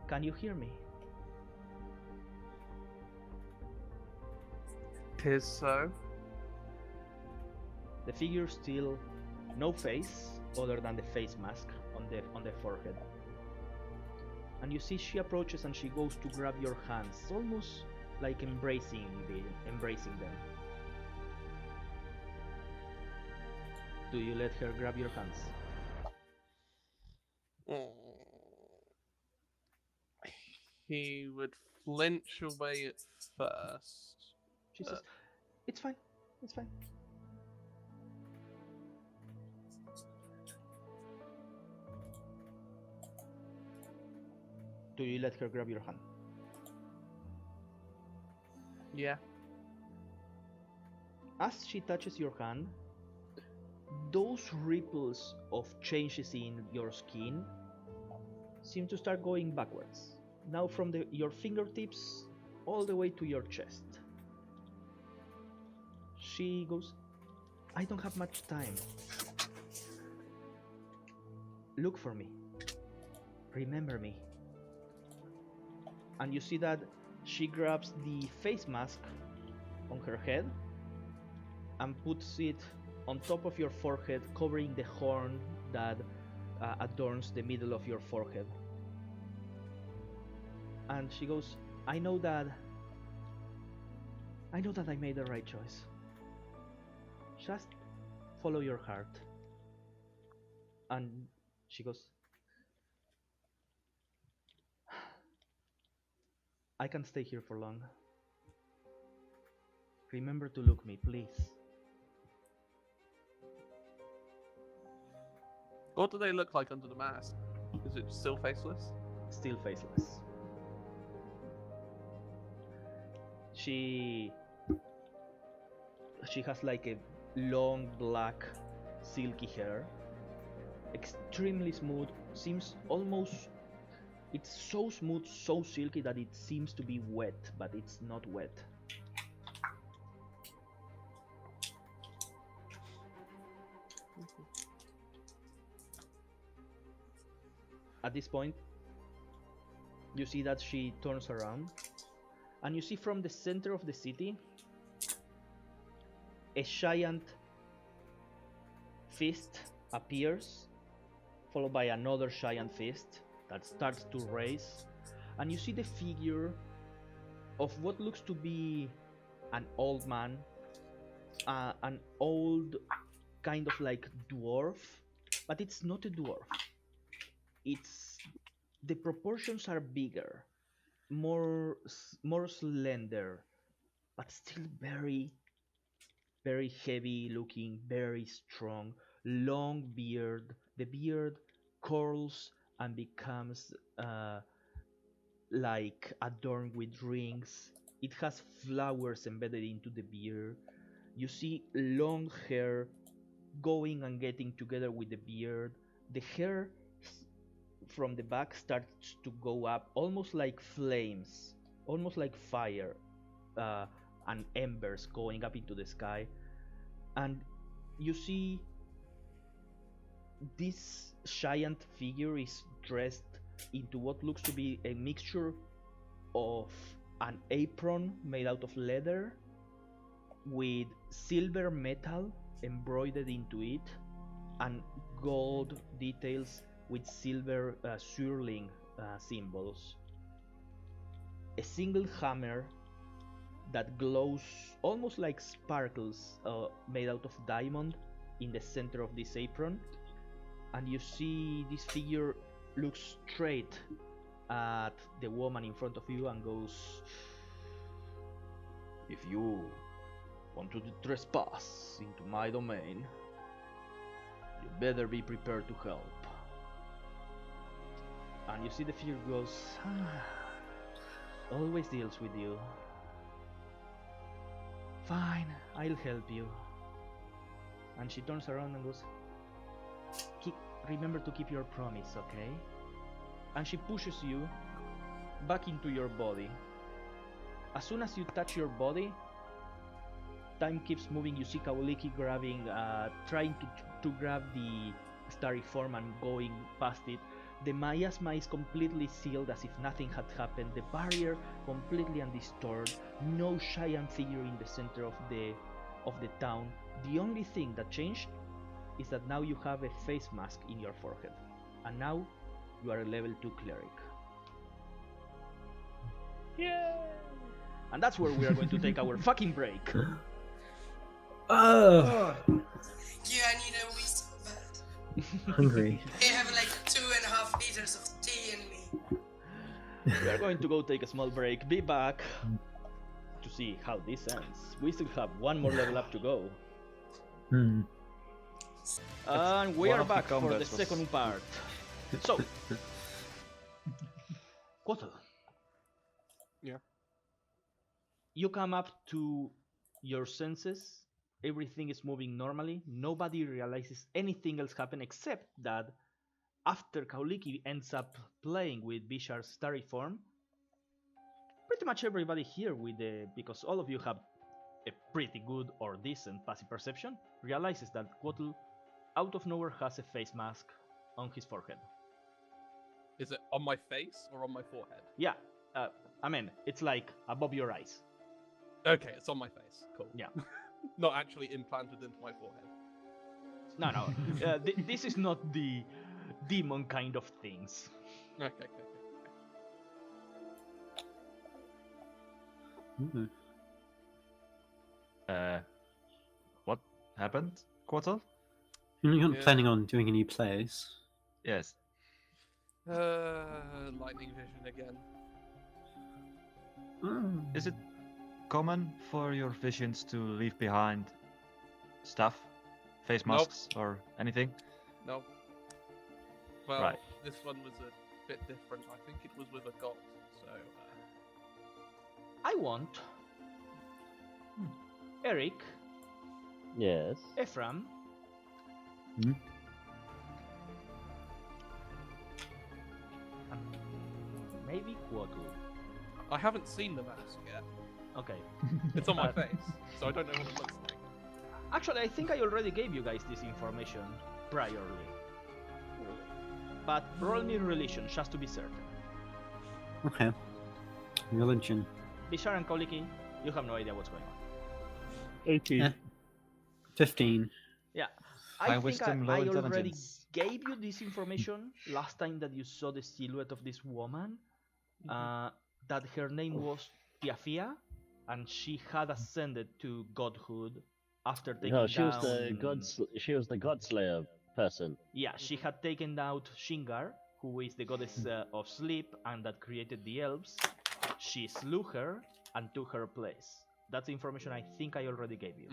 Can you hear me? Tis so. The figure still no face other than the face mask on the forehead. And you see she approaches and she goes to grab your hands, almost like embracing them. Do you let her grab your hands? He would flinch away at first. She says, it's fine. Do you let her grab your hand? Yeah. As she touches your hand, those ripples of changes in your skin seem to start going backwards. Now from your fingertips all the way to your chest. She goes, I don't have much time. Look for me. Remember me. And you see that she grabs the face mask on her head and puts it on top of your forehead, covering the horn that adorns the middle of your forehead. And she goes, I know that I made the right choice. Just follow your heart. And she goes, I can't stay here for long. Remember to look me, please. What do they look like under the mask? Is it still faceless? Still faceless. She has like a long black silky hair, extremely smooth, seems almost, it's so smooth, so silky that it seems to be wet, but it's not wet. At this point, you see that she turns around, and you see from the center of the city a giant fist appears, followed by another giant fist that starts to raise, and you see the figure of what looks to be an old man, an old kind of like dwarf, but it's not a dwarf. It's, the proportions are bigger, more slender, but still very heavy looking, very strong, long beard. The beard curls and becomes like adorned with rings. It has flowers embedded into the beard. You see long hair going and getting together with the beard. The hair from the back starts to go up, almost like flames, almost like fire, and embers going up into the sky. And you see this giant figure is dressed into what looks to be a mixture of an apron made out of leather with silver metal embroidered into it and gold details with silver swirling symbols. A single hammer that glows almost like sparkles, made out of diamond, in the center of this apron. And you see this figure looks straight at the woman in front of you and goes, if you want to trespass into my domain, you better be prepared to help. And you see the figure goes, always deals with you. Fine, I'll help you. And she turns around and goes, remember to keep your promise, okay? And she pushes you back into your body. As soon as you touch your body, time keeps moving. You see Kawaliki grabbing, trying to grab the starry form and going past it. The miasma is completely sealed as if nothing had happened. The barrier completely undisturbed. No giant figure in the center of the town. The only thing that changed is that now you have a face mask in your forehead, and now you are a level 2 cleric. Yeah. And that's where we are going to take our fucking break. Oh, Yeah, I need a wee so bad. hungry. I have like 2.5 liters of tea in me. We are going to go take a small break. Be back to see how this ends. We still have one more level up to go. And we one are of the back for the combats was- second part. So, Quotl. Yeah. You come up to your senses everything is moving normally. Nobody realizes anything else happened except that after Kauliki ends up playing with Bishar's starry form, pretty much everybody here because all of you have a pretty good or decent passive perception, realizes that Quotal out of nowhere has a face mask on his forehead. Is it on my face or on my forehead? Yeah, I mean, it's like above your eyes. Okay, it's on my face. Cool. Yeah. Not actually implanted into my forehead. No. This is not the demon kind of things. Okay. Ooh. What happened, Quartal? You're not Yeah. planning on doing any plays? Yes. Lightning vision again. Is it common for your visions to leave behind stuff, face Nope. masks, or anything? No. Well, Right. this one was a bit different. I think it was with a god. So. I want Eric, Yes. Ephraim, and maybe Quotal. I haven't seen the mask yet. Okay. It's on my face, so I don't know what it looks like. Actually, I think I already gave you guys this information priorly. But roll me religion, just to be certain. Okay. Religion. Bishar and Koliki, you have no idea what's going on. 18. Eh. 15. Yeah. High I think wisdom, I low already intelligence. gave you this information last time that you saw the silhouette of this woman. That her name was Tiafia, and she had ascended to godhood after taking No, she down... was the Godslayer person. Yeah, she had taken out Shingar, who is the goddess of sleep and that created the elves. She slew her and took her place. That's the information I think I already gave you.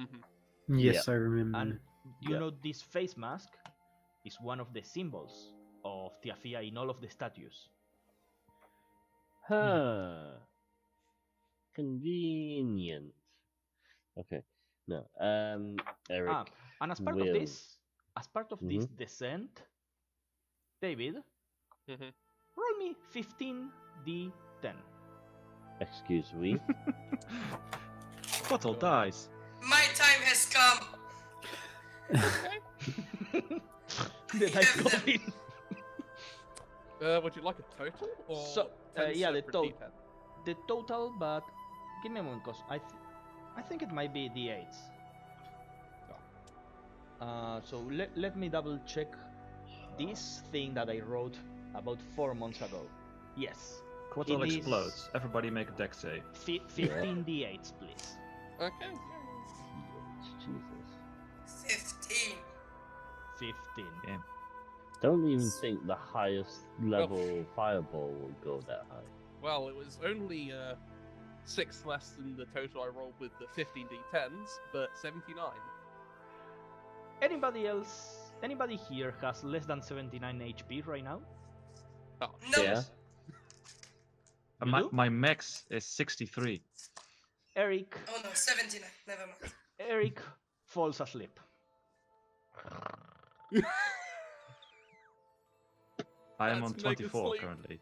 Yes, I remember. And you Yeah. know this face mask is one of the symbols of Tiafia in all of the statues. Huh. Convenient. Okay. No. Eric. And as part of will- this, Mhm. descent, David, Mhm. roll me 15d10. Excuse me. Quartal dies. My time has come. The dice goblin. Would you like a total or So, 10 yeah, the separate total. D10? The total, but give me a moment, cause I think it might be d8s. So let me double check this thing that I wrote about 4 months ago. Yes, Quartal It is- explodes. Everybody make a dex save. 15 d8s, please. Okay. Jesus. 15. 15. Yeah. Don't even think the highest level fireball will go that high. Well, it was only 6 less than the total I rolled with the 15 D10s, but 79. Anybody here has less than 79 HP right now? Oh, No. Yeah. You My, do? my max is 63. Eric Oh no, 79. Never mind. Eric falls asleep. I am Let's on make it 24 sleep. currently.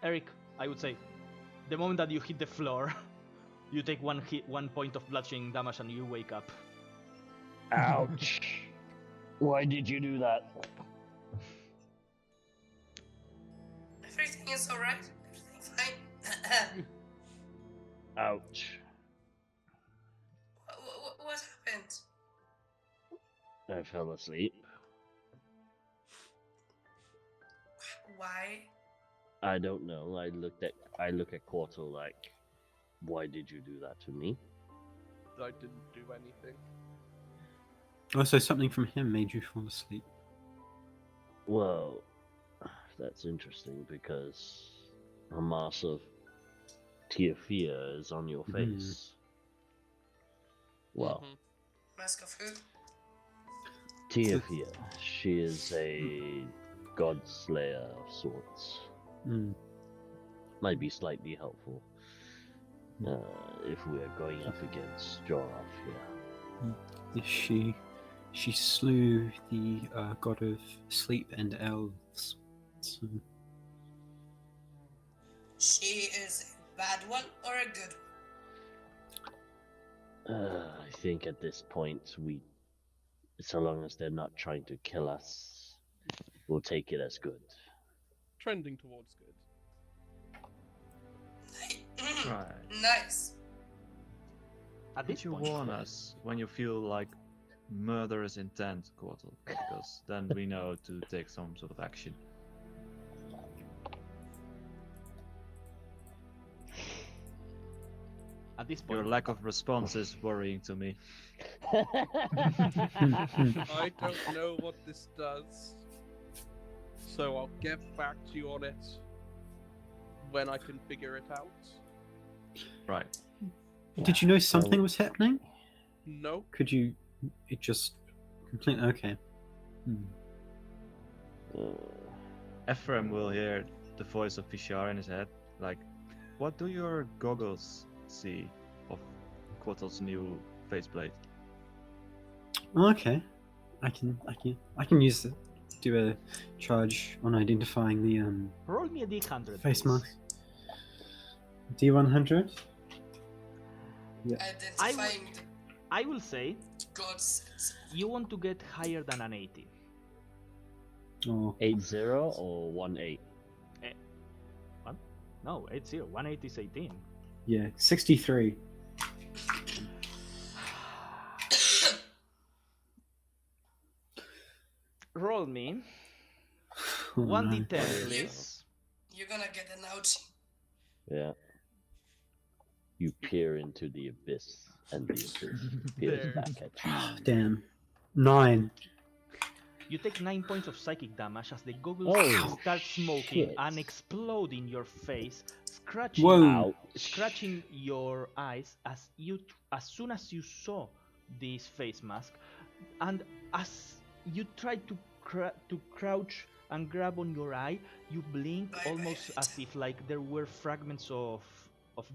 Eric, I would say, the moment that you hit the floor, you take 1 point of bludgeoning damage and you wake up. Ouch. Why did you do that? Everything is alright. Everything fine. Ouch. What happened? I fell asleep. Why? I don't know. I look at Quartal like, why did you do that to me? I didn't do anything. Also, something from him made you fall asleep. Well, that's interesting because a mass of Tiafia is on your Mhm. face. Well, Mhm. Mask of who? Tiafia, she is a god slayer of sorts. Mm. Might be slightly helpful. if we are going up against Joroff here. She slew the god of sleep and elves. So, She is a bad one or a good one? I think at this point, so long as they're not trying to kill us, we'll take it as good. Trending towards good. Right. Nice. At Did this you point, warn us when you feel like murderous intent, Quartal? Because then we know to take some sort of action. at this Your point, lack of response is worrying to me. I don't know what this does, so I'll get back to you on it when I can figure it out. Right. did you know something was happening? No, Could you? It just completely okay. Ephraim will hear the voice of Fishar in his head, like, what do your goggles see of Quartal's new faceplate? Okay, I can use it. Do a charge on identifying the roll me a d100. face please. mask. D100. Yeah. Identifying the I will say gods. you want to get higher than an 80. Oh, 80 or 18? No, 80. 180 is 18. yeah, 63. Roll me Oh, 1d10, no. please. You're gonna get an ouchie. Yeah. You peer into the abyss, and the abyss peers There. back at you. Damn. 9. You take 9 points of psychic damage as the goggles Oh, start smoking shit. and explode in your face, scratching Whoa. Ouch. scratching your eyes as soon as you saw this face mask, and as you try to crouch and grab on your eye, you blink almost as if like there were fragments of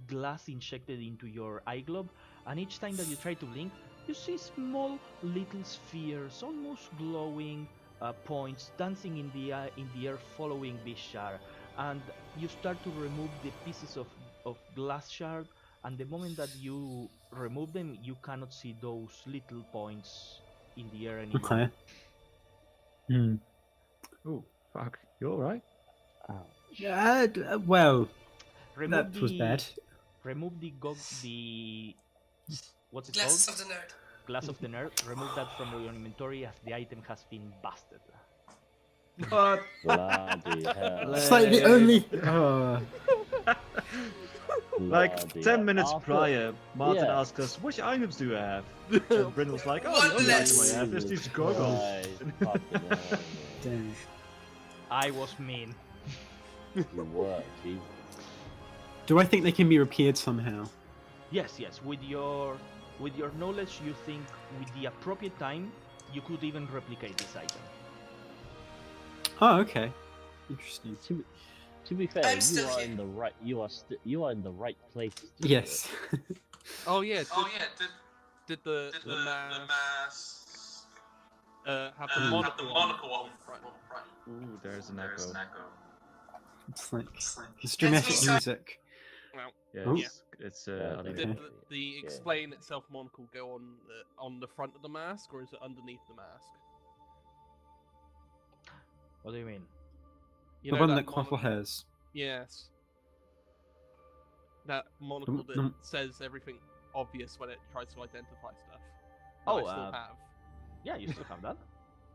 glass injected into your eye globe, and each time that you try to blink, you see small little spheres, almost glowing points dancing in the air following this shard, and you start to remove the pieces of glass shard, and the moment that you remove them, you cannot see those little points in the air anymore. Okay. Hmm. Oh, fuck. You alright? Ouch. Yeah, well, Remove that was bad. Remove the what's it Glasses called? of the nerd. Glass of the nerd. Remove that from your inventory as the item has been busted. What? Bloody hell. It's like the only. Like Bloody 10 hell. minutes After- prior, Martin Yeah. asked us, which items do you have? And Bryn was like, oh, the only item I have is these goggles. Christ, fucking hell, Damn. I was mean. man. You work, Jesus. Do I think they can be repaired somehow? Yes. With your knowledge, you think with the appropriate time, you could even replicate this item. Oh, okay. Interesting. To be fair, I'm you still are here. in the right. You are in the right place. to do Yes. Oh yeah. Did the mass have the monocle on? Right. Ooh, there's an echo. It's like it's dramatic Let's go. music. Well, Yeah, Oh. it's Yeah, I don't did know. Okay. the explain itself monocle go on the front of the mask, or is it underneath the mask? What do you mean? You The know one that monocle- Quaffle has. Yes. That monocle that the- says everything obvious when it tries to identify stuff. that Oh, I still have. Yeah, you still have that.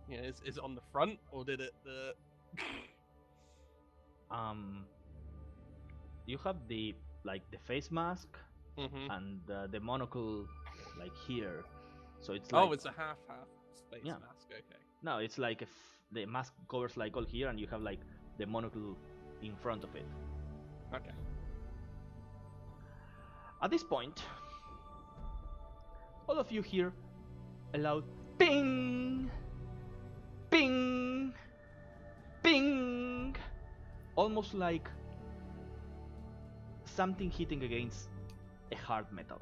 Yeah, is it on the front or did it the? You have the face mask Mhm. and the monocle like here, so it's like Oh, it's a half space Yeah. mask. Okay. no, it's like if the mask covers like all here, and you have like the monocle in front of it. Okay. At this point, all of you hear a loud ping, ping, ping, almost like something hitting against a hard metal.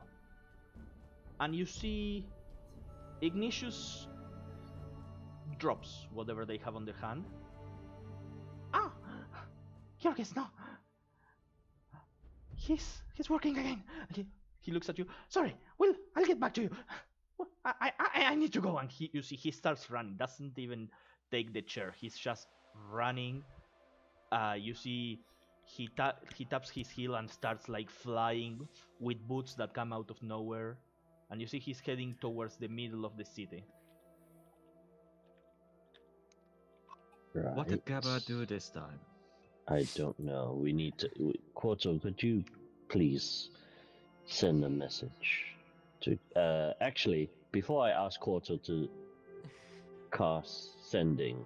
And you see Ignatius drops whatever they have on their hand. Ah! Georgis, no! He's working again. He looks at you. Sorry, I'll get back to you. I need to go. And you see he starts running. Doesn't even take the chair. He's just running. You see he taps his heel and starts like flying with boots that come out of nowhere. And you see he's heading towards the middle of the city. Right. What did Gabba do this time? I don't know. We need to. Quarto, could you please send a message to. Actually, before I ask Quarto to cast sending,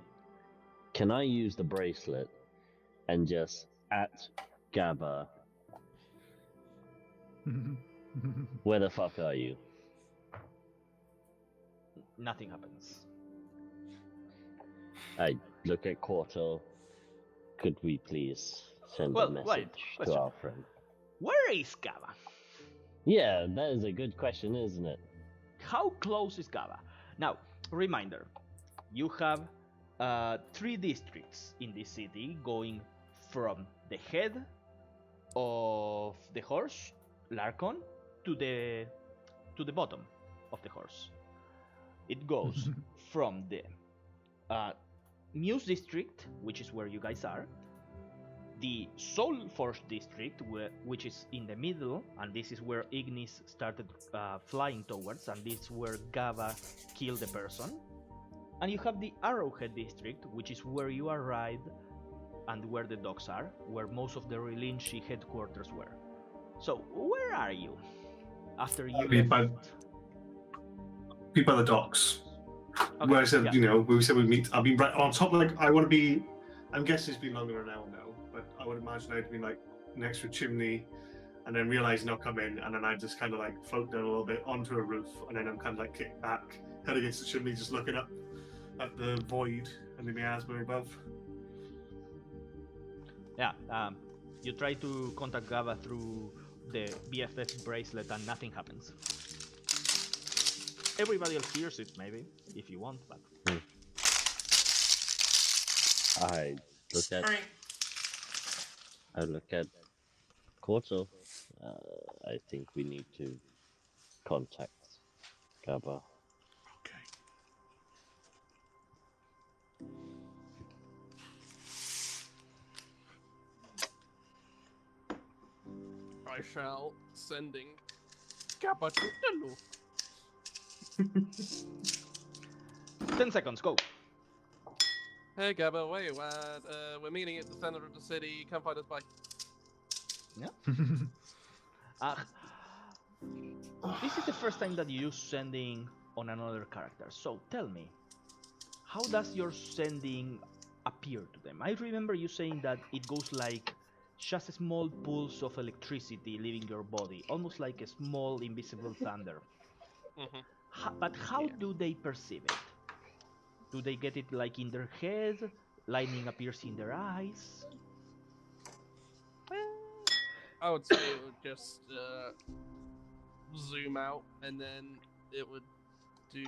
can I use the bracelet and just at Gabba? Where the fuck are you? Nothing happens. I look at Quarto. Could we please send Well, a message wait, to question. our friend? Where is Gaba? Yeah, that is a good question, isn't it? How close is Gaba? Now, reminder, you have 3 districts in this city going from the head of the horse, Larkon, to the bottom of the horse. It goes from the Myuu district, which is where you guys are, the Soul Forge district, which is in the middle, and this is where Ignis started flying towards, and this is where Gaba killed the person. And you have the Arrowhead district, which is where you arrived and where the docks are, where most of the Relinchi headquarters were. So, where are you? After you left? Be by the docks. Okay, Where I said, yeah. we said we'd meet. I've been right on top. Like, I want to be. I'm guessing it's been longer than an hour now, but I would imagine I'd be like next to a chimney, and then realize not come in, and then I just kind of like float down a little bit onto a roof, and then I'm kind of like kicked back, head against the chimney, just looking up at the void and the miasma above. Yeah, you try to contact Gaba through the BFF bracelet and nothing happens. Everybody else hears it, maybe, if you want, but... I look at Quarto. I think we need to contact Gaba. Okay. I shall sending Gabba to Delu. 10 seconds, go! Hey Gabba, where you at? We're meeting at the center of the city. Come find us by. Yeah. This is the first time that you use sending on another character, so tell me, how does your sending appear to them? I remember you saying that it goes like just a small pulse of electricity leaving your body, almost like a small invisible thunder. But how do they perceive it? Do they get it like in their head? Lightning appears in their eyes? I would say it would just zoom out, and then it would do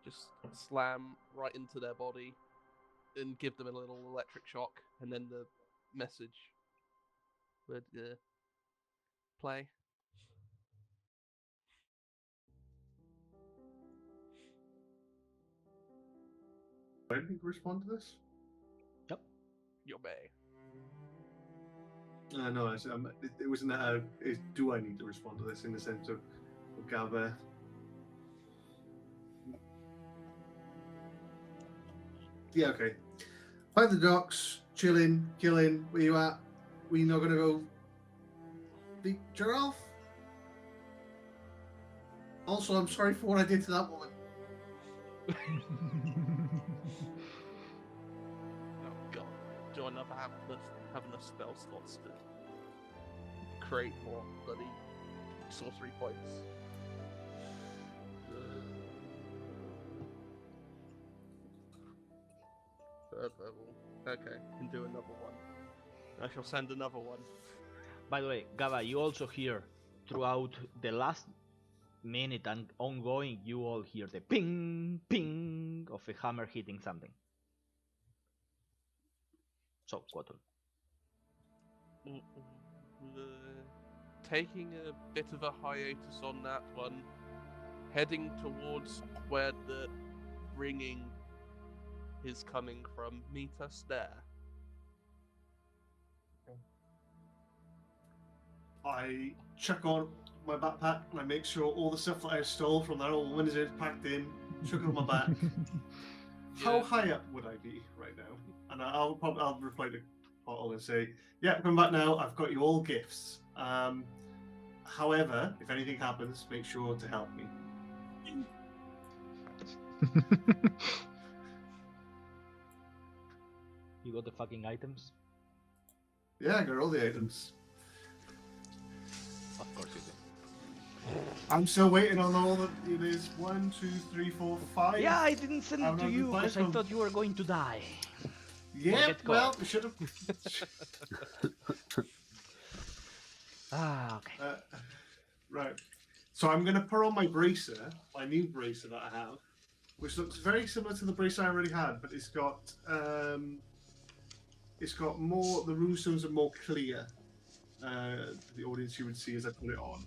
just slam right into their body and give them a little electric shock, and then the message would play. Do I need to respond to this? Yep. You may. No, it wasn't that. Do I need to respond to this in the sense of Gaba? Yeah, okay. By the docks, chilling, killing. Where you at? We not gonna go beat Giraffe? Also, I'm sorry for what I did to that woman. Oh god. Do I never have enough spell slots to create more bloody sorcery points? Third level. Okay, can do another one. I shall send another one. By the way, Gaba, you also hear throughout the last minute and ongoing, you all hear the ping, ping of a hammer hitting something. So, Quattle. Taking a bit of a hiatus on that one, heading towards where the ringing is coming from. Meet us there. I chuck on my backpack and I make sure all the stuff that I stole from that old woman is packed in, chuck it on my back. How high up would I be right now? And I'll reply to Pottle and say, yeah, come back now, I've got you all gifts. However, if anything happens, make sure to help me. You got the fucking items? Yeah, I got all the items. Of course you do. I'm still waiting on all the. It is 1, 2, 3, 4, 5. Yeah, I didn't send it I'm to not you replying because I from- thought you were going to die. Yeah, get well, caught. we should have. Okay. Right. So I'm going to put on my bracer, my new bracer that I have, which looks very similar to the bracer I already had, but it's got more. The runestones are more clear. For the audience, you would see as I put it on,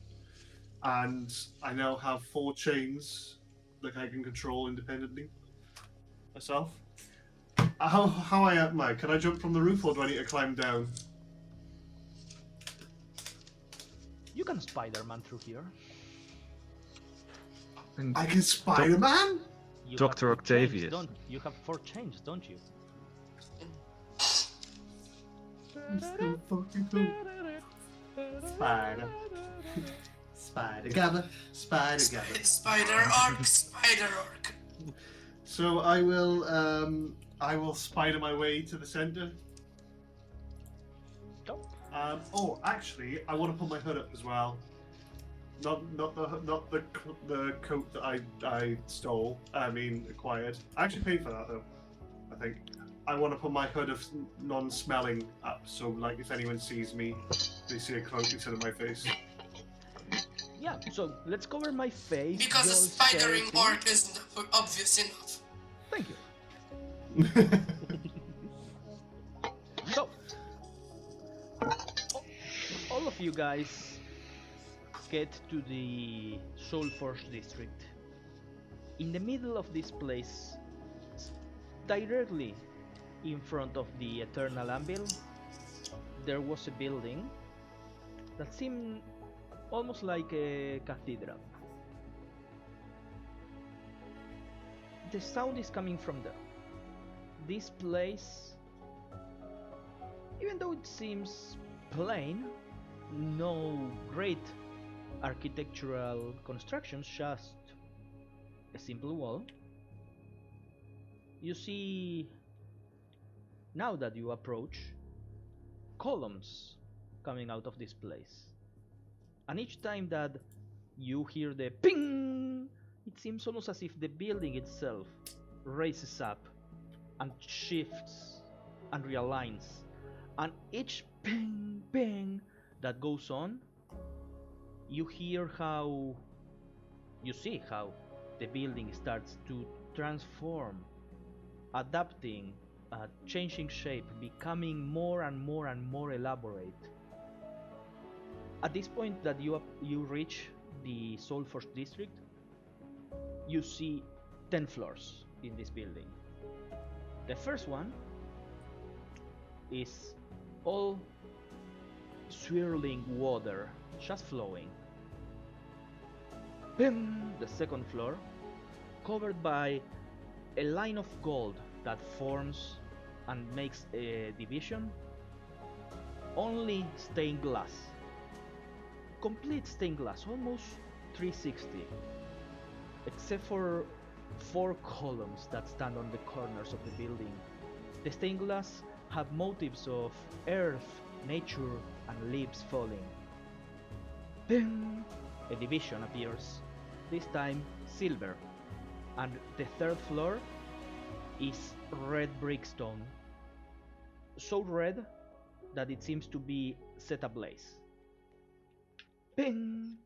and I now have 4 chains that I can control independently myself. How high am I? Can I jump from the roof, or do I need to climb down? You can Spider-Man through here. I can Spider-Man. You Dr. have 4 chains, Octavius. don't you have 4 chains, don't you? I'm so fucking cool. Spider. Spider gather. Spider gather. Spider orc. So I will spider my way to the center. Go. Actually, I want to put my hood up as well. Not the coat that I stole. I mean acquired. I actually paid for that though. I think. I want to put my hood of non-smelling up, so like if anyone sees me, they see a cloak instead of my face. Yeah, so let's cover my face. Because a your spidering skeleton. orc isn't obvious enough. Thank you. So, all of you guys get to the Soulforge district. In the middle of this place, directly in front of the Eternal Anvil, there was a building that seemed almost like a cathedral. The sound is coming from there. This place, even though it seems plain, no great architectural constructions, just a simple wall. You see, now that you approach, columns coming out of this place. And each time that you hear the ping, it seems almost as if the building itself raises up and shifts and realigns. And each ping, ping that goes on, you hear how, you see how the building starts to transform, adapting, changing shape, becoming more and more and more elaborate. At this point that you reach the Soulforge district, you see 10 floors in this building. The first one is all swirling water, just flowing. Then the second floor, covered by a line of gold that forms and makes a division. Only stained glass. Complete stained glass, almost 360. Except for 4 columns that stand on the corners of the building. The stained glass have motifs of earth, nature, and leaves falling. Then a division appears, this time silver, and the third floor is red brickstone, so red that it seems to be set ablaze. Ping!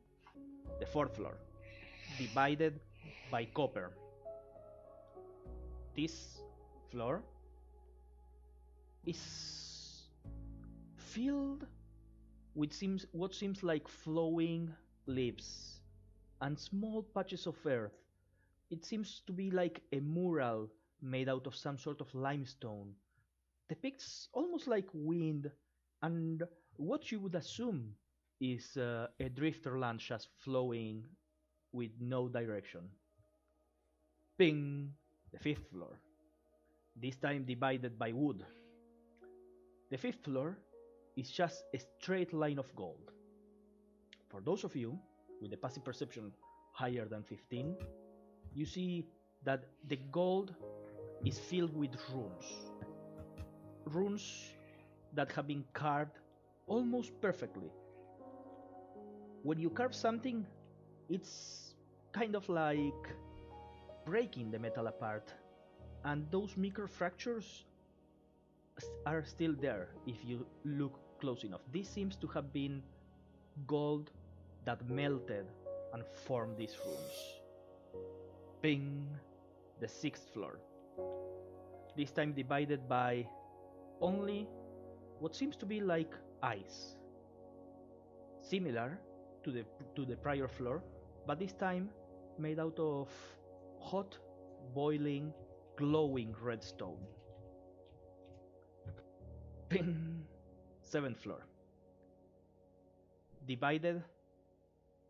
The fourth floor, divided by copper. This floor is filled with what seems like flowing leaves and small patches of earth. It seems to be like a mural made out of some sort of limestone. Depicts almost like wind and what you would assume is a drifter land just flowing with no direction. Ping! The fifth floor, this time divided by wood. The fifth floor is just a straight line of gold. For those of you with a passive perception higher than 15, you see that the gold is filled with runes. Runes that have been carved almost perfectly. When you carve something, it's kind of like breaking the metal apart, and those micro fractures are still there if you look close enough. This seems to have been gold that melted and formed these runes. Ping! The sixth floor, this time divided by only what seems to be like ice, similar to the prior floor, but this time made out of hot, boiling, glowing redstone. Ping! Seventh floor, divided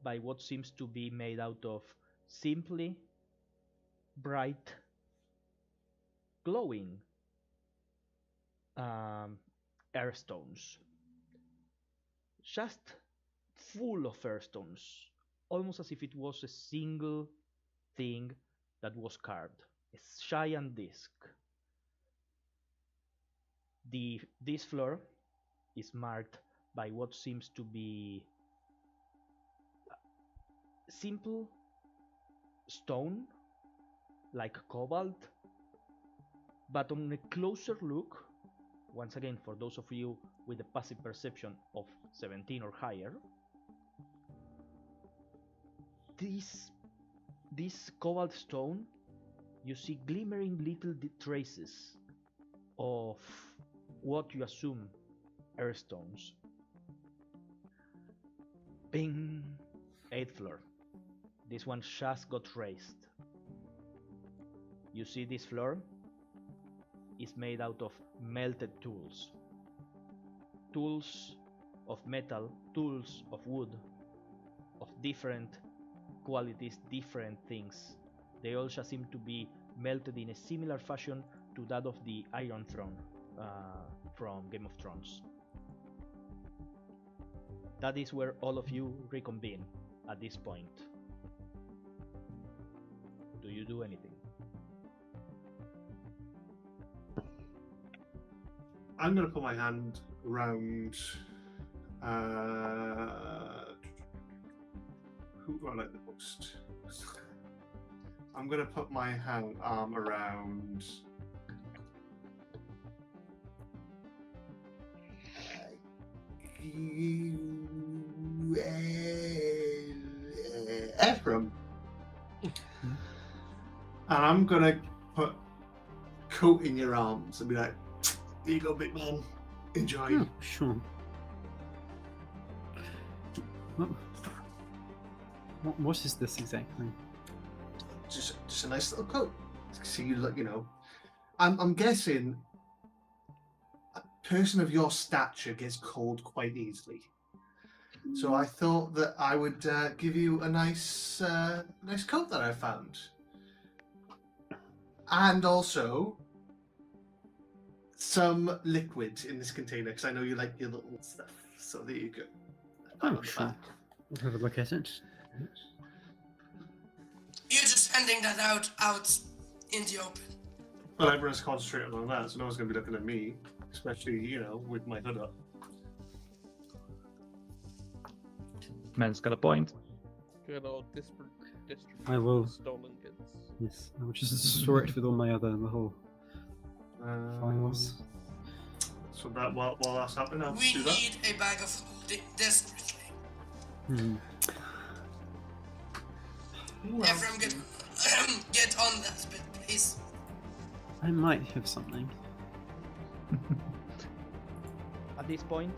by what seems to be made out of simply bright, glowing airstones. Just full of airstones, almost as if it was a single thing that was carved. A giant disc. This floor is marked by what seems to be simple stone, like cobalt, but on a closer look, once again for those of you with a passive perception of 17 or higher, this cobalt stone, you see glimmering little traces of what you assume are stones. Ping! 8th floor. This one just got raised. You see this floor is made out of melted tools. Tools of metal, tools of wood, of different qualities, different things. They all just seem to be melted in a similar fashion to that of the Iron Throne from Game of Thrones. That is where all of you reconvene at this point. Do you do anything? I'm going to put my hand around. Who do I like the most? I'm going to put my arm around. Ephraim. And I'm going to put coat in your arms and be like, here you go, big man. Enjoy. Oh, sure. What is this exactly? Just a nice little coat. So you look, I'm guessing a person of your stature gets cold quite easily. So I thought that I would give you a nice coat that I found. And also some liquid in this container, because I know you like your little stuff. So there you go. Oh, sure. I'll have a look at it. You're just handing that out in the open. Well, everyone's concentrating on that, so no one's going to be looking at me, especially, with my hood up. Man's got a point. Good old I will. stolen goods. Yes, I will just store it with all my other little files. So that while that's happening, I'll We do that. need a bag of holding desperately. Hmm. Who Ephraim, else? get on that bit, please. I might have something. At this point,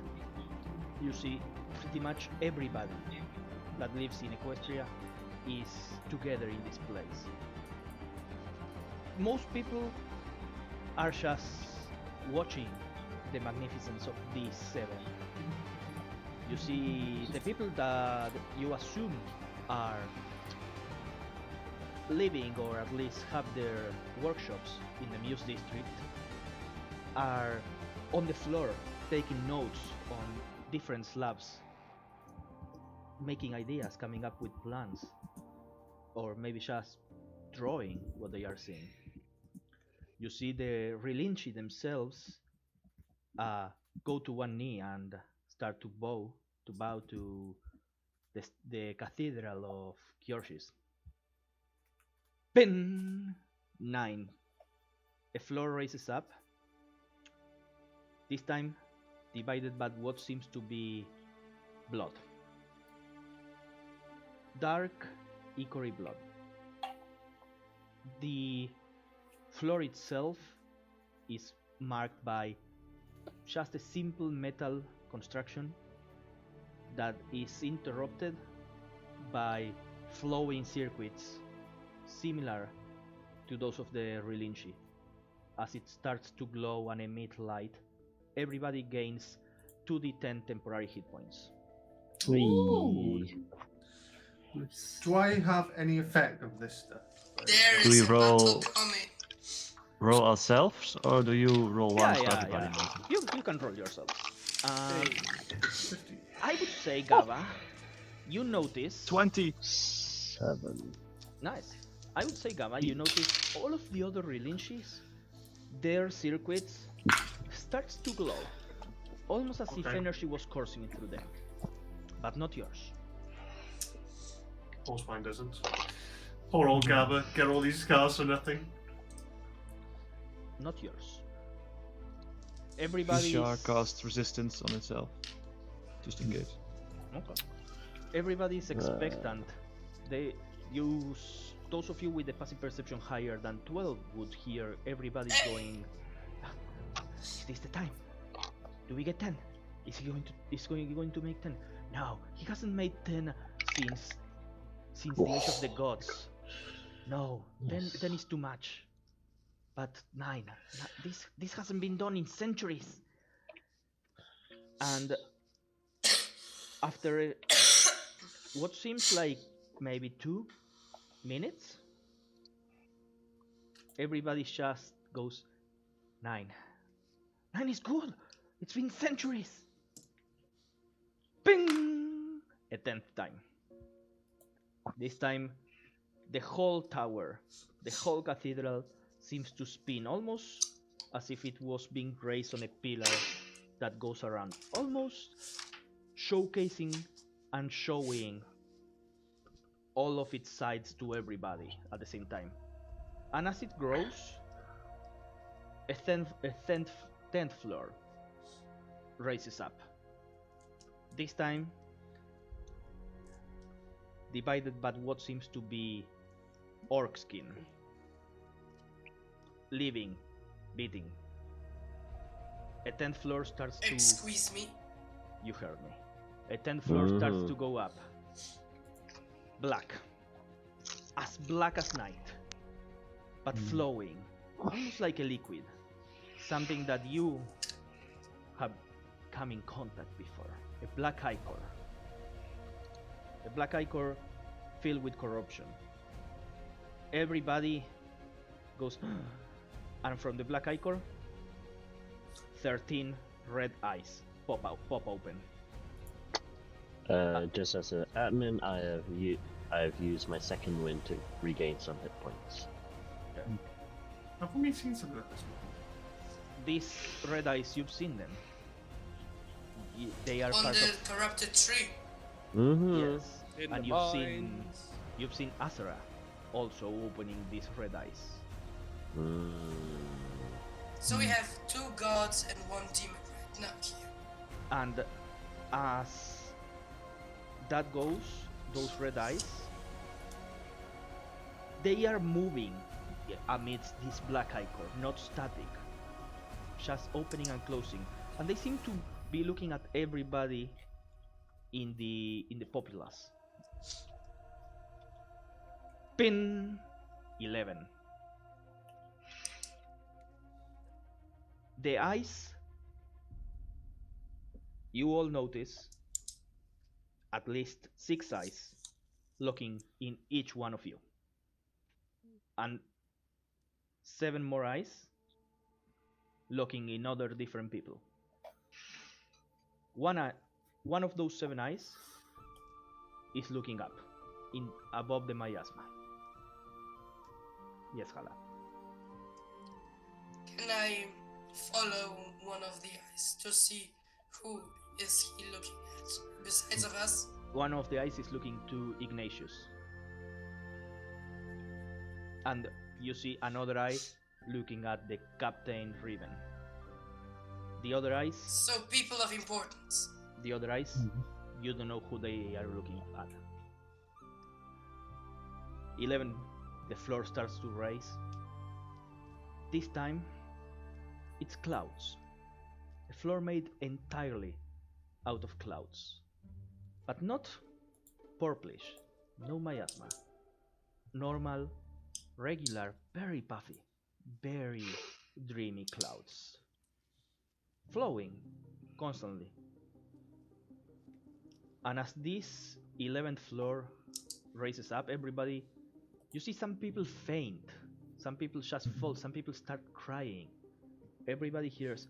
you see pretty much everybody that lives in Equestria is together in this place. Most people are just watching the magnificence of this event. You see the people that you assume are living or at least have their workshops in the Muse district are on the floor taking notes on different slabs, making ideas, coming up with plans, or maybe just drawing what they are seeing. You see the Relinchi themselves go to one knee and start to bow to the cathedral of Kyorshis. Pin 9. A floor raises up. This time divided by what seems to be blood. Dark, ichory blood. The floor itself is marked by just a simple metal construction that is interrupted by flowing circuits similar to those of the Relinchi. As it starts to glow and emit light, everybody gains 2d10 temporary hit points. Whee. Do I have any effect of this stuff? There Do is we a battle roll- coming. Roll ourselves, or do you roll once for everybody? You can roll yourself. Hey, 50. I would say, Gava, you notice. 20. 7. Nice. I would say, Gava, you notice all of the other Relinchis, their circuits starts to glow, almost as if Okay. energy was coursing through them, but not yours. Of course mine doesn't. Poor old Gabba, get all these scars for nothing. Not yours. Everybody. Shar casts resistance on itself, just in case. Okay. Everybody is expectant. They use those of you with the passive perception higher than 12 would hear everybody going. Is this the time? Do we get 10? Is he going to make 10? No, he hasn't made 10 since the age of the gods. No, 10 is too much. But 9. This hasn't been done in centuries. And after what seems like maybe 2 minutes, everybody just goes 9. 9 is good. It's been centuries. Ping! A 10th time. This time, the whole tower, the whole cathedral seems to spin, almost as if it was being raised on a pillar that goes around, almost showcasing and showing all of its sides to everybody at the same time. And as it grows, a 10th floor raises up. This time, divided by what seems to be orc skin. Living, beating. A 10th floor starts to... Excuse me. You heard me. A 10th floor starts to go up. Black. As black as night. But flowing. Almost like a liquid. Something that you have come in contact before. A black ichor. A black ichor filled with corruption. Everybody goes... And from the black ichor, 13 red eyes pop open. Just as an admin, I have used my second wind to regain some hit points. Have we seen something like this before? These red eyes, you've seen them. They are On part the of... corrupted tree. Mm-hmm. Yes. In And the you've seen AzerrA also opening these red eyes. So we have 2 gods and 1 demon right now here. And as that goes, those red eyes, they are moving amidst this black ichor, not static, just opening and closing, and they seem to be looking at everybody in the populace. Pin 11. The eyes, you all notice at least 6 eyes looking in each one of you, and 7 more eyes looking in other different people. One of those 7 eyes is looking up, in above the miasma. Yes, Hala. Can I follow one of the eyes to see who is he looking at besides of us? One of the eyes is looking to Ignatius, and you see another eye looking at the Captain Riven. The other eyes, So people of importance. the other eyes, you don't know who they are looking at. 11, the floor starts to rise. This time, it's clouds. A floor made entirely out of clouds. But not purplish, no miasma. Normal, regular, very puffy, very dreamy clouds. Flowing constantly. And as this 11th floor raises up, everybody, you see some people faint, some people just fall, some people start crying. Everybody hears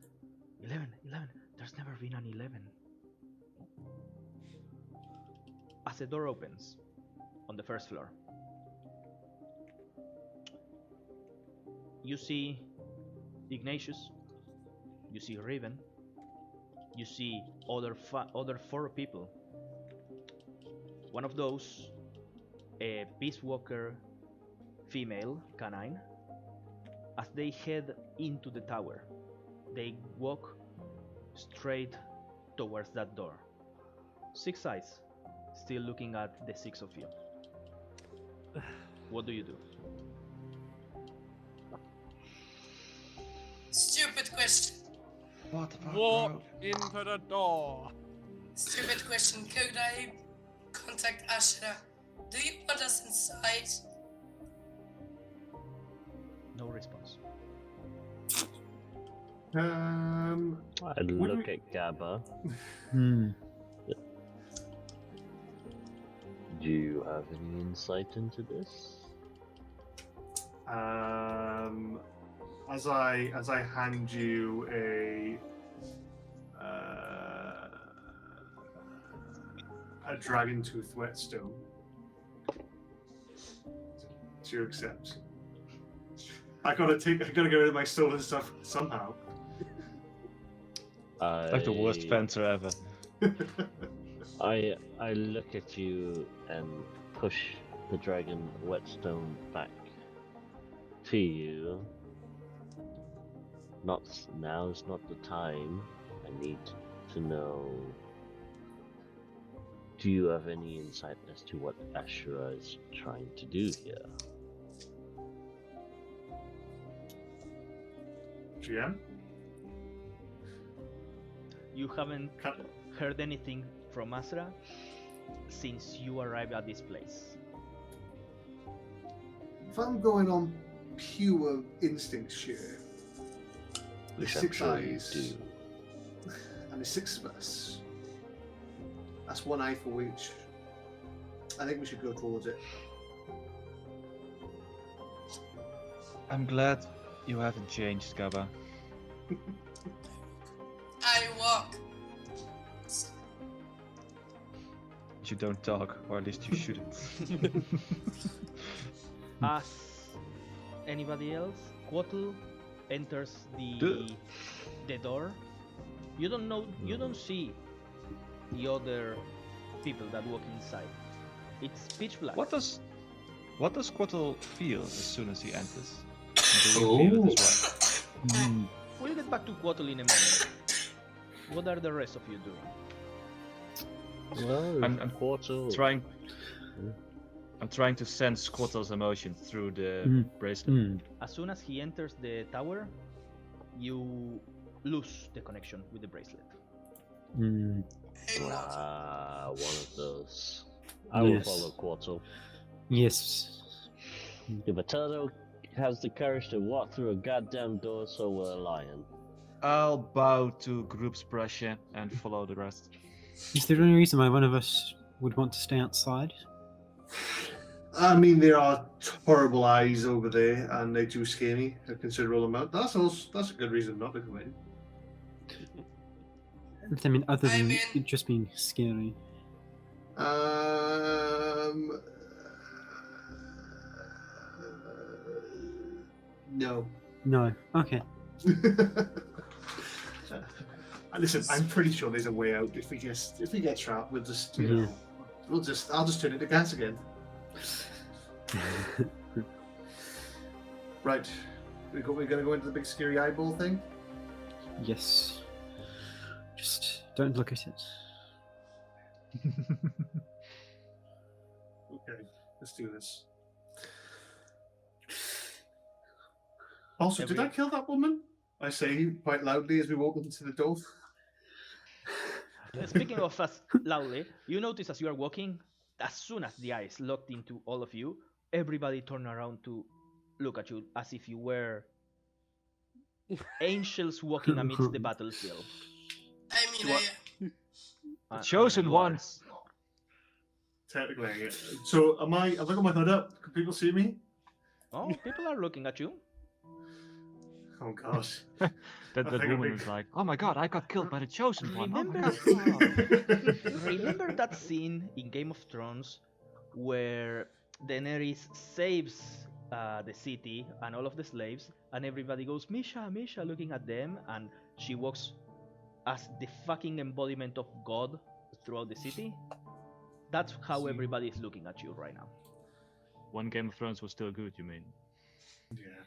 11, 11, there's never been an 11. As the door opens on the first floor, you see Ignatius, you see Raven, you see other 4 people. One of those, a Peace Walker female canine. As they head into the tower, they walk straight towards that door. 6 eyes, still looking at the 6 of you. What do you do? Stupid question. What the fuck, Walk bro? into the door. Stupid question. Could I contact AzerrA? Do you want us inside? No response. I Would look we- at Gabba. Hmm. Do you have any insight into this? As I hand you a dragon tooth whetstone to accept. I gotta get rid of my stolen stuff somehow. Like the worst fencer ever. I look at you and push the dragon whetstone back to you. Now's not the time. I need to know. Do you have any insight as to what AzerrA is trying to do here? GM? You haven't Can- heard anything from AzerrA since you arrived at this place. If I'm going on pure instincts here, the Which I'm 6 sure you eyes do. and the 6 of us. That's 1 eye for each. I think we should go towards it. I'm glad you haven't changed, Gabba. I walk. You don't talk, or at least you shouldn't. As anybody else, Quattle enters the door. You don't see the other people that walk inside. It's pitch black. What does Quattle feel as soon as he enters? Do we feel it as well? Hmm. We'll get back to Quattle in a moment. What are the rest of you doing? Well, I'm quarter. trying. I'm trying to sense Squattle's emotion through the bracelet. Mm. As soon as he enters the tower, you lose the connection with the bracelet. Mm. One of those. I will Yes. follow Quartal. Yes. If a turtle has the courage to walk through a goddamn door, so will a lion. I'll bow to group's pressure and follow the rest. Is there any reason why one of us would want to stay outside? I mean, there are horrible eyes over there, and they do scare me a considerable amount. That's a good reason not to go in. I mean, other than mean- it just being scary. No. No. Okay. Listen, I'm pretty sure there's a way out. If we get trapped, we'll just I'll just turn it to gas again. Right, we're gonna go into the big scary eyeball thing. Yes. Just don't look at it. Okay, let's do this. Also, did I kill that woman? I say quite loudly as we walk into the door. Speaking of us loudly, you notice as you are walking, as soon as the eyes locked into all of you, everybody turned around to look at you as if you were angels walking amidst the battlefield. I mean, Chosen you are- ones. Technically, so have I got my hood up? Can people see me? Oh, people are looking at you. Oh gosh. That I think woman I'll was like, "Oh my god, I got killed by the chosen one." Oh my Remember, god. remember that scene in Game of Thrones where Daenerys saves the city and all of the slaves, and everybody goes, Misha, Misha, looking at them, and she walks as the fucking embodiment of God throughout the city? That's how everybody is looking at you right now. One Game of Thrones was still good, you mean? Yeah.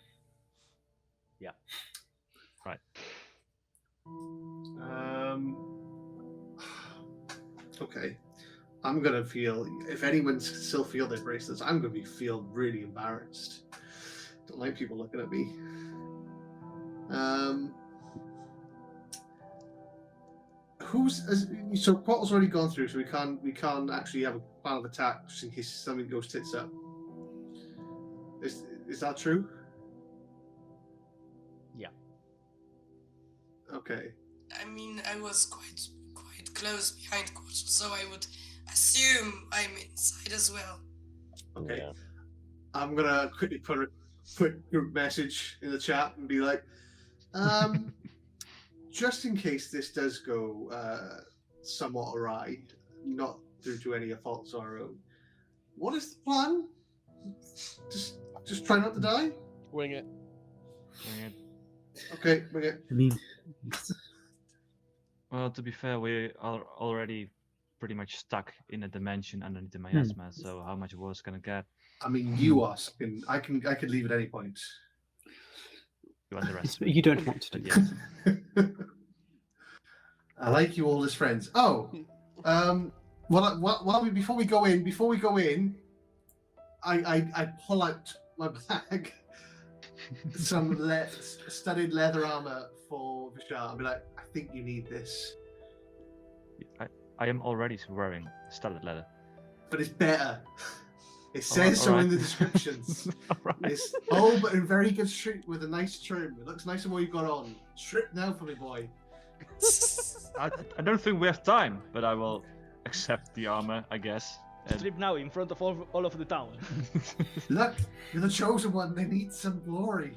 Yeah. Right. Okay. I'm gonna feel, if anyone still feel their bracelets, I'm gonna feel really embarrassed. Don't like people looking at me. So Quattle's already gone through, so we can't actually have a plan of attack just in case something goes tits up. Is that true? Yeah. Okay. I mean, I was quite close behind Quattro, so I would assume I'm inside as well. Okay. Yeah. I'm gonna quickly put a quick group message in the chat and be like, just in case this does go somewhat awry, not due to any faults of our own, what is the plan? Just try not to die? Wing it. Okay, bring it. I mean, Well, to be fair, we are already pretty much stuck in a dimension underneath the miasma. So how much worse can it get? I mean, you are. I could leave at any point. You underestimate. you don't want to do But that. yes. I like you all as friends. Oh, before we go in, I pull out my bag, some studded leather armor for Vishal. I'll be like, I think you need this, I am already wearing studded leather. but it's better. It says so in the descriptions. Alright. It's but in very good strip with a nice trim. It looks nicer than what you got on. Strip now for me, boy. I don't think we have time, but I will accept the armor, I guess. And Strip now in front of all of the town. Look, you're the chosen one. They need some glory.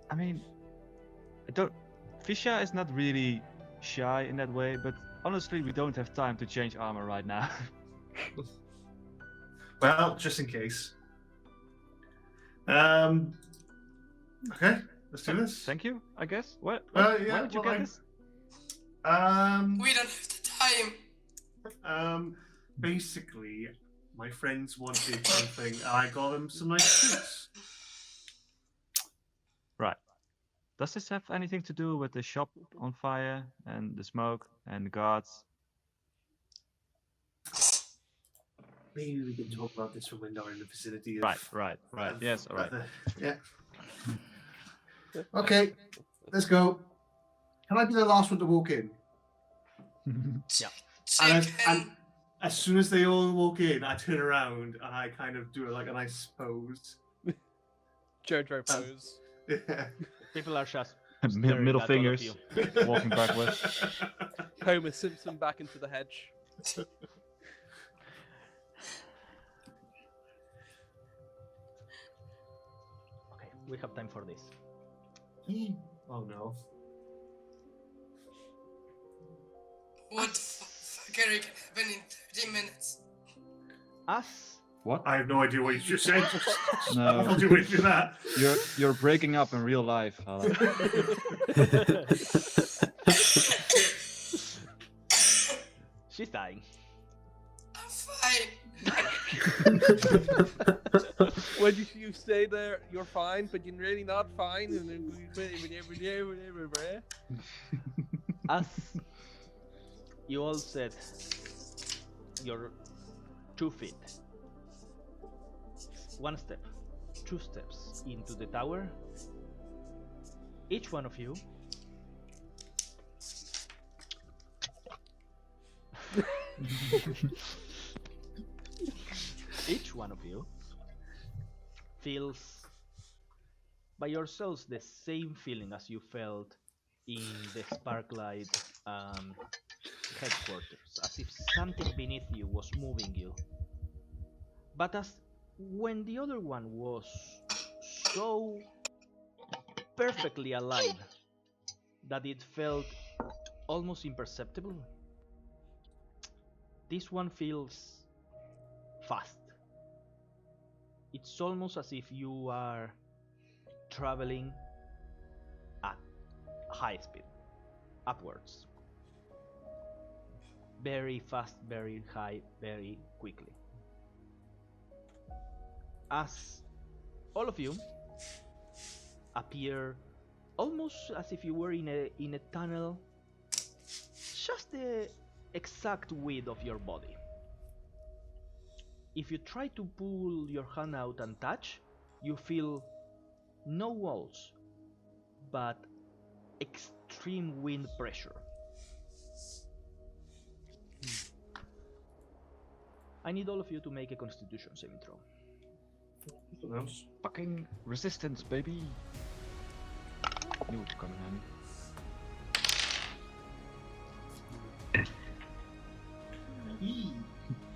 I mean, Fisha is not really shy in that way, but honestly, we don't have time to change armor right now. Well, just in case. Okay, let's do this. Thank you, I guess. Where Yeah, did you well, get this? We don't have the time. Basically, my friends wanted something, and I got them some nice treats. Right. Does this have anything to do with the shop on fire and the smoke and the guards? Maybe we can talk about this when we're not in the vicinity of. Right. Yes, all right. Yeah. Okay, let's go. Can I be the last one to walk in? And as soon as they all walk in, I turn around and I kind of do like a nice pose. Jojo pose. Yeah. People are just Middle staring at all of fingers, you. walking backwards. Homer Simpson back into the hedge. Okay, we have time for this. Oh no. What the fuckery can happen in 30 minutes? As What? I have no idea what you just said. No. I'll do it for that. You're breaking up in real life, Hala. she's dying. I'm fine. When you stay there, you're fine, but you're really not fine. As you all said, your 2 feet, 1 step, 2 steps into the tower. Each one of you feels by yourselves the same feeling as you felt in the Sparklight headquarters, as if something beneath you was moving you. But as when the other one was so perfectly aligned that it felt almost imperceptible, this one feels fast. It's almost as if you are traveling at high speed, upwards. Very fast, very high, very quickly. As all of you appear almost as if you were in a tunnel, just the exact width of your body. If you try to pull your hand out and touch, you feel no walls, but extreme wind pressure. I need all of you to make a Constitution saving throw. Fucking resistance, baby. Knew it coming in.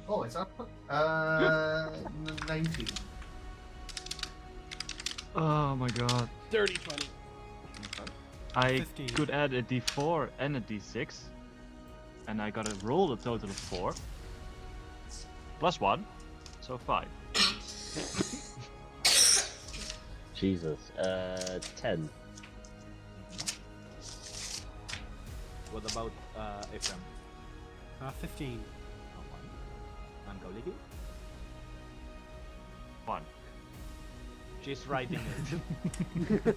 Oh, it's up. 19. Oh my god. Dirty 20. I 15. could add a d4 and a d6, and I gotta roll a total of 4. Plus 1, so 5. Jesus. 10. What about Ephraim? 15. And Kauliki? 1. She's writing it.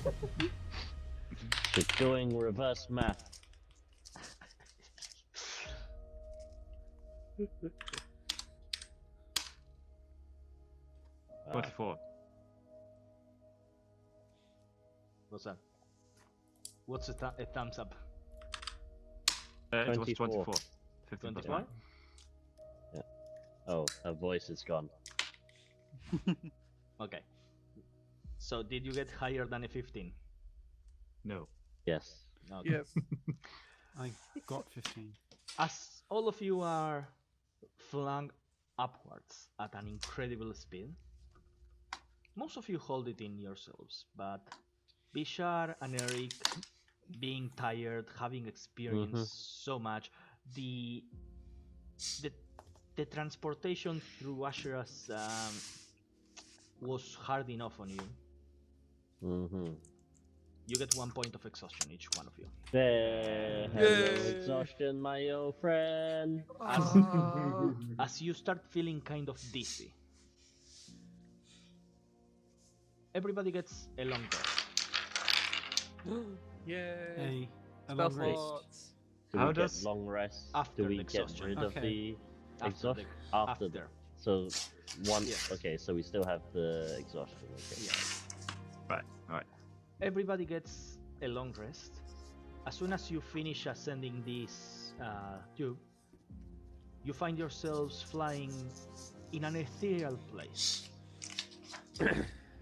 She's doing reverse math. Wow. 24. What's that? What's a thumbs up? It was 24. 24. 15 plus 24? 1. Oh, her voice is gone. Okay. So did you get higher than a 15? No. Yes. Okay. Yes. I got 15. As all of you are flung upwards at an incredible speed, most of you hold it in yourselves, but Bishar and Eric, being tired, having experienced so much, the transportation through AzerrA's was hard enough on you. Mm-hmm. You get 1 point of exhaustion, each one of you. There, hello, Yay. exhaustion, my old friend. As you start feeling kind of dizzy, everybody gets a long rest. Yay! A Spell long rest. slots. Do How we does- get long rest? After Do we the get exhaustion. rid Okay. of the After exhaustion? the- After. after. So one. Yes. Okay, so we still have the exhaustion. Okay. Yeah. Right. Everybody gets a long rest. As soon as you finish ascending this tube, you find yourselves flying in an ethereal place.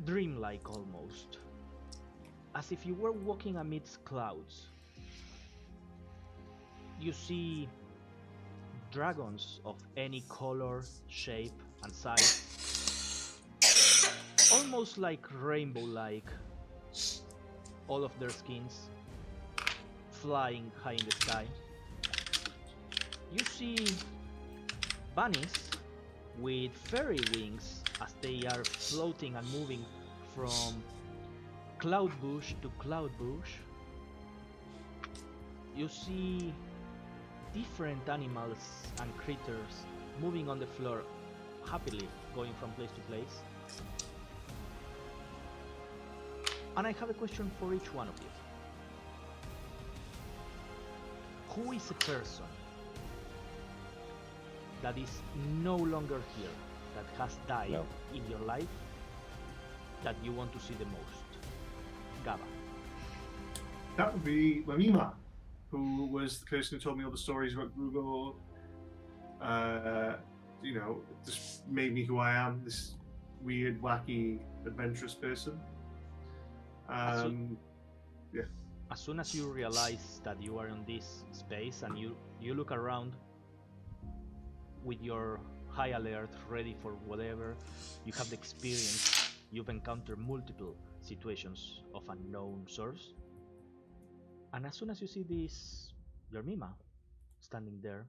Dreamlike almost. As if you were walking amidst clouds. You see dragons of any color, shape, and size. Almost like rainbow-like. All of their skins flying high in the sky. You see bunnies with fairy wings as they are floating and moving from cloud bush to cloud bush. You see different animals and creatures moving on the floor happily, going from place to place. And I have a question for each one of you. Who is a person that is no longer here, that has died No. in your life, that you want to see the most? Gaba. That would be Mamima, who was the person who told me all the stories about Grugo. Just made me who I am, this weird, wacky, adventurous person. As soon as you realize that you are in this space and you look around with your high alert, ready for whatever, you have the experience, you've encountered multiple situations of unknown source. And as soon as you see this, your Mima standing there,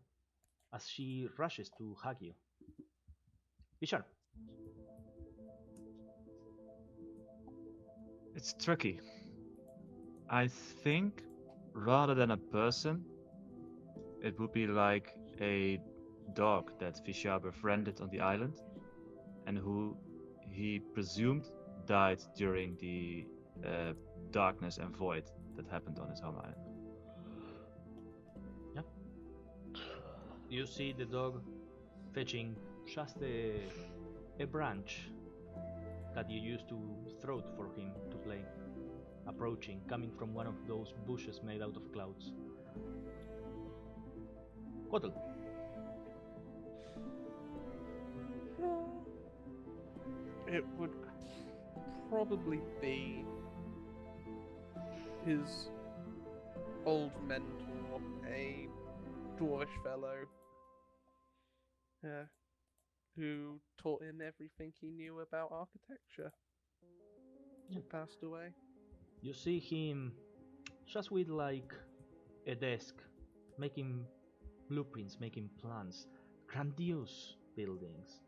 as she rushes to hug you. Bishar, It's tricky. I think rather than a person, it would be like a dog that Vishar befriended on the island and who he presumed died during the darkness and void that happened on his home island. you see the dog fetching just a branch that you used to throw for him to play. Approaching, coming from one of those bushes made out of clouds. Quaddle. It would probably be his old mentor, a dwarvish fellow, who taught him everything he knew about architecture. He passed away. You see him just with like a desk, making blueprints, making plans, grandiose buildings,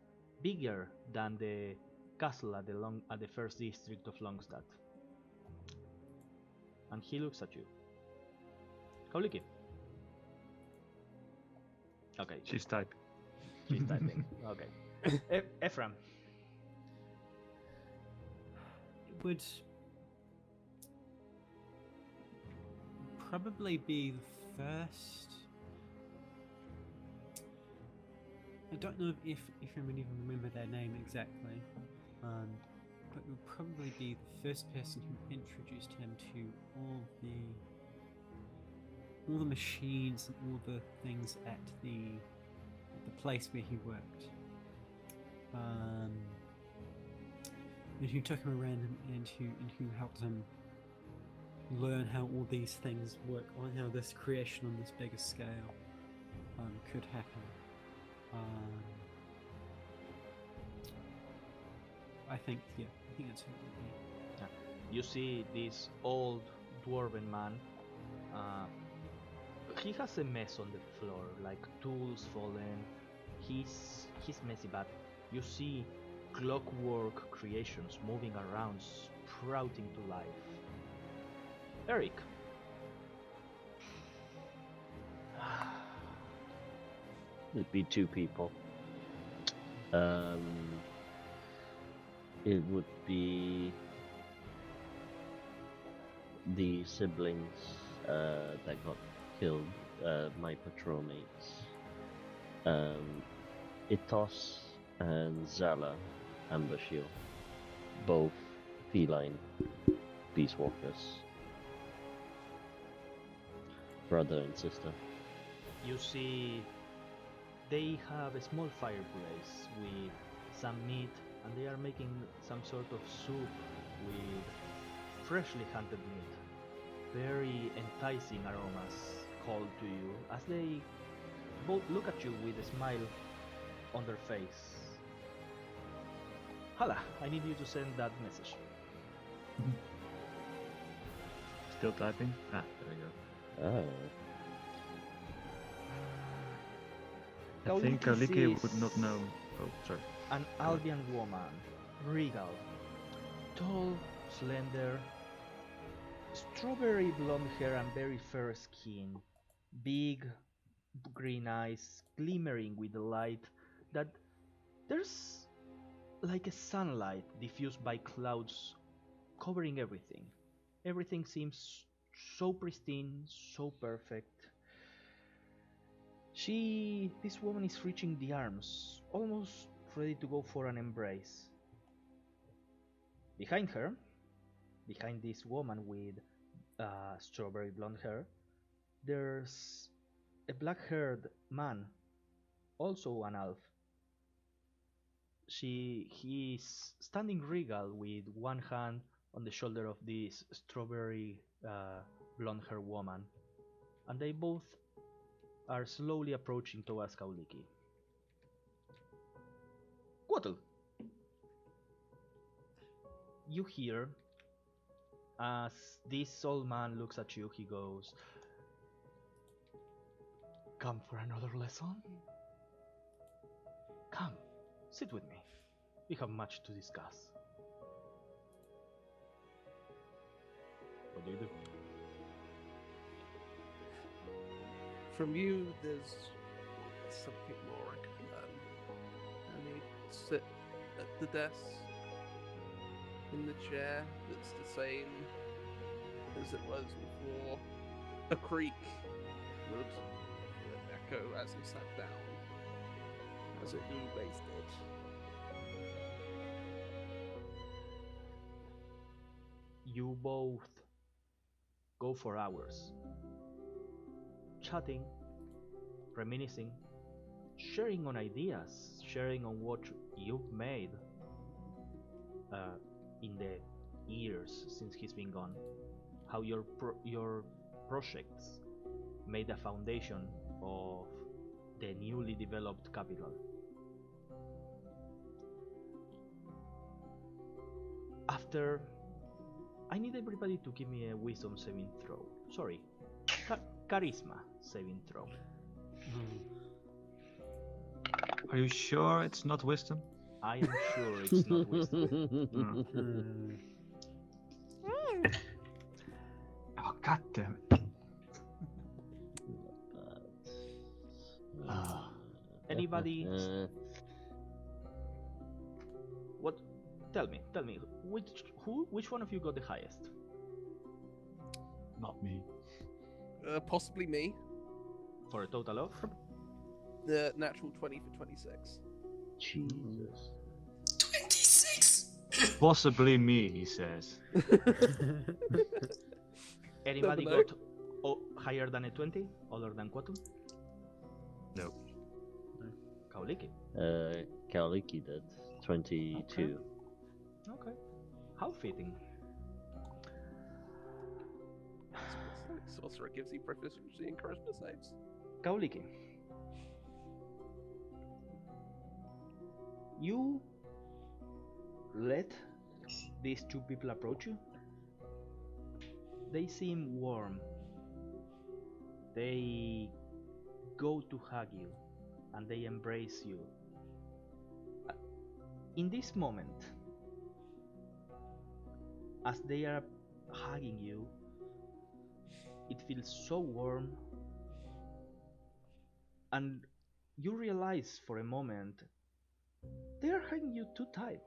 bigger than the castle at the first district of Longstadt. And he looks at you. Kauliki. Okay, She's typing. she's typing. Okay. Ephraim. It would probably be the first. I don't know if I would even remember their name exactly, but it would probably be the first person who introduced him to all the machines and all the things at the place where he worked. And who took him around and who helped him learn how all these things work, on how this creation on this bigger scale could happen. I think that's who it would be. You see this old dwarven man. He has a mess on the floor, like tools fallen. He's messy, but you see clockwork creations moving around, sprouting to life. Eric. It'd be two people. It would be the siblings that got killed, my patrol mates, Itos and Zala ambush you, both feline peace walkers, brother and sister. You see, they have a small fireplace with some meat, and they are making some sort of soup with freshly hunted meat. Very enticing aromas call to you as they both look at you with a smile on their face. Hala, I need you to send that message. Still typing? Ah, there we go. Oh. I think Kauliki Kaliki sees would not know. Oh, sorry. An Albion woman, regal, tall, slender, strawberry blonde hair and very fair skin, big green eyes glimmering with the light that there's like a sunlight diffused by clouds covering everything. Everything seems so pristine, so perfect. This woman is reaching the arms, almost ready to go for an embrace. Behind her, behind this woman with strawberry blonde hair, there's a black-haired man, also an elf. He's standing regal with one hand on the shoulder of this strawberry blonde-haired woman, and they both are slowly approaching towards Kauliki. Quattle! You hear, as this old man looks at you, he goes, "Come for another lesson? Come, sit with me. We have much to discuss." What do you do? From you, there's something more I can learn. I need to sit at the desk in the chair that's the same as it was before. A creak would echo as he sat down, as it always did. You both go for hours, chatting, reminiscing, sharing on ideas, sharing on what you've made in the years since he's been gone, how your projects made the foundation of the newly developed capital. After, I need everybody to give me a wisdom saving throw. Sorry, charisma saving throw. Are you sure it's not wisdom? I am sure it's not wisdom. Oh, god damn it. Anybody? What? Tell me, which one of you got the highest? Not me. Possibly me. For a total of? The natural 20 for 26. Jesus. 26! Possibly me, he says. Anybody Never know. got higher than a 20? Other than Quatu? No. Kauliki. Kauliki did 22. Okay. How fitting. Sorcerer gives you proficiency in charisma saves. Kauliki. You let these two people approach you. They seem warm. They go to hug you and they embrace you. In this moment, as they are hugging you, it feels so warm, and you realize for a moment they are hugging you too tight.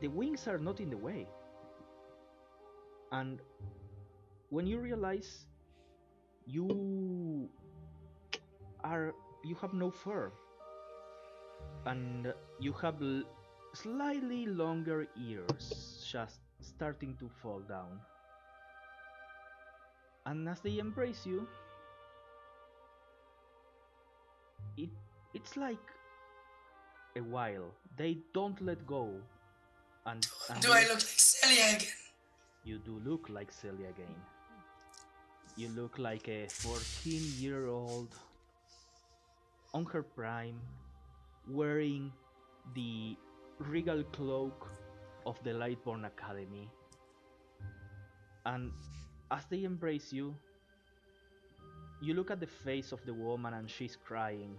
The wings are not in the way, And when you realize you you have no fur, and you have slightly longer ears just starting to fall down. And as they embrace you, it's like a while. They don't let go. And Do I look like Celia again? You do look like Celia again. You look like a 14-year-old on her prime, wearing the regal cloak of the Lightborn Academy. And as they embrace you, you look at the face of the woman and she's crying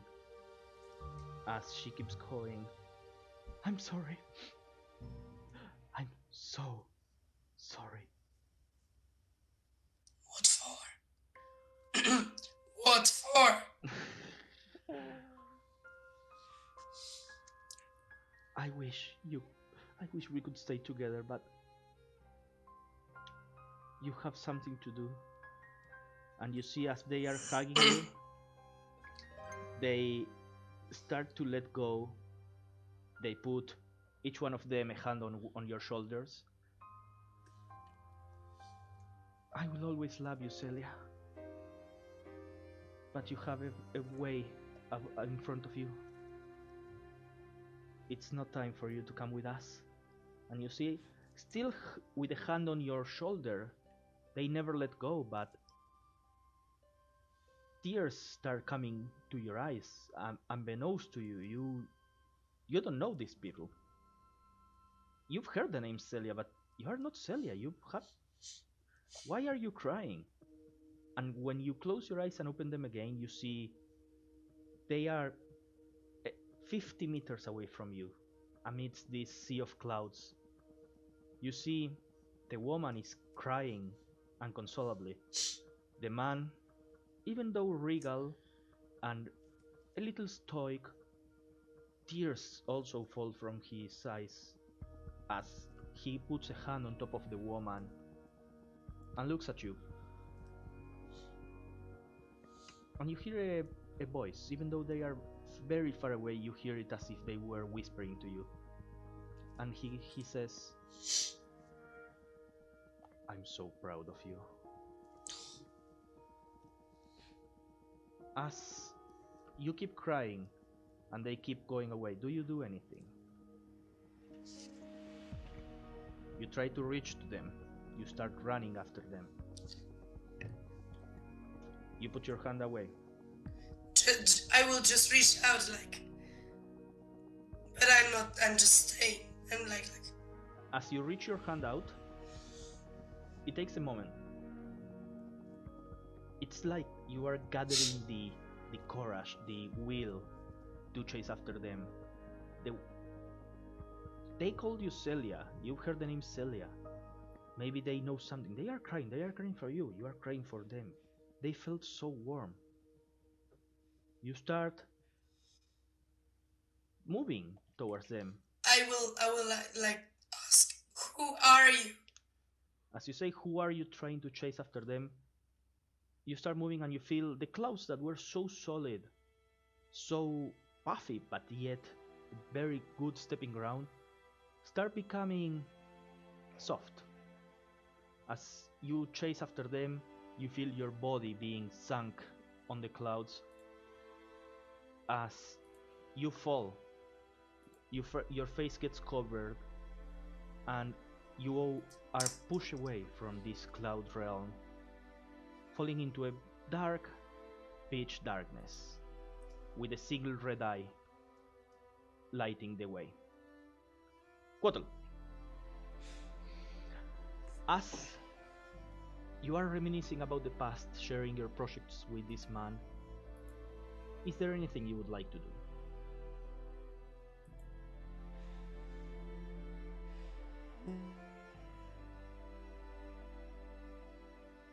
as she keeps going, "I'm sorry. I'm so sorry." What for? What for? I wish we could stay together, but you have something to do. And you see, as they are hugging you, they start to let go. They put each one of them a hand on your shoulders. "I will always love you, Celia. But you have a way in front of you. It's not time for you to come with us." And you see, still with a hand on your shoulder, they never let go, but tears start coming to your eyes, unbeknownst to you. You don't know these people. You've heard the name Celia, but you are not Celia. Why are you crying? And when you close your eyes and open them again, you see they are 50 meters away from you, amidst this sea of clouds. You see the woman is crying inconsolably. The man, even though regal and a little stoic, tears also fall from his eyes as he puts a hand on top of the woman and looks at you. And you hear a voice. Even though they are very far away, you hear it as if they were whispering to you. And he says, "I'm so proud of you." As you keep crying and they keep going away, do you do anything? You try to reach to them. You start running after them. You put your hand away. I will just reach out, like, but I'm just staying. I'm like. As you reach your hand out, it takes a moment. It's like you are gathering the courage, the will to chase after them. They called you Celia. You've heard the name Celia. Maybe they know something. They are crying. They are crying for you. You are crying for them. They felt so warm. You start moving towards them. I will like ask, "Who are you?" As you say, "Who are you?" trying to chase after them, you start moving and you feel the clouds that were so solid, so puffy, but yet very good stepping ground, start becoming soft. As you chase after them, you feel your body being sunk on the clouds. As you fall, your face gets covered and you are pushed away from this cloud realm, falling into a dark pitch darkness with a single red eye lighting the way. Quattle, as you are reminiscing about the past, sharing your projects with this man, is there anything you would like to do?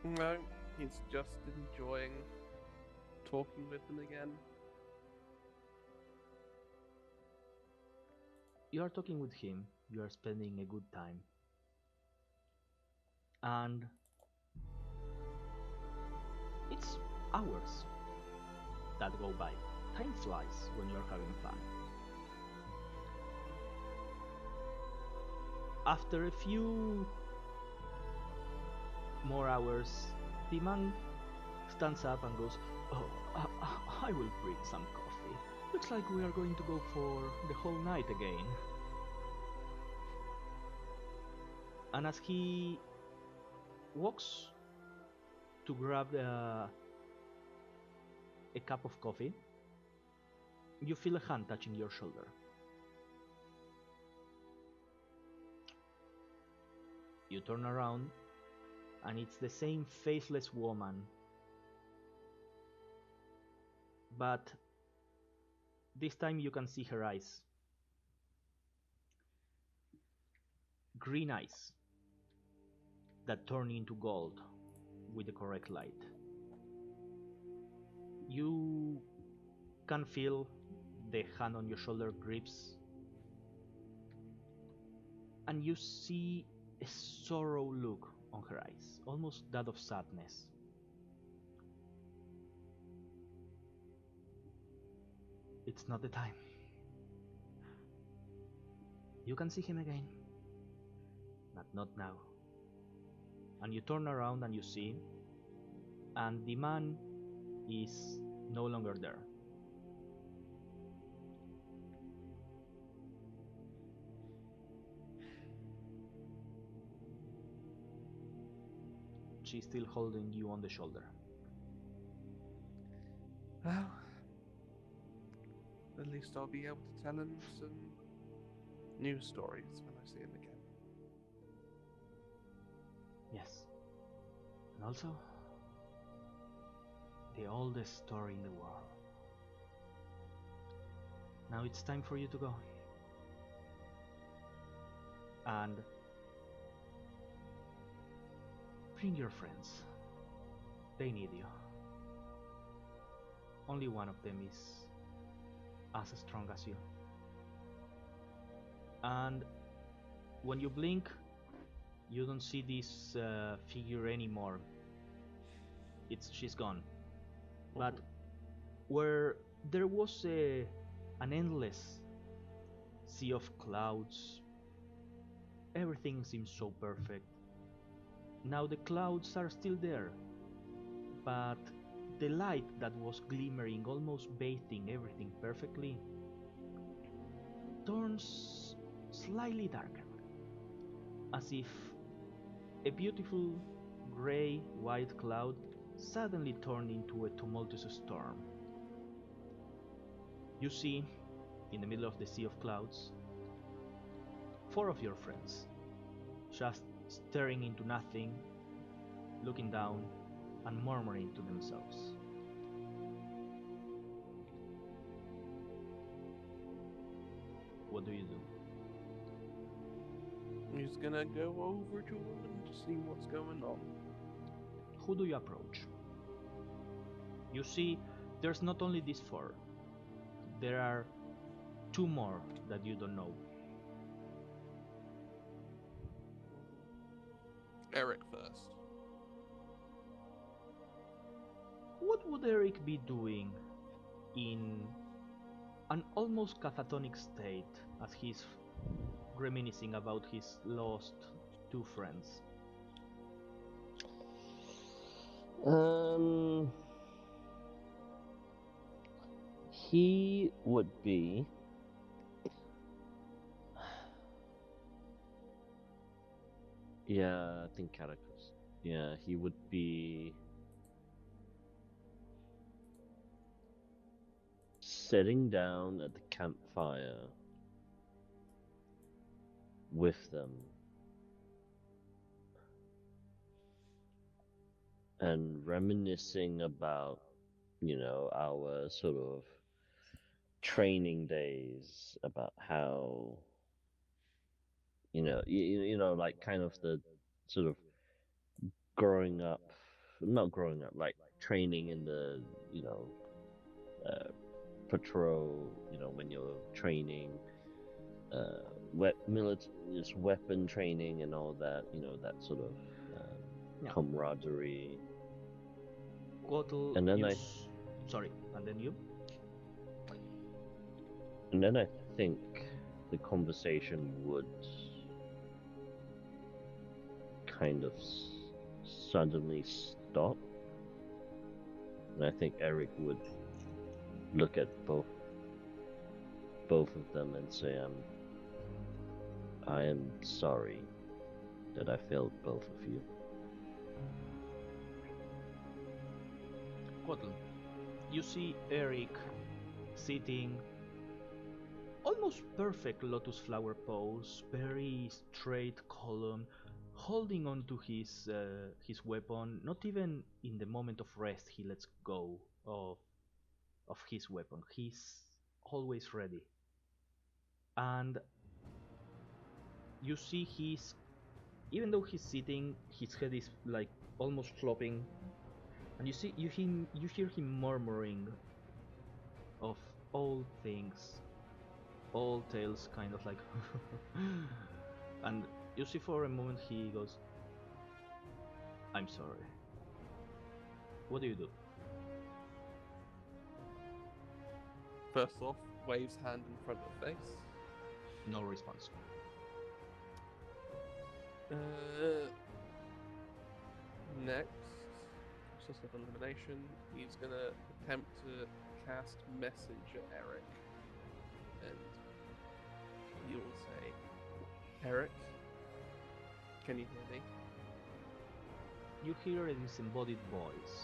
No, he's just enjoying talking with them again. You are talking with him, you are spending a good time. And it's hours that go by. Time flies when you're having fun. After a few more hours, the man stands up and goes, "Oh, I will bring some coffee. Looks like we are going to go for the whole night again." And as he walks to grab a cup of coffee, you feel a hand touching your shoulder. You turn around, and it's the same faceless woman, but this time you can see her eyes. Green eyes that turn into gold with the correct light. You can feel the hand on your shoulder grips, and you see a sorrow look on her eyes, almost that of sadness. It's not the time. You can see him again, but not now. And you turn around and you see, and the man is no longer there. She's still holding you on the shoulder. Well, at least I'll be able to tell him some new stories when I see him again. Yes. And also, the oldest story in the world. Now it's time for you to go. And bring your friends. They need you. Only one of them is as strong as you. And when you blink, you don't see this figure anymore. She's gone. But where there was an endless sea of clouds, everything seems so perfect. Now the clouds are still there, but the light that was glimmering, almost bathing everything perfectly, turns slightly darker, as if a beautiful gray-white cloud suddenly turned into a tumultuous storm. You see, in the middle of the sea of clouds, 4 of your friends, just staring into nothing, looking down and murmuring to themselves. What do you do? He's gonna go over to him and see what's going on. Who do you approach? You see, there's not only these 4, there are 2 more that you don't know. Eric first. What would Eric be doing in an almost catatonic state as he's reminiscing about his lost 2 friends? He would be I think characters. Yeah, he would be sitting down at the campfire with them and reminiscing about, our sort of training days, about how, like kind of the sort of not growing up, like training in the, patrol, when you're training, just weapon training and all that, that sort of Yeah. camaraderie. Quotl, And then sorry, and then you? And then I think the conversation would kind of suddenly stop. And I think Eric would look at both of them and say, I am sorry that I failed both of you. Quotl, you see Eric sitting almost perfect lotus flower pose, very straight column, holding on to his weapon. Not even in the moment of rest he lets go of his weapon. He's always ready. And you see even though he's sitting, his head is like almost flopping, and you hear him murmuring of all things, all tales, kind of like and you see for a moment he goes, I'm sorry. What do you do? First off, waves hand in front of face. No response. Next, process of elimination, he's gonna attempt to cast message at Eric, and he will say, Eric, can you hear me? You hear a disembodied voice,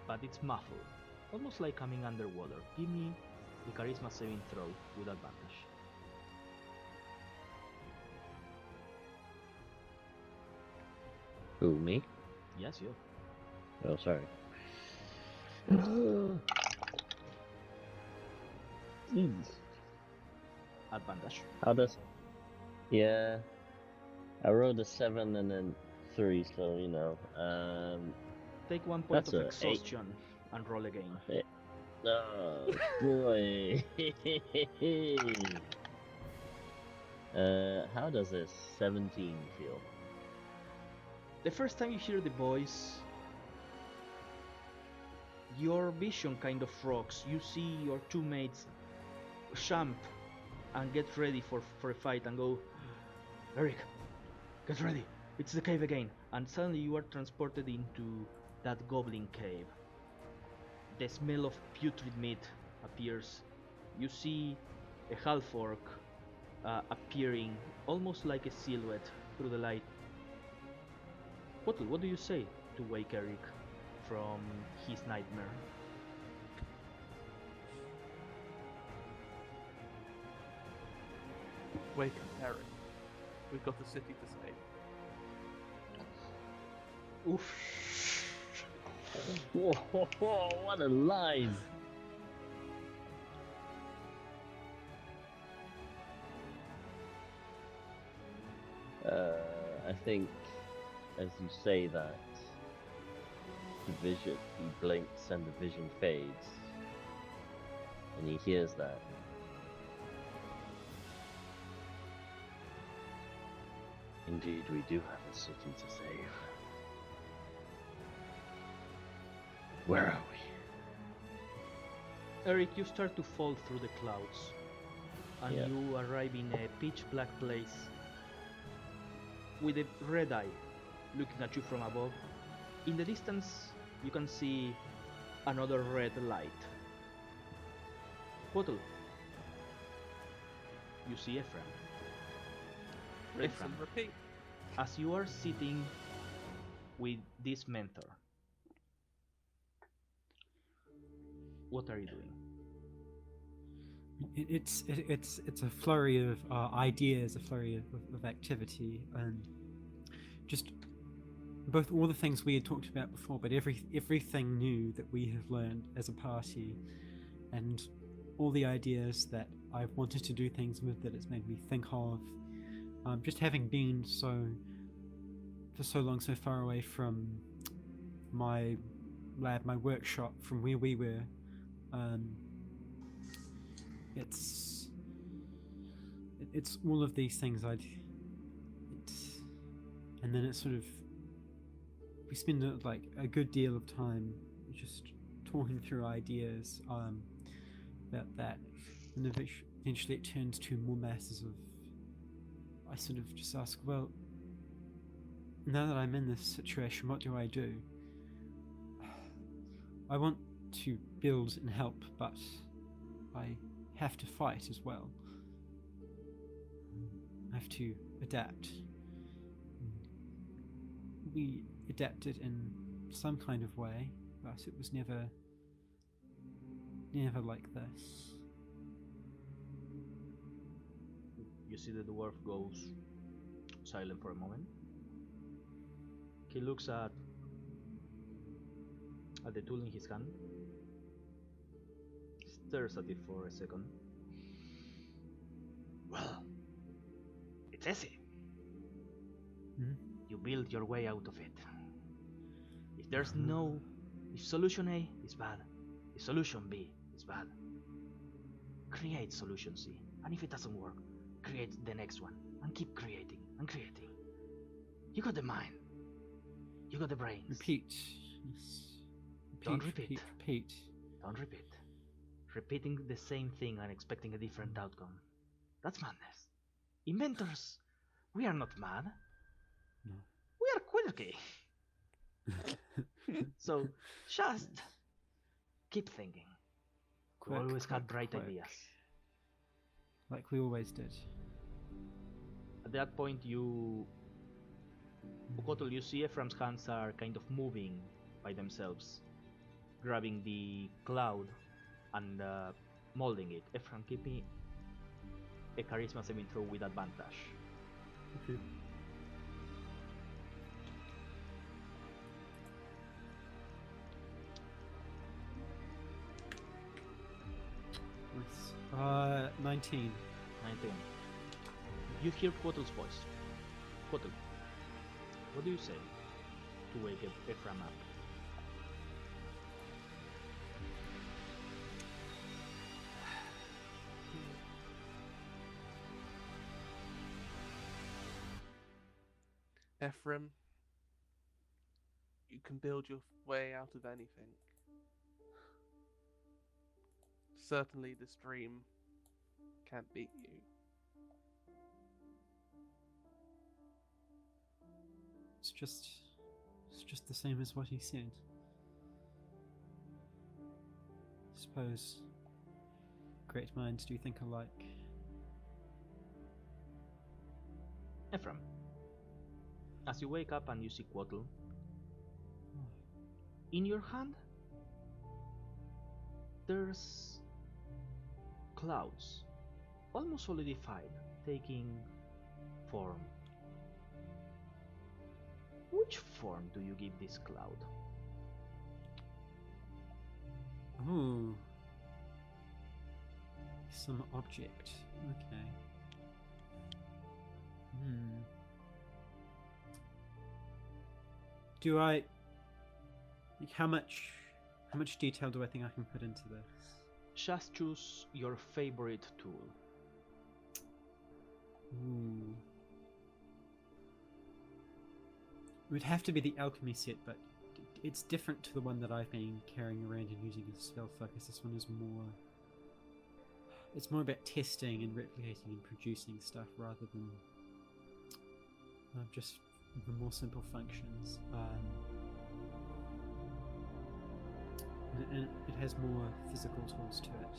but it's muffled, almost like coming underwater. Give me the charisma saving throw with advantage. Who, me? Yes, you. Oh, sorry. Advantage. How does... Yeah. I rolled a 7 and then 3, so, you know. Take 1 point That's of a exhaustion and roll again. Oh, boy. How does a 17 feel? The first time you hear the voice, your vision kind of rocks. You see your two mates jump and get ready for a fight and go, Eric, get ready, it's the cave again. And suddenly you are transported into that goblin cave. The smell of putrid meat appears. You see a half-orc appearing, almost like a silhouette through the light. What do you say to wake Eric from his nightmare? Wake up, Eric. We've got the city to save. Oof. Whoa, what a line! I think as you say that, the vision, he blinks and the vision fades, and he hears that. Indeed, we do have a city to save. Where are we? Eric, you start to fall through the clouds, and Yeah. you arrive in a pitch black place with a red eye looking at you from above. In the distance, you can see another red light. Bottle. You see Ephraim. Rinse Ephraim, and repeat. as you are sitting with this mentor, what are you doing? It's a flurry of ideas, a flurry of activity, and just both all the things we had talked about before, but everything new that we have learned as a party, and all the ideas that I've wanted to do things with that it's made me think of. Just having been for so long so far away from my lab, my workshop, from where we were. It's all of these things and then it's sort of, we we spend like a good deal of time just talking through ideas about that, and eventually it turns to more masses of. I sort of just ask, well, now that I'm in this situation, what do I do? I want to build and help, but I have to fight as well. I have to adapt. We adapted in some kind of way, but it was never like this. You see the dwarf goes silent for a moment. He looks at the tool in his hand, stares at it for a second. Well, it's easy. You build your way out of it. If there's if solution A is bad, if solution B is bad, create solution C. And if it doesn't work, create the next one. And keep creating and creating. You got the mind. You got the brains. Repeat. Don't repeat. Repeat. Don't repeat. Repeating the same thing and expecting a different outcome. That's madness. Inventors, we are not mad. No. We are quirky. So just keep thinking. We always had bright ideas. Like we always did. At that point, you see Ephraim's hands are kind of moving by themselves, grabbing the cloud and molding it. Ephraim, give me a charisma saving throw with advantage. Okay. Nice. 19. 19. You hear Quottle's voice. Quottle, what do you say to wake Ephraim up? Ephraim, you can build your way out of anything. Certainly this dream can't beat you. It's just the same as what he said. Suppose great minds do think alike. Ephraim, as you wake up and you see Quottle, in your hand there's clouds, almost solidified, taking form. Which form do you give this cloud? Ooh. Some object. Okay. Do I... Like, how much detail do I think I can put into this? Just choose your favorite tool. Ooh. It would have to be the alchemy set, but it's different to the one that I've been carrying around and using as spell focus. This one is more... It's more about testing and replicating and producing stuff rather than just the more simple functions. And it has more physical tools to it.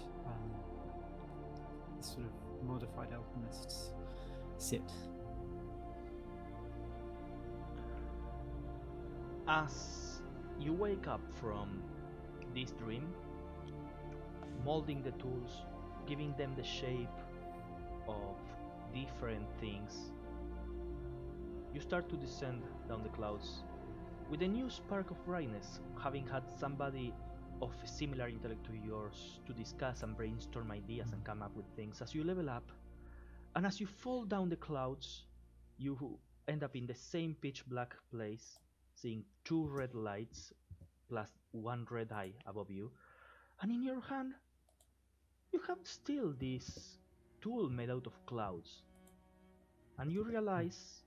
This sort of modified alchemist's set. As you wake up from this dream, molding the tools, giving them the shape of different things, you start to descend down the clouds with a new spark of brightness, having had somebody of a similar intellect to yours to discuss and brainstorm ideas and come up with things. As you level up, and as you fall down the clouds, you end up in the same pitch black place, seeing 2 red lights plus 1 red eye above you, and in your hand you have still this tool made out of clouds, and you realize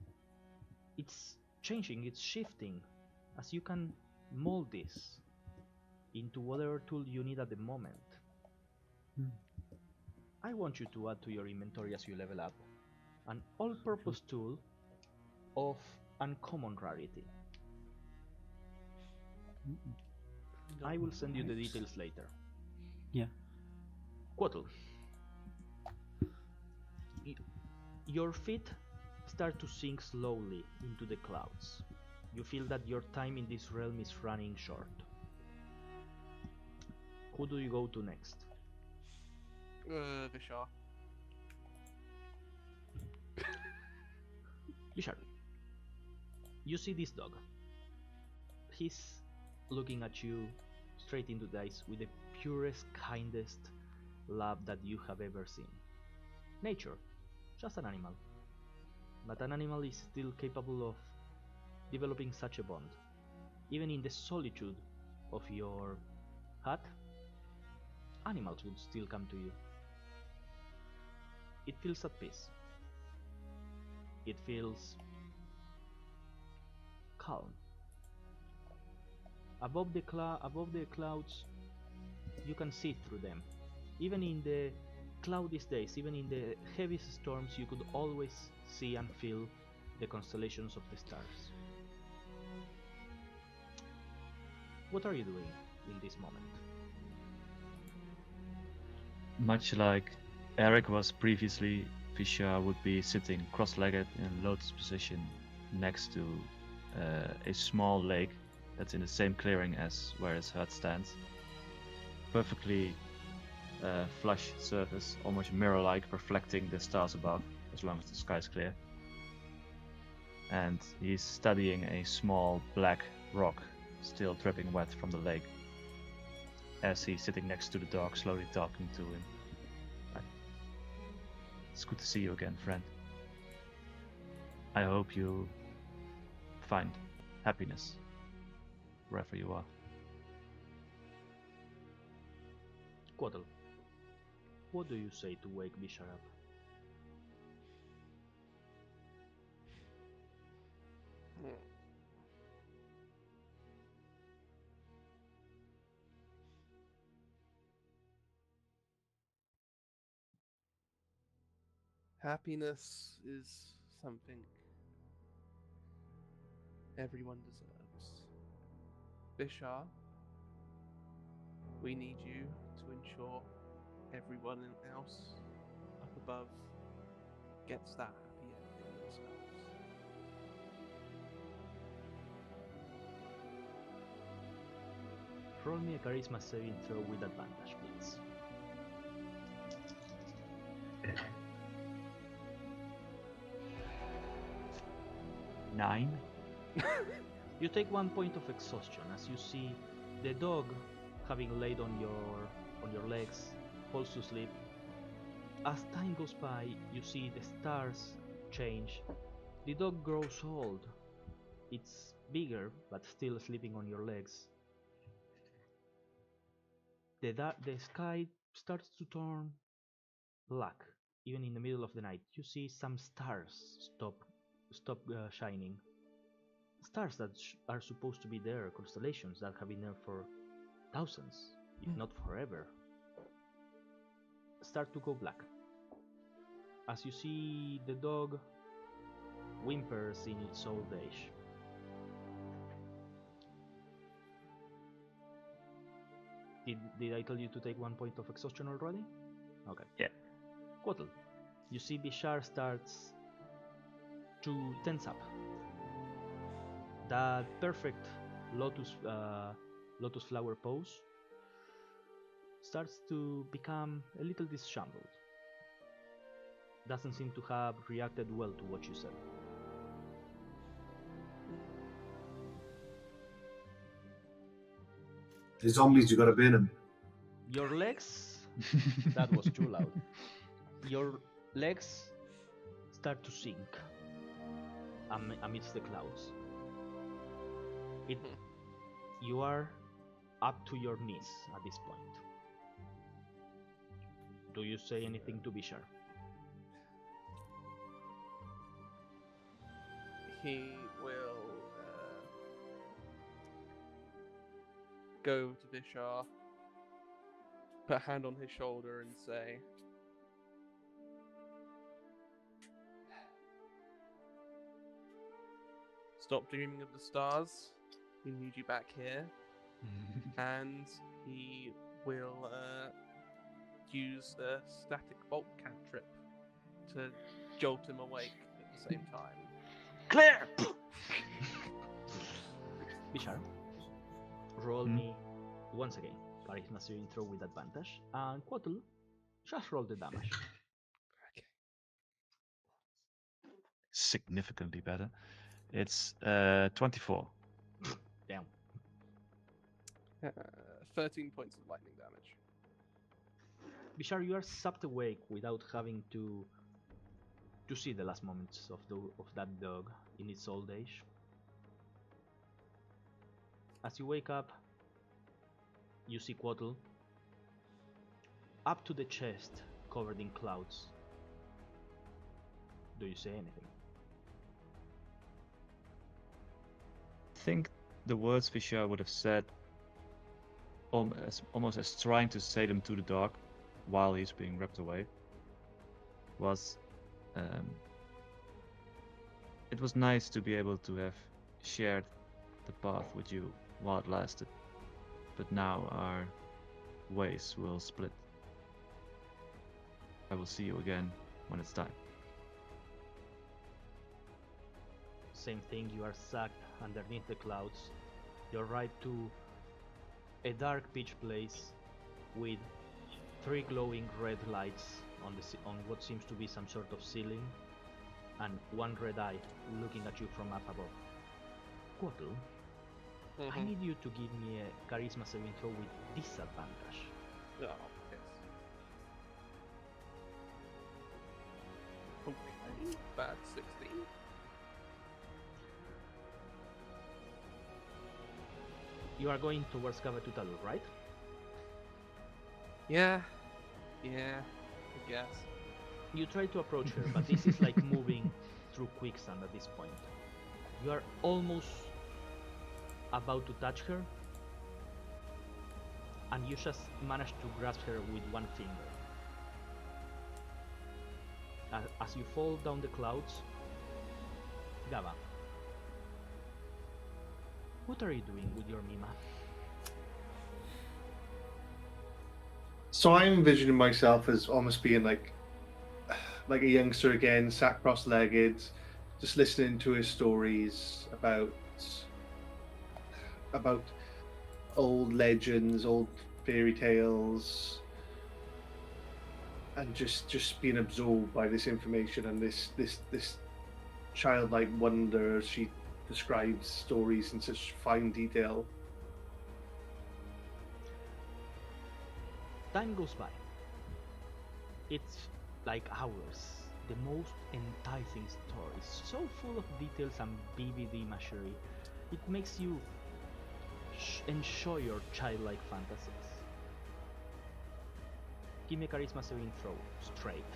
it's changing, it's shifting, as you can mold this into whatever tool you need at the moment. I want you to add to your inventory as you level up an all-purpose tool of uncommon rarity. I will send you the details later. Yeah. Quattle, your feet start to sink slowly into the clouds. You feel that your time in this realm is running short. Who do you go to next? Vishar. Bishar, you see this dog. He's looking at you straight into the eyes with the purest, kindest love that you have ever seen. Nature, just an animal. But an animal is still capable of developing such a bond. Even in the solitude of your hut, animals would still come to you. It feels at peace. It feels calm. Above the clouds, you can see through them. Even in the cloudiest days, even in the heaviest storms, you could always see and feel the constellations of the stars. What are you doing in this moment? Much like Eric was previously, Vishar would be sitting cross-legged in lotus position next to a small lake that's in the same clearing as where his hut stands. Perfectly flush surface, almost mirror-like, reflecting the stars above, as long as the sky is clear. And he's studying a small black rock, still dripping wet from the lake, as he's sitting next to the dog, slowly talking to him. It's good to see you again, friend. I hope you find happiness wherever you are. Quattle, what do you say to wake Bishar up? Happiness is something everyone deserves. Vishar, we need you to ensure everyone else up above gets that happy ending themselves. Roll me a charisma saving throw with advantage, please. 9. You take 1 point of exhaustion as you see the dog, having laid on your legs, falls to sleep. As time goes by, you see the stars change. The dog grows old. It's bigger, but still sleeping on your legs. The sky starts to turn black, even in the middle of the night. You see some stars stop shining. Stars that are supposed to be there, constellations that have been there for thousands, if not forever, start to go black. As you see the dog whimpers in its old age. Did I tell you to take 1 point of exhaustion already? Okay. Yeah. Quattle, you see Bishar starts to tense up. That perfect lotus flower pose starts to become a little disheveled. Doesn't seem to have reacted well to what you said. The zombies, you gotta burn them. Your legs, that was too loud. Your legs start to sink amidst the clouds. You are up to your knees at this point. Do you say anything to Bishar? He will go to Vishar, put a hand on his shoulder, and say, "Stop dreaming of the stars. We need you back here." And he will use a static bolt cantrip to jolt him awake at the same time. Clear! Bishar, roll me once again. Charisma saving throw with advantage. And Quattle, just roll the damage. Okay. Significantly better. It's 24. Damn. 13 points of lightning damage. Bishar, you are sucked awake without having to see the last moments of that dog in its old age. As you wake up, you see Quattle up to the chest, covered in clouds. Do you say anything? I think the words Fisher would have said, almost as trying to say them to the dog while he's being ripped away, was it was nice to be able to have shared the path with you while it lasted, but now our ways will split. I will see you again when it's time. Same thing, you are sucked underneath the clouds. You're right to a dark pitch place with 3 glowing red lights on what seems to be some sort of ceiling, and 1 red eye looking at you from up above. Quattle, I need you to give me a charisma saving throw with disadvantage. Oh, yes. Okay, bad 16. You are going towards Kavatutalu, right? Yeah, I guess. You try to approach her, but this is like moving through quicksand at this point. You are almost about to touch her, and you just manage to grasp her with 1 finger. As you fall down the clouds, Gava, what are you doing with your Mima? So I'm envisioning myself as almost being like a youngster again, sat cross-legged, just listening to his stories about old legends, old fairy tales, and just being absorbed by this information and this childlike wonder as she describes stories in such fine detail. Time goes by. It's like hours. The most enticing stories, so full of details and vivid imagery. It makes you enjoy your childlike fantasies. Give me a charisma saving throw, straight.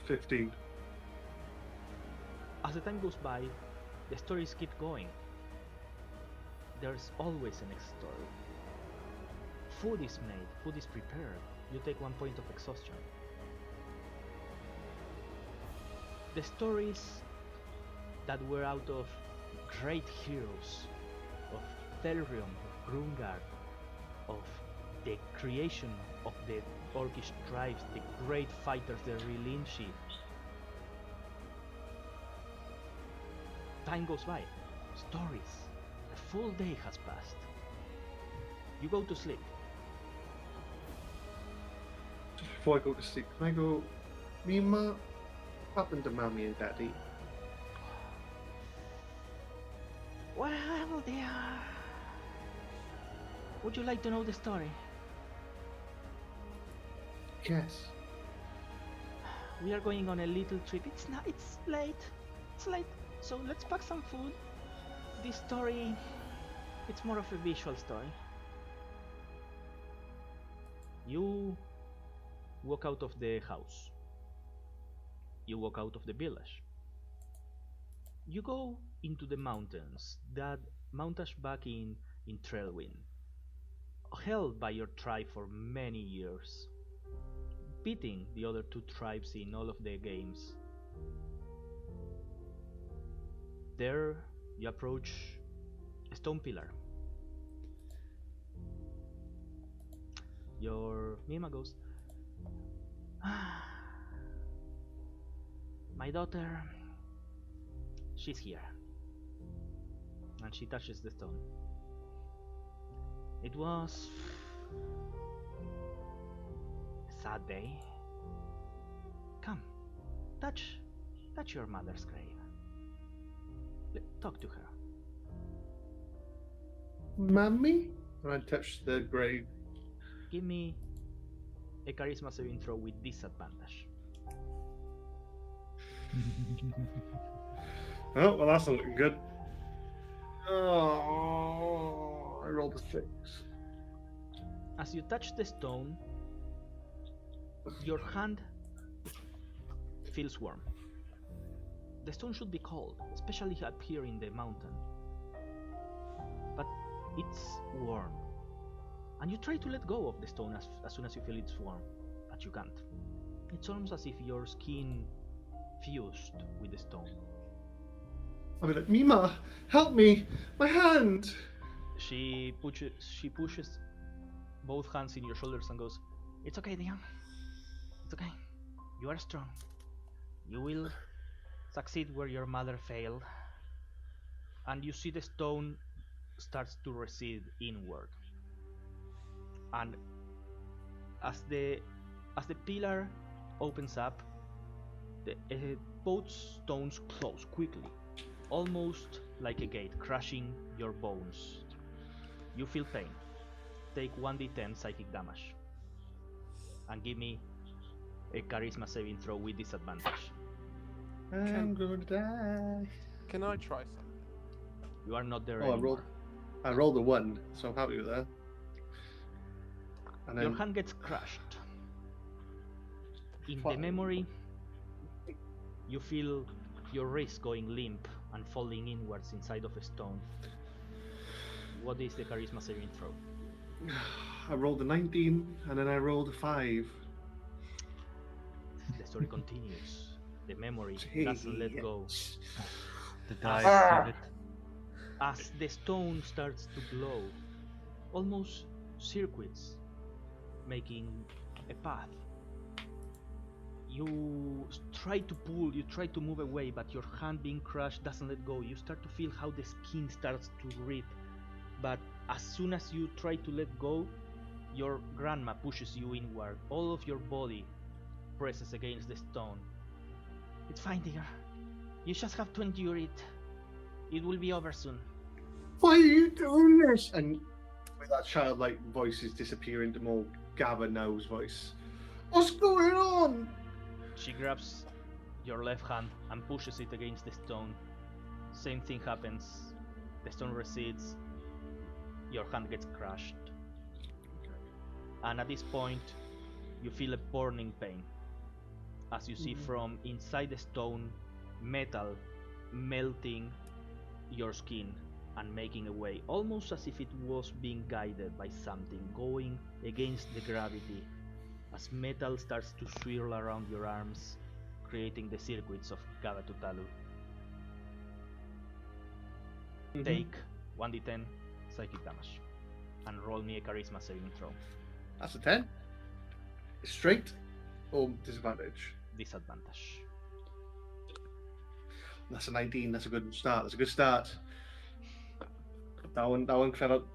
15. As the time goes by, the stories keep going. There's always a next story. Food is made, food is prepared. You take 1 point of exhaustion. The stories that were out of great heroes, of Thelrion, of Grungard, of the creation of the Orcish tribes, the great fighters, the Rilinshi. Time goes by. Stories. A full day has passed. You go to sleep. Just before I go to sleep, can I go, Mima, what happened to Mommy and Daddy? Well, dear. Would you like to know the story? Yes. We are going on a little trip. It's late. It's late. So let's pack some food. This story, it's more of a visual story. You walk out of the house. You walk out of the village. You go into the mountains, that mountains back in Trailwind, held by your tribe for many years, beating the other two tribes in all of the games. There, you approach a stone pillar. Your Mima goes, my daughter, she's here. And she touches the stone. It was a sad day. Come, touch your mother's grave. Talk to her. Mammy? And I touch the grave. Give me a charisma saving throw with disadvantage. Oh, well, that's not looking good. Oh, I rolled a 6. As you touch the stone, your hand feels warm. The stone should be cold, especially up here in the mountain. But it's warm. And you try to let go of the stone as soon as you feel it's warm, but you can't. It's almost as if your skin fused with the stone. I'll be like, Mima, help me! My hand! She pushes both hands in your shoulders and goes, "It's okay, Dion. It's okay. You are strong. You will succeed where your mother failed." And you see the stone starts to recede inward. And as the pillar opens up, both stones close quickly, almost like a gate, crushing your bones. You feel pain. Take 1d10 psychic damage. And give me a charisma saving throw with disadvantage. I'm gonna die. Can I try something? You are not there Oh, anymore. I rolled a 1, so I'm happy with that. And then Your hand gets crushed. In the Fine. memory, you feel your wrist going limp and falling inwards inside of a stone. What is the charisma saving throw? I rolled a 19, and then I rolled a 5. The story continues. The memory doesn't let go. The dice have it. As the stone starts to glow, almost circuits, making a path. You try to pull, you try to move away, but your hand being crushed doesn't let go. You start to feel how the skin starts to rip, but as soon as you try to let go, your grandma pushes you inward. All of your body presses against the stone. It's fine, dear. You just have to endure it. It will be over soon. Why are you doing this? And with that childlike voice is disappearing to more Gavin Now's voice. What's going on? She grabs your left hand and pushes it against the stone. Same thing happens. The stone recedes. Your hand gets crushed. And at this point, you feel a burning pain. As you see from inside the stone, metal melting your skin and making a way, almost as if it was being guided by something, going against the gravity, as metal starts to swirl around your arms, creating the circuits of Gavatutalu. Take 1d10 psychic damage and roll me a charisma saving throw. That's a 10. Straight or disadvantage? Disadvantage. That's a 19. That's a good start. That's a good start. That one fell out.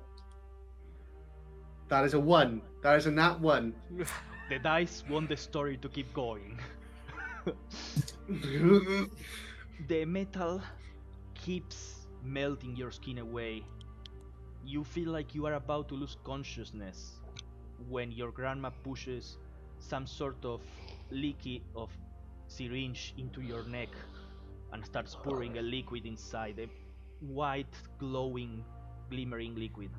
That is a 1. That is a nat 1. The dice want the story to keep going. The metal keeps melting your skin away. You feel like you are about to lose consciousness when your grandma pushes some sort of leaky of syringe into your neck and starts pouring a liquid inside, a white, glowing, glimmering liquid.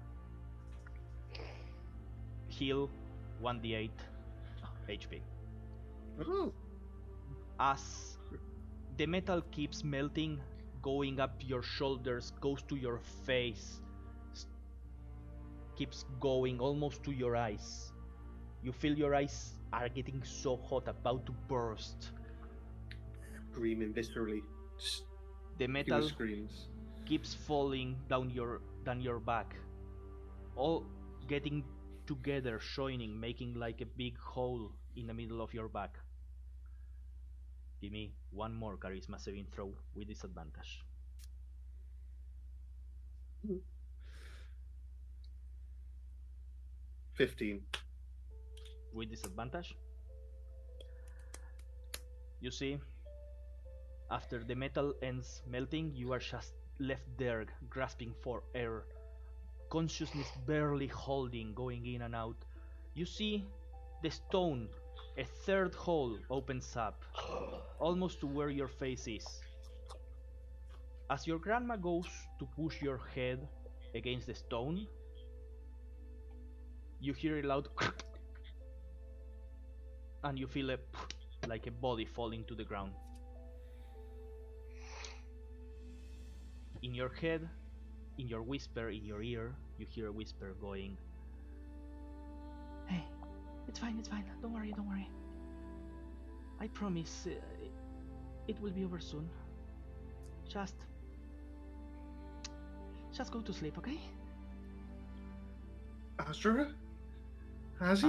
Heal 1d8 HP. Oh. As the metal keeps melting, going up to your shoulders, goes to your face, keeps going almost to your eyes. You feel your eyes are getting so hot, about to burst. Screaming viscerally. Just The pure metal screams. keeps falling down your back, all getting together, joining, making like a big hole in the middle of your back. Give me one more charisma saving throw with disadvantage. 15. With disadvantage. You see, after the metal ends melting, you are just left there, grasping for air, consciousness barely holding, going in and out. You see the stone, a third hole opens up, almost to where your face is. As your grandma goes to push your head against the stone, you hear a loud and you feel like a body falling to the ground. In your head, in your whisper, in your ear, you hear a whisper going, "Hey, it's fine, don't worry. I promise, it will be over soon. Just go to sleep, okay?" AzerrA? Has he?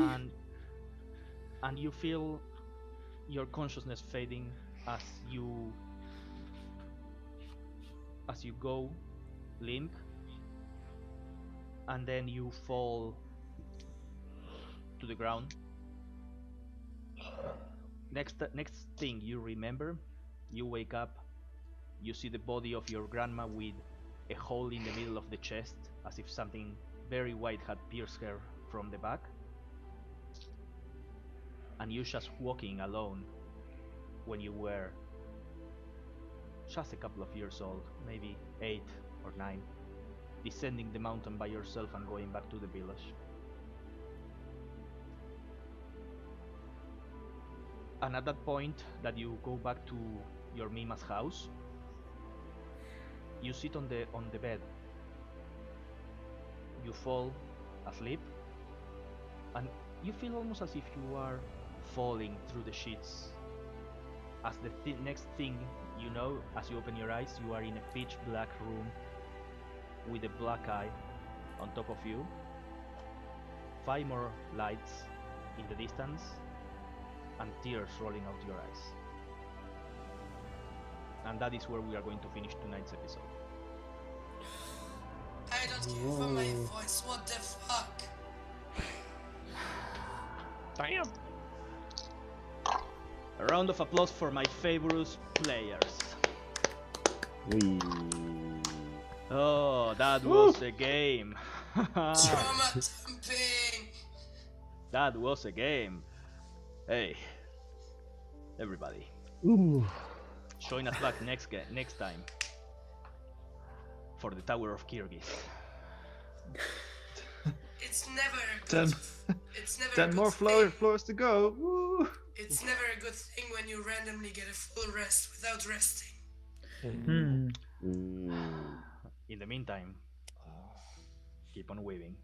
And you feel your consciousness fading as you go limp, and then you fall to the ground. Next thing you remember, you wake up, you see the body of your grandma with a hole in the middle of the chest, as if something very white had pierced her from the back. And you just walking alone when you were just a couple of years old, maybe 8 or 9, descending the mountain by yourself and going back to the village. And at that point that you go back to your Mima's house, you sit on the bed. You fall asleep, and you feel almost as if you are falling through the sheets. As the next thing you know, as you open your eyes, you are in a pitch black room with a black eye on top of you, 5 more lights in the distance, and tears rolling out your eyes. And that is where we are going to finish tonight's episode. I don't care for my voice, what the fuck? Damn! A round of applause for my favorite players. Wee. Oh, that was a game. Trauma dumping! That was a game. Hey, everybody, Ooh. join us back next time for the Tower of Kyrgyz. It's never a Ten, good... It's never a 10 good more thing. floors to go. Woo. It's never a good thing when you randomly get a full rest without resting. Mm. In the meantime, keep on weaving.